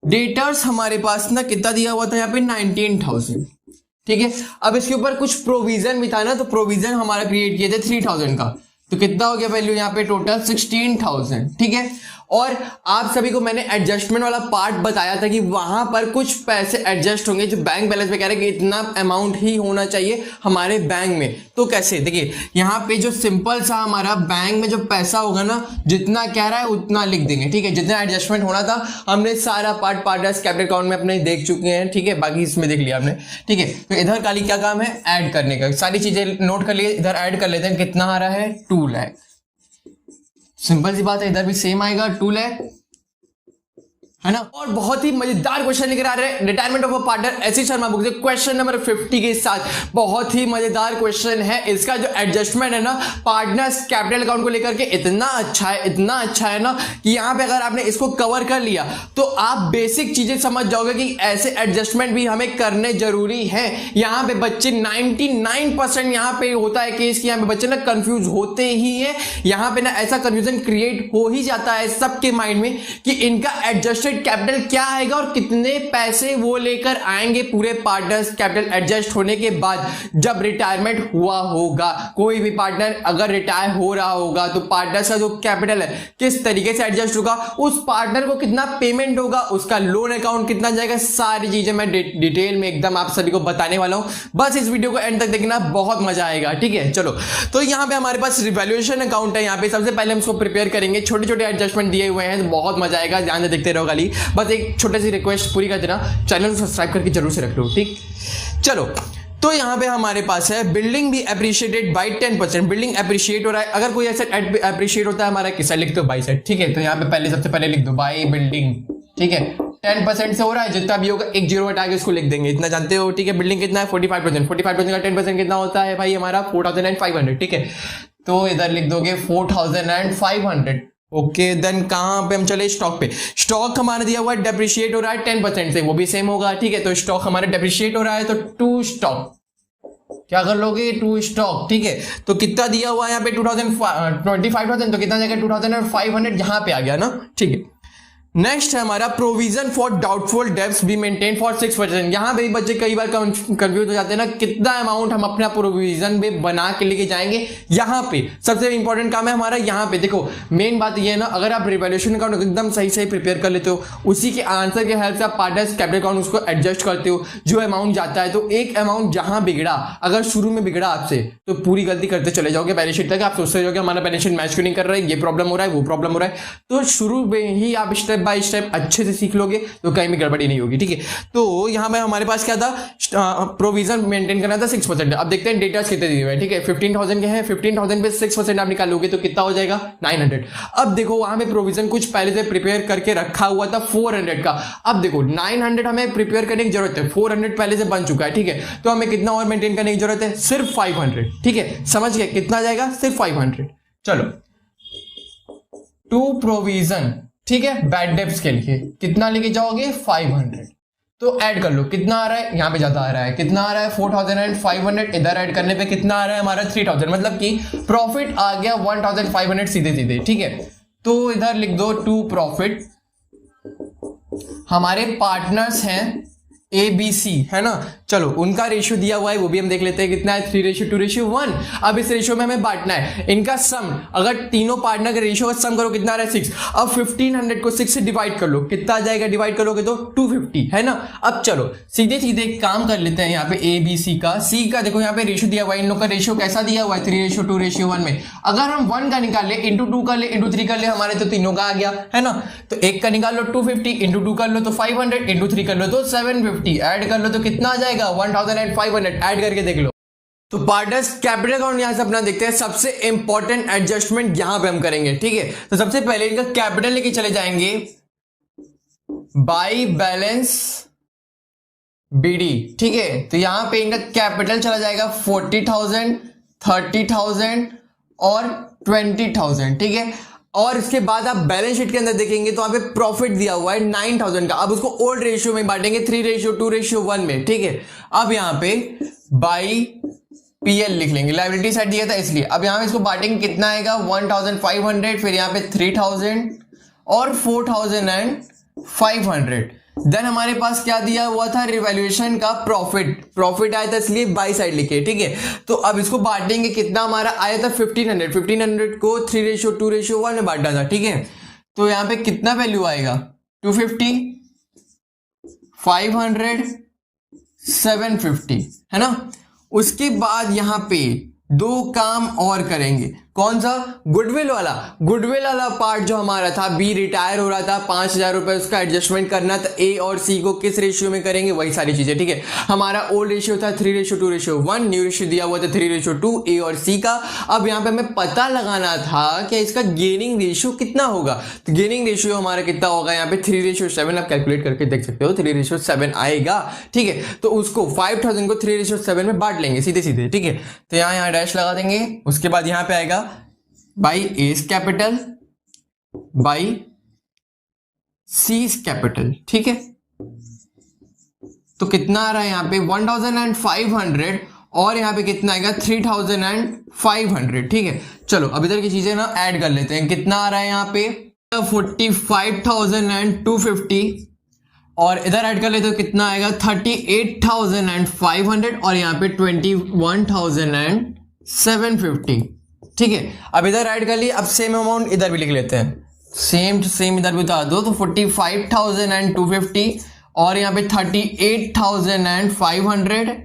डेटर्स हमारे पास ना कितना दिया हुआ था यहाँ पे 19,000। ठीक है, अब इसके ऊपर कुछ प्रोविजन भी था ना, तो प्रोविजन हमारा क्रिएट किए थे 3,000 का, तो कितना हो गया वैल्यू यहाँ पे टोटल 16,000। ठीक है, और आप सभी को मैंने एडजस्टमेंट वाला पार्ट बताया था कि वहां पर कुछ पैसे एडजस्ट होंगे जो बैंक बैलेंस में कह रहे हैं कि इतना अमाउंट ही होना चाहिए हमारे बैंक में। तो कैसे, देखिए यहाँ पे जो सिंपल सा हमारा बैंक में जो पैसा होगा ना, जितना कह रहा है उतना लिख देंगे। ठीक है, जितना एडजस्टमेंट होना था हमने सारा पार्ट पार्टनर्स कैपिटल अकाउंट में अपने देख चुके हैं। ठीक है, बाकी इसमें देख लिया हमने। ठीक है, तो इधर खाली क्या काम है, ऐड करने का, सारी चीजें नोट कर लिए, इधर ऐड कर लेते हैं। कितना आ रहा है 2 लाख, सिंपल सी बात है, इधर भी सेम आएगा 2 लाख, है ना। और बहुत ही मजेदार क्वेश्चन लेकर आ रहे हैं retirement of a partner SC Sharma book से, क्वेश्चन नंबर 50 के साथ। बहुत ही मजेदार क्वेश्चन है, इसका जो एडजस्टमेंट है ना पार्टनर्स कैपिटल अकाउंट को लेकर के इतना अच्छा है ना कि यहाँ पे अगर आपने इसको कवर कर लिया तो आप बेसिक चीजें समझ जाओगे कि ऐसे एडजस्टमेंट भी हमें करने जरूरी है। यहाँ पे बच्चे 99% यहाँ पे होता है केस कि यहाँ पे बच्चे ना कंफ्यूज होते ही है, यहाँ पे ना ऐसा कंफ्यूजन क्रिएट हो ही जाता है सबके माइंड में कि इनका एडजस्टेड कैपिटल क्या आएगा और कितने पैसे वो लेकर आएंगे पूरे पार्टनर्स कैपिटल एडजस्ट होने के बाद जब रिटायरमेंट हुआ होगा। कोई भी पार्टनर अगर रिटायर हो रहा होगा तो पार्टनर्स का जो कैपिटल है किस तरीके से एडजस्ट होगा, उस पार्टनर को कितना पेमेंट होगा, उसका लोन अकाउंट कितना जाएगा, सारी चीजें मैं डिटेल में एकदम आप सभी को बताने वाला हूं। बस इस वीडियो को एंड तक देखना, बहुत मजा आएगा। ठीक है, चलो तो यहाँ पे हमारे पास रिवैल्यूएशन अकाउंट है। यहाँ पे सबसे पहले हम इसको प्रिपेयर करेंगे, छोटे छोटे एडजस्टमेंट दिए हुए हैं, बहुत मजा आएगा, ध्यान से देखते रहो। खाली बस एक छोटी सी रिक्वेस्ट पूरी कर देना, चैनल को सब्सक्राइब करके जरूर से रख लो। ठीक, चलो तो यहाँ पे हमारे पास है बिल्डिंग भी अप्रिशिएटेड बाय 10%। बिल्डिंग अप्रिशिएट हो रहा है, अगर कोई ऐसा अप्रिशिएट होता है हमारा किस साइड लिख दो, बाई साइड। ठीक है, तो यहाँ पे पहले सबसे पहले लिख दो बाय बिल्डिंग। ठीक है, 10% से हो रहा है, जितना भी होगा एक जीरो हटा के उसको लिख देंगे, इतना जानते हो। ठीक है, बिल्डिंग कितना है 45%, 45% का 10% कितना होता है भाई हमारा 4,500। ठीक है, तो इधर लिख दोगे 4,500। ओके, देन कहां पे हम चले, स्टॉक पे। स्टॉक हमारा दिया हुआ है डेप्रिशिएट हो रहा है 10% से, वो भी सेम होगा। ठीक है, तो स्टॉक हमारा डेप्रिशिएट हो रहा है तो 2 स्टॉक क्या कर लोगे 2 स्टॉक। ठीक है, तो कितना दिया हुआ है यहाँ पे 25,000, तो कितना जाएगा 2,500 यहाँ पे आ गया ना। ठीक है, नेक्स्ट है हमारा provision for doubtful debts be maintain for 6%। यहाँ पे बच्चे कई बार कंफ्यूज हो जाते हैं ना, कितना अमाउंट हम अपना प्रोविजन में बना के लेके जाएंगे। यहाँ पे सबसे इंपॉर्टेंट काम है हमारा, यहाँ पे देखो मेन बात ये है ना, अगर आप रिवैल्यूएशन अकाउंट एकदम सही सही प्रिपेयर कर लेते हो, उसी के आंसर के हेल्प से आप पार्टनर्स कैपिटल अकाउंट उसको एडजस्ट करते हो, जो अमाउंट जाता है, तो एक अमाउंट जहां बिगड़ा, अगर शुरू में बिगड़ा आपसे, तो पूरी गलती करते चले जाओगे बैलेंस शीट तक। आप सोचते जाओगे हमारा बैलेंस शीट मैच क्यों नहीं कर रहा है, ये प्रॉब्लम हो रहा है, वो प्रॉब्लम हो रहा है। तो शुरू में ही आप स्टेप बाय स्टेप अच्छे से सीख लोगे तो कहीं भी गड़बड़ी नहीं होगी, ठीक है। तो यहाँ पे हमारे पास क्या था, प्रोविजन मेंटेन करना था 6%। अब देखते हैं डेटा कितने दिए हुए हैं, ठीक है। 15,000 के हैं, 15,000 पे 6% आप निकालोगे तो कितना हो जाएगा 900। अब देखो वहां पे प्रोविजन कुछ पहले से प्रिपेयर करके रखा हुआ था 400 का। अब देखो 900 हमें प्रिपेयर करने की जरूरत है, 400 पहले से बन चुका है, ठीक है। तो हमें कितना और मेंटेन करने की जरूरत है, सिर्फ 500, ठीक है। समझ गए कितना जाएगा, सिर्फ 500। चलो टू प्रोविजन, ठीक है, बैड डेब्ट्स के लिए कितना लेके जाओगे 500। तो ऐड कर लो कितना आ रहा है, यहाँ पे ज्यादा आ रहा है, कितना आ रहा है 4,500। इधर ऐड करने पे कितना आ रहा है हमारा 3,000, मतलब कि प्रॉफिट आ गया 1,500 सीधे सीधे, ठीक है। तो इधर लिख दो टू प्रॉफिट। हमारे पार्टनर्स हैं ABC, है ना। चलो उनका रेशियो दिया हुआ है, वो भी हम देख लेते हैं कितना है, 3:2:1। अब इस रेशियो में हमें बांटना है इनका सम। अगर तीनों पार्टनर का रेशियो का सम करो कितना आ रहा है 6। अब 1500 को 6 से डिवाइड कर लो, कितना आ जाएगा, डिवाइड करोगे तो 250, है ना। अब चलो सीधे सीधे काम कर लेते हैं यहाँ पे ABC का। C का देखो यहाँ पे रेशियो दिया हुआ है, इन लोग का रेशियो कैसा दिया हुआ है 3:2:1 में। अगर हम 1 का निकाल ले, इंटू 2 कर ले, इंटू 3 कर ले, हमारे तो तीनों का आ गया, है ना। तो 1 का निकाल लो 250, इंटू 2 कर लो तो 500, इंटू 3 कर लो तो 750, ऐड कर लो तो कितना आ जाएगा 1,500। ऐड करके देख लो। तो पार्टनर्स कैपिटल अकाउंट यहां से अपना देखते हैं, सबसे इंपॉर्टेंट एडजस्टमेंट यहां पे हम करेंगे, ठीक है। तो सबसे पहले इनका कैपिटल लेके चले जाएंगे बाय बैलेंस BD, ठीक है। तो यहां पे इनका कैपिटल चला जाएगा 40,000, 30,000 और 20,000, ठीक है। और इसके बाद आप बैलेंस शीट के अंदर देखेंगे तो वहां पे प्रॉफिट दिया हुआ है 9,000 का। अब उसको ओल्ड रेशियो में बांटेंगे 3:2:1 में, ठीक है। अब यहाँ पे बाई PL लिख लेंगे, लायबिलिटी साइड दिया था इसलिए। अब यहाँ पे इसको बांटेंगे कितना आएगा 1,500, फिर यहाँ पे 3,000 और 4,500। देन हमारे पास क्या दिया हुआ था, रिवैल्यूएशन का प्रॉफिट आया था इसलिए बाई साइड लिखे, ठीक है। तो अब इसको बांटेंगे कितना हमारा आया था 1500 को 3:2:1 में बांटा था, ठीक है। तो यहां पे कितना वैल्यू आएगा 250, 500, 750, है ना। उसके बाद यहां पे 2 काम और करेंगे, कौन सा, गुडविल वाला पार्ट जो हमारा था, B रिटायर हो रहा था, 5,000 रुपए उसका एडजस्टमेंट करना था। A और C को किस रेशियो में करेंगे, वही सारी चीजें, ठीक है। हमारा ओल्ड रेशियो था 3:2:1, न्यू रेशियो दिया हुआ था 3:2 A और C का। अब यहाँ पे हमें पता लगाना था कि इसका गेनिंग रेशियो कितना होगा। तो गेनिंग रेशियो हमारा कितना होगा यहाँ पे 3:7। आप कैलकुलेट करके देख सकते हो 3:7 आएगा, ठीक है। तो उसको 5,000 को 3:7 में बांट लेंगे सीधे सीधे, ठीक है। तो यहाँ डैश लगा देंगे। उसके बाद यहाँ पे आएगा by S capital by seize capital, ठीक है। तो कितना आ रहा है यहाँ पे 1,500 और यहाँ पे कितना आएगा 3,500, ठीक है। चलो अब इधर की चीजें ना ऐड कर लेते हैं, कितना आ रहा है यहाँ पे 45,250 और इधर ऐड कर लेते हो कितना आएगा 38,500 और यहाँ पे 21,750, ठीक है। अब इधर ऐड कर लिए। अब सेम अमाउंट इधर भी लिख लेते हैं, सेम टू सेम इधर भी बता दो। तो 45,250 और यहाँ पे 38,500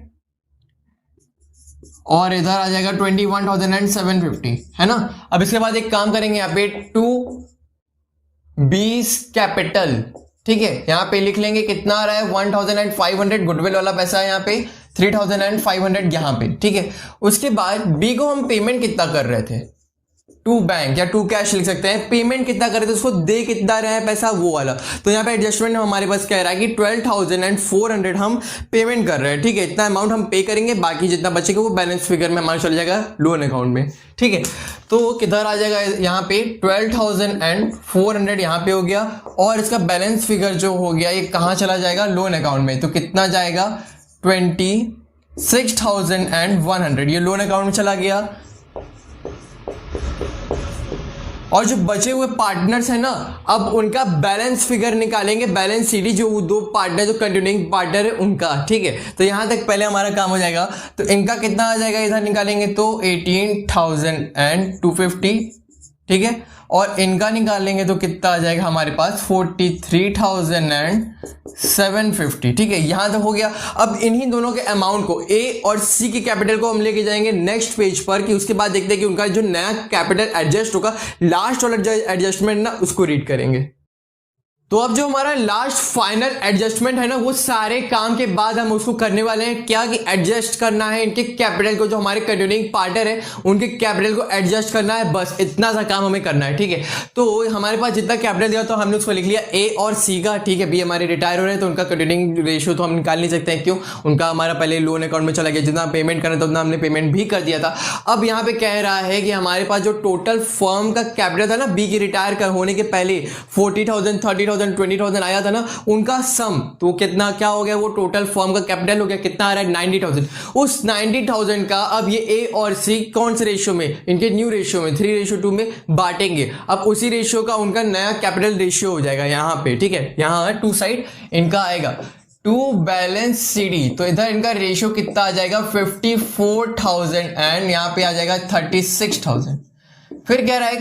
और इधर आ जाएगा 21,750, है ना। अब इसके बाद एक काम करेंगे, यहाँ पे 2B कैपिटल, ठीक है। यहाँ पे लिख लेंगे कितना आ रहा है 1,500, गुडविल वाला पैसा है यहाँ पे 3,500 यहाँ पे, ठीक है। उसके बाद B को हम पेमेंट कितना कर रहे थे, टू बैंक या टू कैश लिख सकते हैं। पेमेंट कितना कर रहे थे, उसको दे कितना रहे हैं पैसा, वो वाला। तो यहाँ पे एडजस्टमेंट हमारे पास कह रहा है कि 12,400 हम पेमेंट कर रहे हैं, ठीक है। इतना अमाउंट हम पे करेंगे, बाकी जितना बचेगा वो बैलेंस फिगर में हमारा चल जाएगा लोन अकाउंट में, ठीक है। तो किधर आ जाएगा यहाँ पे 12,400 यहाँ पे हो गया और इसका बैलेंस फिगर जो हो गया ये कहाँ चला जाएगा, लोन अकाउंट में। तो कितना जाएगा 26,100, ये लोन अकाउंट में चला गया। और जो बचे हुए पार्टनर्स हैं ना, अब उनका बैलेंस फिगर निकालेंगे, बैलेंस सीडी, जो दो पार्टनर जो कंटिन्यूइंग पार्टनर है उनका, ठीक है। तो यहां तक पहले हमारा काम हो जाएगा। तो इनका कितना आ जाएगा इधर निकालेंगे तो 18,250, ठीक है। और इनका निकालेंगे तो कितना आ जाएगा हमारे पास 43,750, ठीक है। यहां तक हो गया। अब इन्हीं दोनों के अमाउंट को, ए और सी की कैपिटल को हम लेके जाएंगे नेक्स्ट पेज पर, कि उसके बाद देखते हैं कि उनका जो नया कैपिटल एडजस्ट होगा, लास्ट वाला जो एडजस्टमेंट ना उसको रीड करेंगे। तो अब जो हमारा लास्ट फाइनल एडजस्टमेंट है ना, वो सारे काम के बाद हम उसको करने वाले हैं क्या, कि एडजस्ट करना है इनके कैपिटल को, जो हमारे कंटिन्यूइंग पार्टनर है उनके कैपिटल को एडजस्ट करना है, बस इतना सा काम हमें करना है, ठीक है। तो हमारे पास जितना कैपिटल दिया तो हमने उसको लिख लिया ए और सी का, ठीक है। बी हमारे रिटायर हो रहे हैं तो उनका कंटिन्यूइंग रेशियो तो हम निकाल नहीं सकते हैं, क्यों, उनका हमारा पहले लोन अकाउंट में चला गया, जितना पेमेंट करना था उतना हमने पेमेंट भी कर दिया था। अब यहाँ पे कह रहा है कि हमारे पास जो टोटल फर्म का कैपिटल था ना बी की रिटायर होने के पहले 40,000, 30,000, 20,000 आया था ना, उनका सम तो कितना क्या हो गया, वो टोटल फर्म का कैपिटल हो गया, कितना आ रहा है 90,000। उस 90,000 का अब ये ए और सी कौन से रेशियो में, इनके न्यू रेशियो में 3:2 में बांटेंगे। अब उसी रेशियो का उनका नया कैपिटल रेशियो हो जाएगा यहाँ पे, ठीक है। यहाँ टू साइड इनका आएगा टू बैलेंस सीडी, तो इधर इनका रेशियो कितना आ जाएगा 54,000 एंड यहाँ पे आ जाएगा 36,000। फिर कह रहा है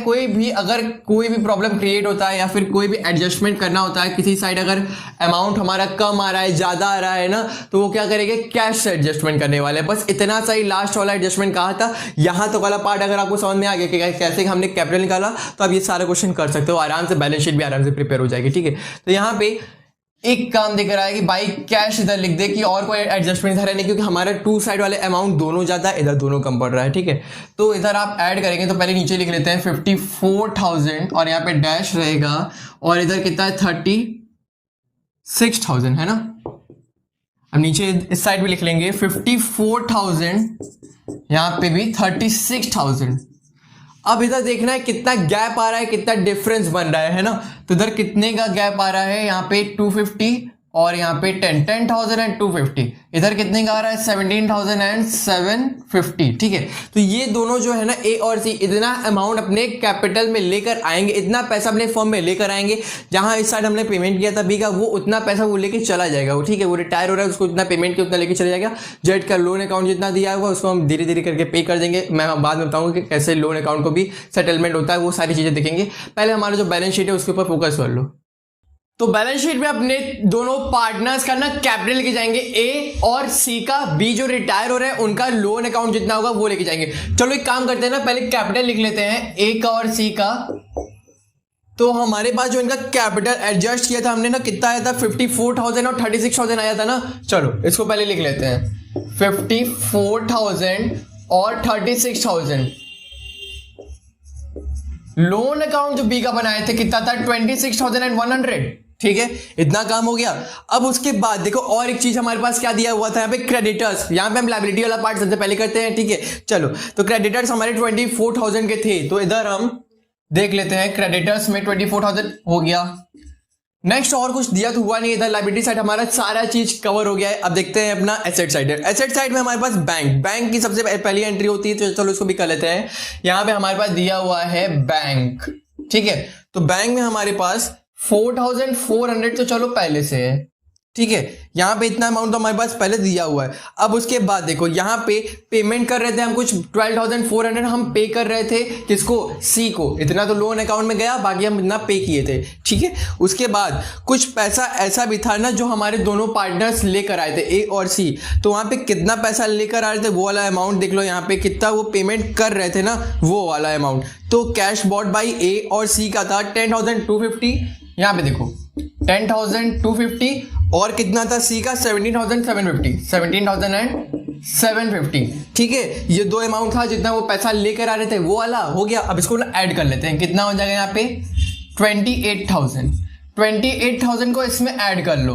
अगर कोई भी प्रॉब्लम क्रिएट होता है या फिर कोई भी एडजस्टमेंट करना होता है, किसी साइड अगर अमाउंट हमारा कम आ रहा है, ज्यादा आ रहा है ना, तो वो क्या करेंगे, कैश से एडजस्टमेंट करने वाले हैं। बस इतना सा ही लास्ट वाला एडजस्टमेंट कहा था। यहां तो वाला पार्ट अगर आपको समझ में आ गया कि कैसे हमने कैपिटल निकाला, तो आप ये सारा क्वेश्चन कर सकते हो आराम से, बैलेंस शीट भी आराम से प्रिपेयर हो जाएगी, ठीक है। तो यहाँ पे एक काम दिख रहा है कि भाई कैश इधर लिख दे, कि और कोई एडजस्टमेंट इधर है नहीं, क्योंकि हमारा टू साइड वाले अमाउंट दोनों ज्यादा है, इधर दोनों कम पड़ रहा है, ठीक है। तो इधर आप ऐड करेंगे तो पहले नीचे लिख लेते हैं 54,000 और यहाँ पे डैश रहेगा, और इधर कितना है 36,000 है ना। अब नीचे इस साइड भी लिख लेंगे 54,000, यहाँ पे भी 36,000। अब इधर देखना है कितना गैप आ रहा है, कितना डिफरेंस बन रहा है ना। तो इधर कितने का गैप आ रहा है, यहाँ पे 250 और यहाँ पे 10,000 एंड 250। इधर कितने का आ रहा है 17,000 एंड 750, ठीक है। तो ये दोनों जो है ना ए और सी इतना अमाउंट अपने कैपिटल में लेकर आएंगे, इतना पैसा अपने फर्म में लेकर आएंगे। जहां इस साइड हमने पेमेंट किया था बी का, वो उतना पैसा वो लेके चला जाएगा, वो ठीक है। वो रिटायर हो रहा है, उसको इतना पेमेंट किया उतना लेके चला जाएगा। जेड का लोन अकाउंट जितना दिया हुआ उसको हम धीरे धीरे करके पे कर देंगे। मैं बाद में बताऊंगा कि कैसे लोन अकाउंट को भी सेटलमेंट होता है, वो सारी चीजें देखेंगे। पहले हमारा जो बैलेंस शीट है उसके ऊपर फोकस कर लो। तो बैलेंस शीट में अपने दोनों पार्टनर्स का ना कैपिटल लेके जाएंगे, ए और सी का। बी जो रिटायर हो रहे हैं उनका लोन अकाउंट जितना होगा वो लेके जाएंगे। चलो एक काम करते हैं ना, पहले कैपिटल लिख लेते हैं ए का और सी का। तो हमारे पास जो इनका कैपिटल एडजस्ट किया था हमने ना, कितना आया था 54,000 और 36,000 आया था ना। चलो इसको पहले लिख लेते हैं 54,000 और 36,000। लोन अकाउंट जो बी का बनाए थे कितना था 26,100, ठीक है। इतना काम हो गया। अब उसके बाद देखो और एक चीज हमारे पास क्या दिया हुआ था यहाँ पे, क्रेडिटर्स। यहाँ पे हम लायबिलिटी वाला पार्ट सबसे पहले करते हैं, ठीक है। चलो तो क्रेडिटर्स हमारे 24,000 के थे, तो इधर हम देख लेते हैं क्रेडिटर्स में 24,000 हो गया। नेक्स्ट और कुछ दिया तो हुआ नहीं, इधर लायबिलिटी साइड हमारा सारा चीज कवर हो गया है। अब देखते हैं अपना एसेट साइड। एसेट साइड में हमारे पास बैंक की सबसे पहली एंट्री होती है, तो चलो इसको भी कर लेते हैं। यहाँ पे हमारे पास दिया हुआ है बैंक, ठीक है। तो बैंक में हमारे पास 4,400 तो चलो पहले से है, ठीक है। यहाँ पे इतना अमाउंट तो हमारे पास पहले दिया हुआ है। अब उसके बाद देखो यहाँ पे पेमेंट कर रहे थे हम कुछ 12,400 हम पे कर रहे थे, किसको, सी को। इतना तो लोन अकाउंट में गया, बाकी हम इतना पे किए थे, ठीक है। उसके बाद कुछ पैसा ऐसा भी था ना जो हमारे दोनों पार्टनर्स लेकर आए थे, ए और सी। तो वहां पे कितना पैसा लेकर आ रहे थे वो वाला अमाउंट देख लो, यहाँ पे कितना वो पेमेंट कर रहे थे ना, वो वाला अमाउंट। तो कैश बॉट बाई ए और सी का था 10,250। यहाँ पे देखो 10,250 और कितना था सी का 17,750, ठीक है। ये दो अमाउंट था जितना वो पैसा लेकर आ रहे थे, वो वाला हो गया। अब इसको ना ऐड कर लेते हैं, कितना हो जाएगा यहाँ पे 28,000 को इसमें ऐड कर लो,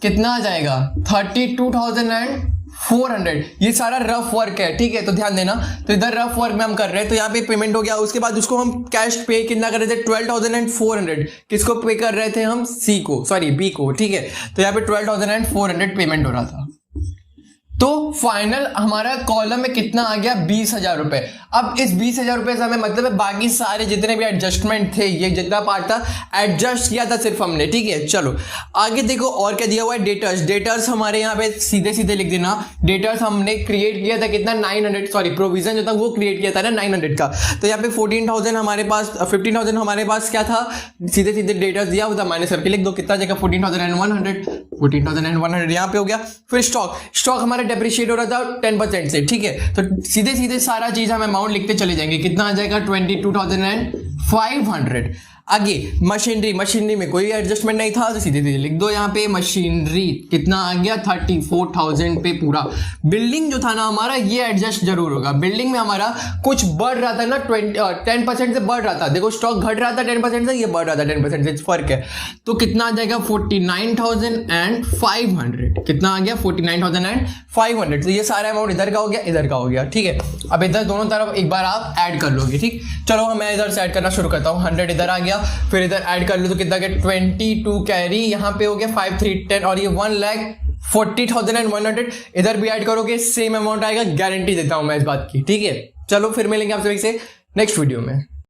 कितना आ जाएगा 32,400। ये सारा रफ वर्क है, ठीक है। तो ध्यान देना, तो इधर रफ वर्क में हम कर रहे हैं, तो यहाँ पे पेमेंट हो गया। उसके बाद उसको हम कैश पे कितना कर रहे थे 12,400। किसको पे कर रहे थे हम, सी को, सॉरी बी को, ठीक है। तो यहाँ पे 12,400 पेमेंट हो रहा था। तो फाइनल हमारा कॉलम में कितना आ गया 20,000 रुपए। अब इस 20,000 रुपए से हमें मतलब है बाकी सारे जितने भी एडजस्टमेंट थे, ये जितना पार्ट था एडजस्ट किया था सिर्फ हमने, ठीक है। चलो आगे देखो और क्या दिया हुआ है, डेटर्स। डेटर्स हमारे यहाँ पे सीधे सीधे लिख देना, डेटर्स हमने क्रिएट किया था कितना 900, सॉरी प्रोविजन जो था वो क्रिएट किया था ना 900 का। तो यहाँ पे 14,000 हमारे पास, 15,000 हमारे पास क्या था, सीधे सीधे डेटर्स दिया हुआ था, माइनस करके लिख दो कितना जगह 14,100 यहाँ पे हो गया। फिर स्टॉक हमारा डेप्रिशिएट हो रहा था 10% से, ठीक है। तो सीधे सीधे सारा चीज हम अमाउंट लिखते चले जाएंगे, कितना आ जाएगा 22,500। आगे मशीनरी में कोई एडजस्टमेंट नहीं था तो सीधे सीधे लिख दो यहाँ पे मशीनरी कितना आ गया 34,000 पे पूरा। बिल्डिंग जो था ना हमारा ये एडजस्ट जरूर होगा, बिल्डिंग में हमारा कुछ बढ़ रहा था ना 10% से बढ़ रहा था, देखो स्टॉक घट रहा था 10% से, ये बढ़ रहा था 10% से, फर्क है। तो कितना आ जाएगा 49,500, कितना आ गया 49,500। तो ये सारा अमाउंट इधर का हो गया, इधर का हो गया, ठीक है। अब इधर दोनों तरफ एक बार आप ऐड कर लोगे, ठीक। चलो मैं इधर से ऐड करना शुरू करता हूँ, 100 इधर आ गया, फिर इधर ऐड कर लो तो कितना गया 22 कैरी, यहाँ पे हो गया 5,310 और ये 1,40,100 इधर भी ऐड करोगे सेम अमाउंट आएगा, गारंटी देता हूं मैं इस बात की, ठीक है। चलो फिर मिलेंगे आप सभी से नेक्स्ट वीडियो में।